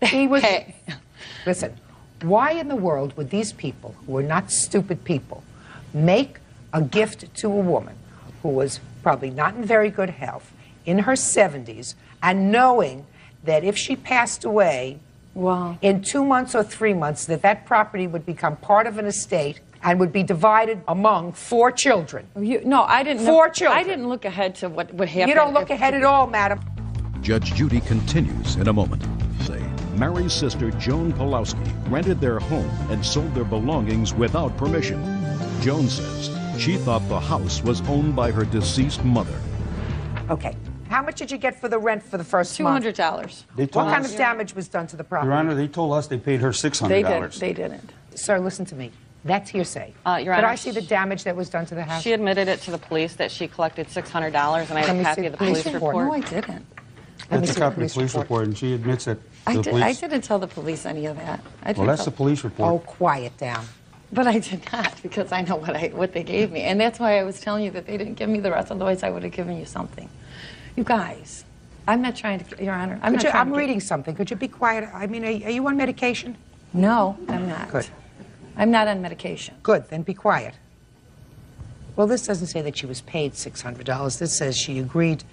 He was. Hey. Listen. Why in the world would these people, who are not stupid people, make a gift to a woman who was probably not in very good health, in her 70s, and knowing that if she passed away in 2 months or 3 months, that property would become part of an estate and would be divided among 4 children? No, I didn't. 4 children. I didn't look ahead to what would happen. You don't look ahead at all, madam. Judge Judy continues in a moment. Mary's sister, Joan Pulowski, rented their home and sold their belongings without permission. Joan says she thought the house was owned by her deceased mother. Okay. How much did you get for the rent for the first month? $200. What kind of damage was done to the property? Your Honor, they told us they paid her $600. They didn't. Sir, listen to me. That's hearsay. Your Could Honor, I see the damage that was done to the house? She admitted it to the police that she collected $600, and I have a copy of the police report. No, I didn't. That's a copy of the police report, and she admits that I the police... I didn't tell the police any of that. Well, that's the police report. Oh, quiet down. But I did not, because I know what they gave me. And that's why I was telling you that they didn't give me the rest, otherwise I would have given you something. You guys, I'm not trying to, Your Honor, I'm reading something. Could you be quiet? I mean, are you on medication? No, I'm not. Good. I'm not on medication. Good, then be quiet. Well, this doesn't say that she was paid $600. This says she agreed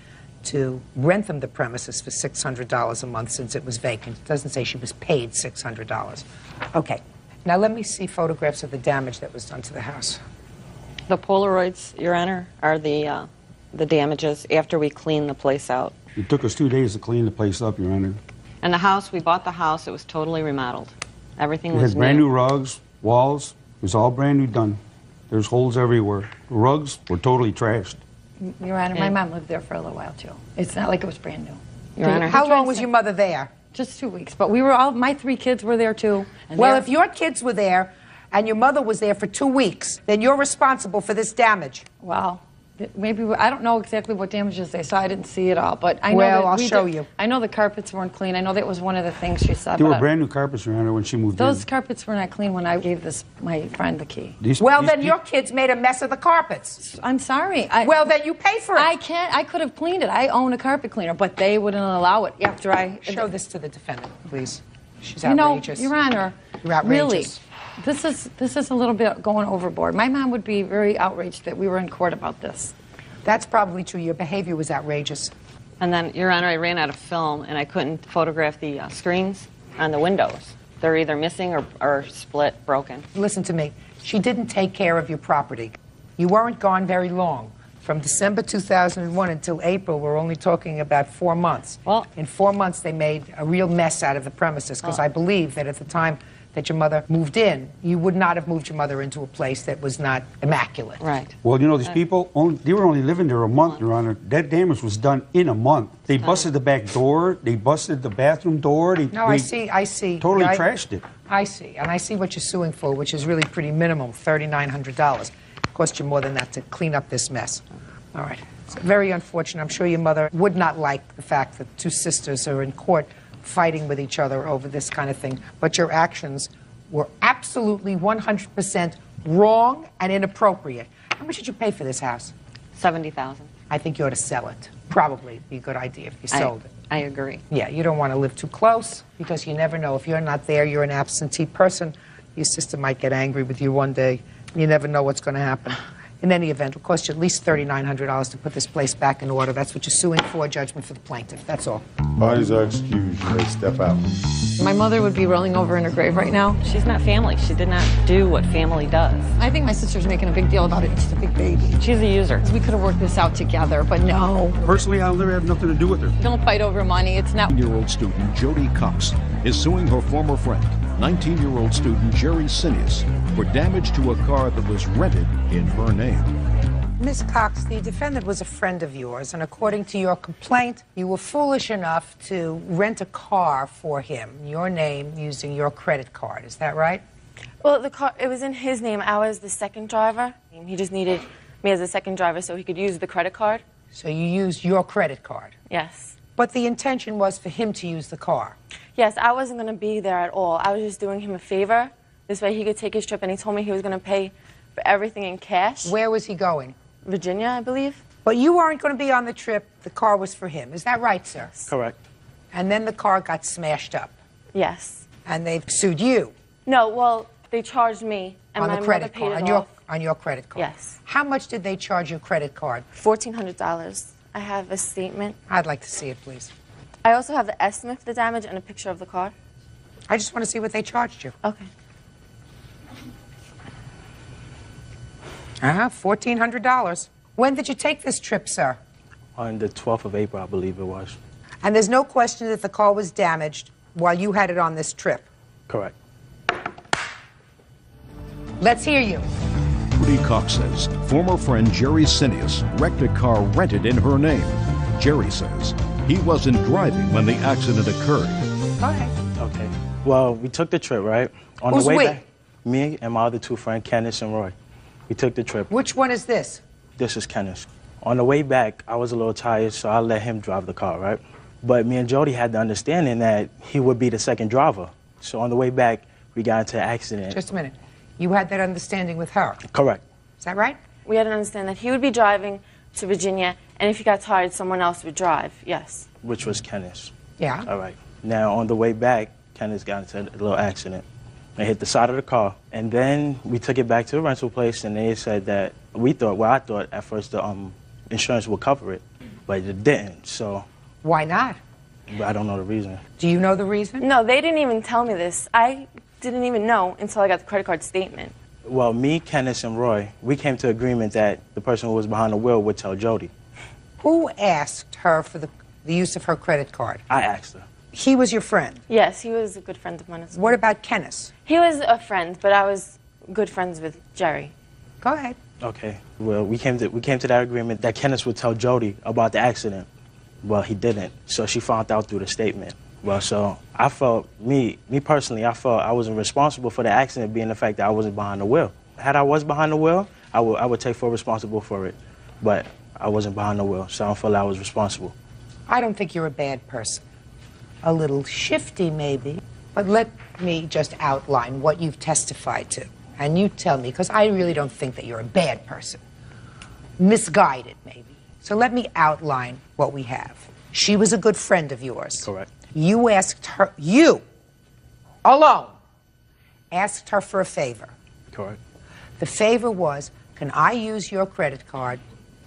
to rent them the premises for $600 a month since it was vacant. It doesn't say she was paid $600. Okay. Now let me see photographs of the damage that was done to the house. The Polaroids, Your Honor, are the damages after we cleaned the place out. It took us 2 days to clean the place up, Your Honor. And the house, we bought the house, it was totally remodeled. Everything We was had brand new rugs, walls, was all brand new done. There's holes everywhere. The rugs were totally trashed. Your Honor, my mom lived there for a little while too. It's not like it was brand new. Your Honor. How long was your mother there? Just 2 weeks, but we were all, my 3 kids were there too. And Well, if your kids were there and your mother was there for 2 weeks, then you're responsible for this damage. Well, maybe, I don't know exactly what damages they saw. I didn't see it all, but I know Well, that I'll show you. I know the carpets weren't clean. I know that was one of the things she said. They were but brand new carpets, Your Honor, when she moved those in. carpets were not clean when I gave my friend the key. Well, then your kids made a mess of the carpets. I'm sorry. Well, then you pay for it. I could have cleaned it. I own a carpet cleaner, but they wouldn't allow it after I... Show this to the defendant, please. She's You know, outrageous. Your Honor, You're outrageous. really, this is a little bit going overboard. My mom would be very outraged that we were in court about this. That's probably true. Your behavior was outrageous. And then, Your Honor, I ran out of film and I couldn't photograph the screens on the windows. They're either missing or split, broken. Listen to me. She didn't take care of your property. You weren't gone very long. From December 2001 until April, we're only talking about 4 months. Well, in 4 months, they made a real mess out of the premises, because I believe that at the time that your mother moved in, you would not have moved your mother into a place that was not immaculate. Right. Well, you know, these people, they were only living there a month, Your Honor. That damage was done in a month. They busted the back door. They busted the bathroom door. I see. Totally Yeah, trashed it. I see. And I see what you're suing for, which is really pretty minimum, $3,900. Cost you more than that to clean up this mess. All right. It's very unfortunate. I'm sure your mother would not like the fact that 2 sisters are in court fighting with each other over this kind of thing. But your actions were absolutely 100% wrong and inappropriate. How much did you pay for this house? $70,000. I think you ought to sell it. Probably be a good idea if you sold it. I agree. Yeah, you don't want to live too close, because you never know. If you're not there, you're an absentee person. Your sister might get angry with you one day. You never know what's going to happen. In any event, it'll cost you at least $3,900 to put this place back in order. That's what you're suing for, judgment for the plaintiff. That's all. Parties are excused. You may step out. My mother would be rolling over in her grave right now. She's not family. She did not do what family does. I think my sister's making a big deal about it. It's a big baby. She's a user. We could have worked this out together, but no. Personally, I'll never have nothing to do with her. Don't fight over money. It's not... 19-year-old student Judy Cox is suing her former friend, 19-year-old student Jerry Sinius, for damage to a car that was rented in her name. Miss Cox, the defendant was a friend of yours, and according to your complaint, you were foolish enough to rent a car for him, your name, using your credit card. Is that right? Well, the car, it was in his name. I was the second driver. He just needed me as a second driver so he could use the credit card. So you used your credit card? Yes. But the intention was for him to use the car? Yes, I wasn't going to be there at all. I was just doing him a favor. This way he could take his trip, and he told me he was going to pay for everything in cash. Where was he going? Virginia, I believe. But you weren't going to be on the trip. The car was for him. Is that right, sir? Correct. And then the car got smashed up. Yes. And they've sued you. No, well, they charged me, and on my the credit mother paid card, it off. on your credit card. Yes. How much did they charge your credit card? $1,400. I have a statement. I'd like to see it, please. I also have the estimate for the damage and a picture of the car. I just want to see what they charged you. Okay. $1,400. When did you take this trip, sir? On the 12th of April, I believe it was. And there's no question that the car was damaged while you had it on this trip? Correct. Let's hear you. Judy Cox says former friend Jerry Sinius wrecked a car rented in her name. Jerry says he wasn't driving when the accident occurred. Go ahead. Okay. Well, we took the trip, right? On Who's the way we? back, me and my other 2 friends, Kenneth and Roy. We took the trip. Which one is this? This is Kenneth. On the way back, I was a little tired, so I let him drive the car, right? But me and Jody had the understanding that he would be the second driver. So on the way back, we got into an accident. Just a minute. You had that understanding with her? Correct. Is that right? We had to understand that he would be driving to Virginia, and if he got tired, someone else would drive. Yes. Which was Kenneth. Yeah. All right. Now, on the way back, Kenneth got into a little accident. They hit the side of the car. And then we took it back to the rental place, and they said that I thought at first the insurance would cover it, but it didn't. So. Why not? I don't know the reason. Do you know the reason? No, they didn't even tell me this. I didn't even know until I got the credit card statement. Well, me, Kenneth, and Roy, we came to agreement that the person who was behind the wheel would tell Jody. Who asked her for the use of her credit card? I asked her. He was your friend? Yes, he was a good friend of mine as well. What about Kenneth? He was a friend, but I was good friends with Jerry. Go ahead. Okay. Well, we came to that agreement that Kenneth would tell Jody about the accident. Well, he didn't. So she found out through the statement. Well, so I felt, me personally, I felt I wasn't responsible for the accident, being the fact that I wasn't behind the wheel. Had I was behind the wheel, I would take full responsible for it. But I wasn't behind the wheel, so I don't feel I was responsible. I don't think you're a bad person. A little shifty, maybe. But let me just outline what you've testified to. And you tell me, because I really don't think that you're a bad person. Misguided, maybe. So let me outline what we have. She was a good friend of yours. Correct. You asked her, you, alone, asked her for a favor. Correct. The favor was, can I use your credit card?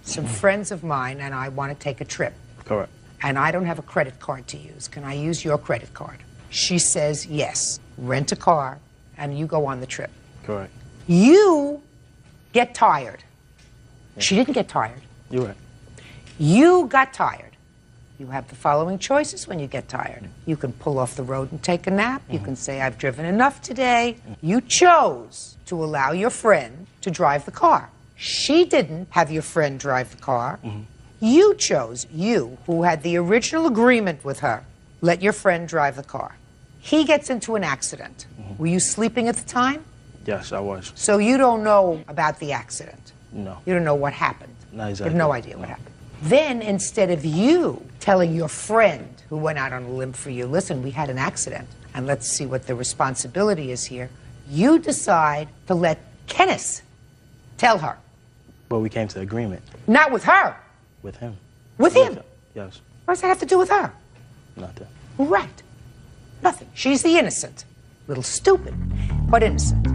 Some friends of mine and I want to take a trip. Correct. And I don't have a credit card to use. Can I use your credit card? She says yes. Rent a car and you go on the trip. Correct. You get tired. Yeah. She didn't get tired. You're right. You got tired. You have the following choices when you get tired. You can pull off the road and take a nap. You can say, I've driven enough today. You chose to allow your friend to drive the car. She didn't have your friend drive the car. You chose, you, who had the original agreement with her, let your friend drive the car. He gets into an accident. Were you sleeping at the time? Yes, I was. So you don't know about the accident? No. You don't know what happened? Not exactly. You have no idea what happened. Then, instead of you telling your friend who went out on a limb for you, listen, we had an accident, and let's see what the responsibility is here, you decide to let Kenneth tell her. But we came to agreement. Not with her. With him. With him? Yes. What does that have to do with her? Nothing. Right. Nothing. She's the innocent. Little stupid, but innocent.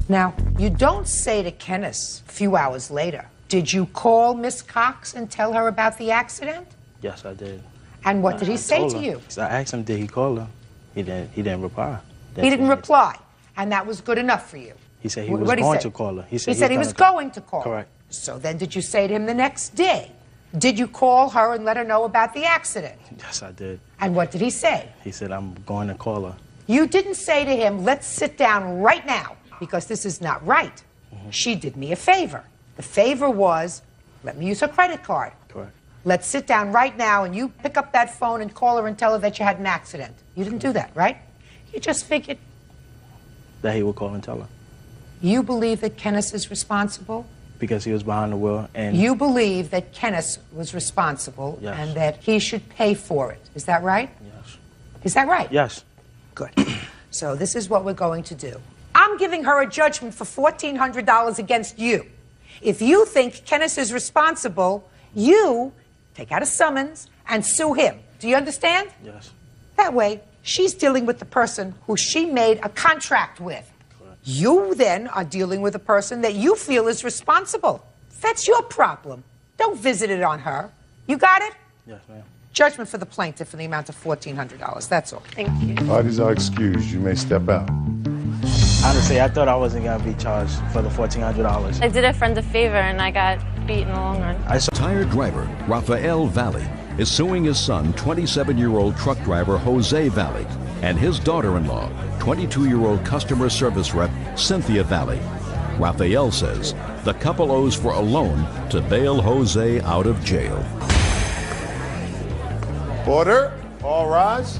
Now, you don't say to Kenneth a few hours later, did you call Miss Cox and tell her about the accident? Yes, I did. And what did he say to you? So I asked him, did he call her? He didn't reply. He didn't reply, and that was good enough for you. He said he was going to call her. He said he was going to call her. Correct. So then did you say to him the next day, did you call her and let her know about the accident? Yes, I did. And what did he say? He said, I'm going to call her. You didn't say to him, let's sit down right now, because this is not right. She did me a favor. The favor was, let me use her credit card. Correct. Let's sit down right now and you pick up that phone and call her and tell her that you had an accident. You didn't do that, right? You just figured. That he would call and tell her. You believe that Kenneth is responsible? Because he was behind the wheel and... You believe that Kenneth was responsible and that he should pay for it. Is that right? Yes. Is that right? Yes. Good. So this is what we're going to do. I'm giving her a judgment for $1,400 against you. If you think Kenneth is responsible, you take out a summons and sue him. Do you understand? Yes. That way, she's dealing with the person who she made a contract with. Correct. You then are dealing with a person that you feel is responsible. That's your problem. Don't visit it on her. You got it? Yes, ma'am. Judgment for the plaintiff in the amount of $1,400. That's all. Thank you. Parties are excused. You may step out. Honestly, I thought I wasn't going to be charged for the $1,400. I did a friend a favor and I got beat in the long run. Retired driver Rafael Valley is suing his son, 27-year-old truck driver Jose Valley, and his daughter-in-law, 22-year-old customer service rep Cynthia Valley. Rafael says the couple owes for a loan to bail Jose out of jail. Order. All rise.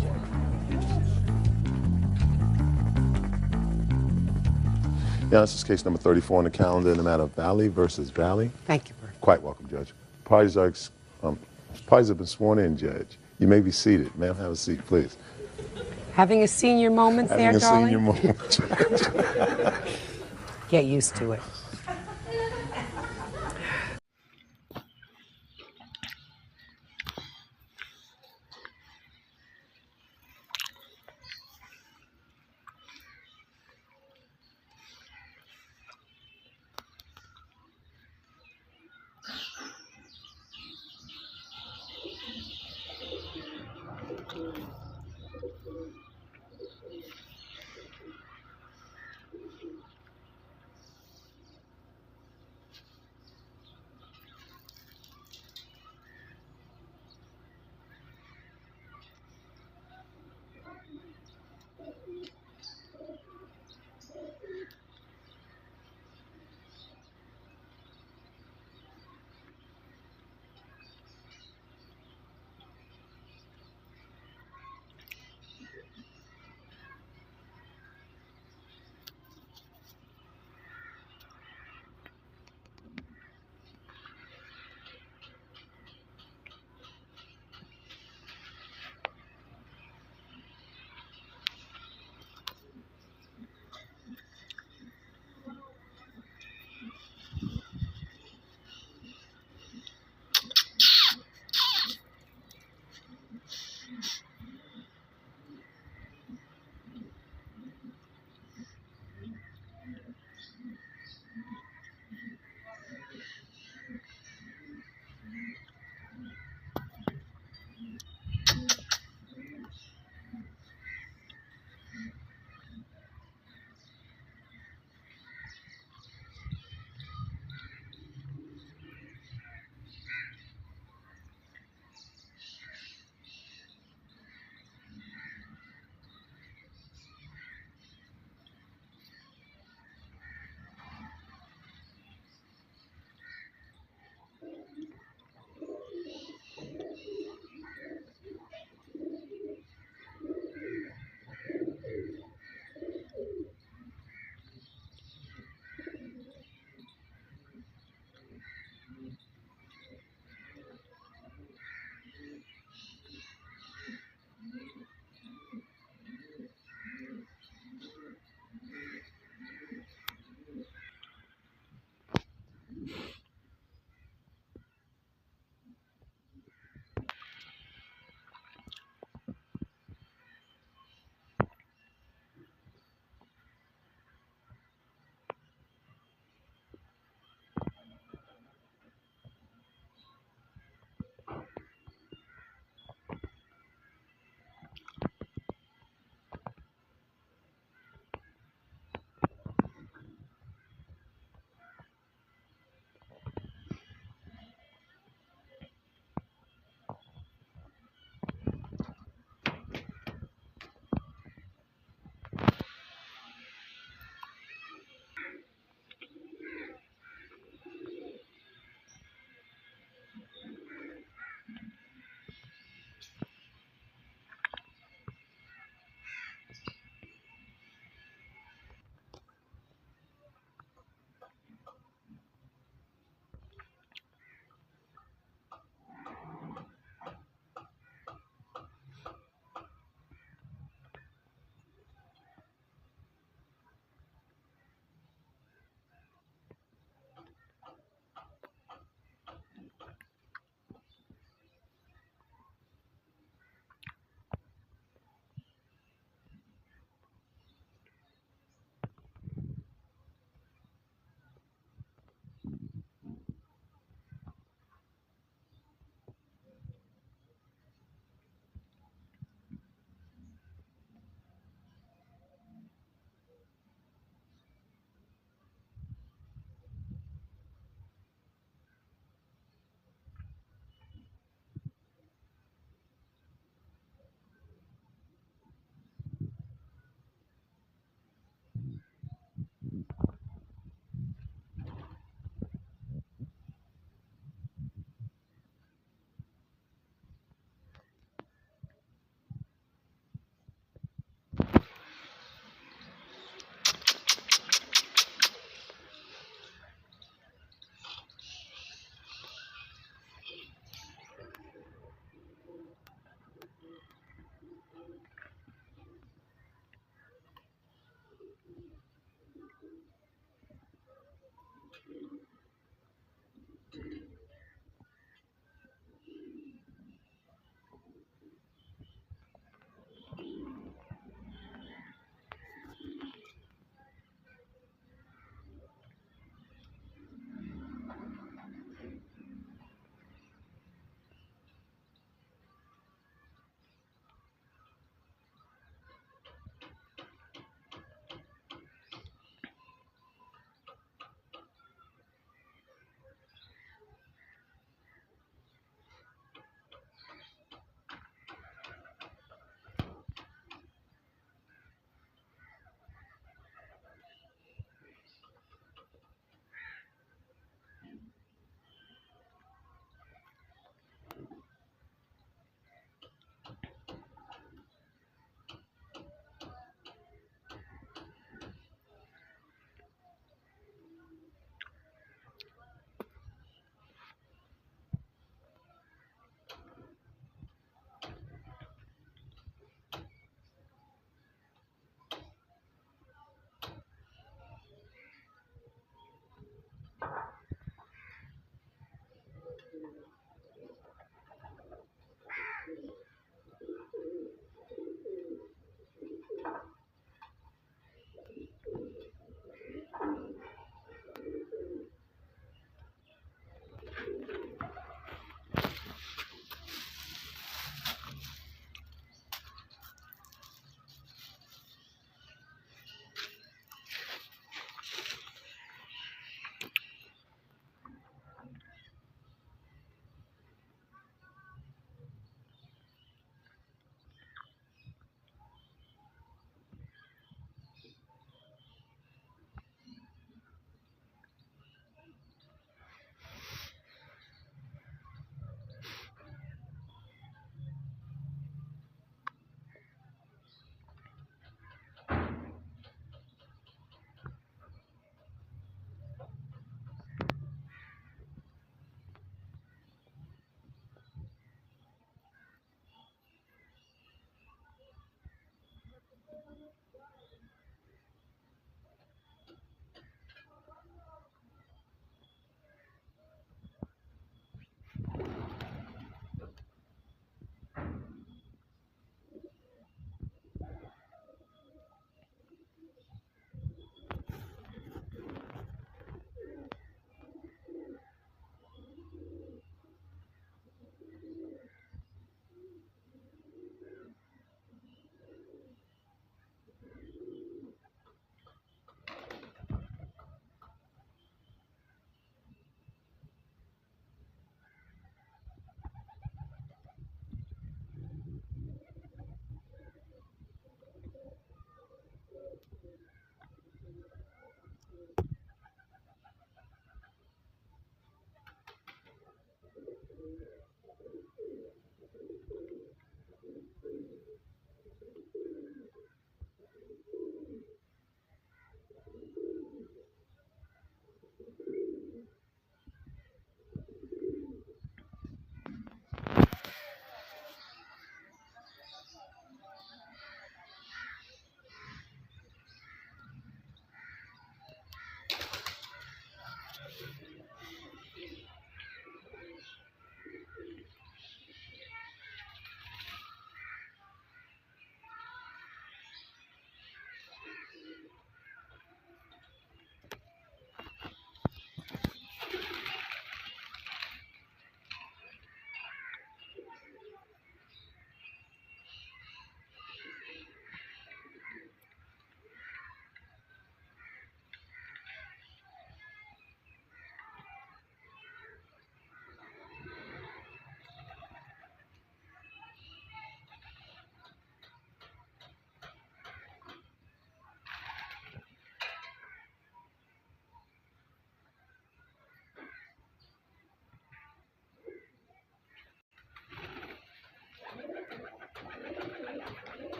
Yeah, this is case number 34 on the calendar in the matter of Valley versus Valley. Thank you, Bert. Quite welcome, Judge. Parties have been sworn in, Judge. You may be seated. Ma'am, have a seat, please. Having a senior moment there, darling? Having a senior moment. Get used to it.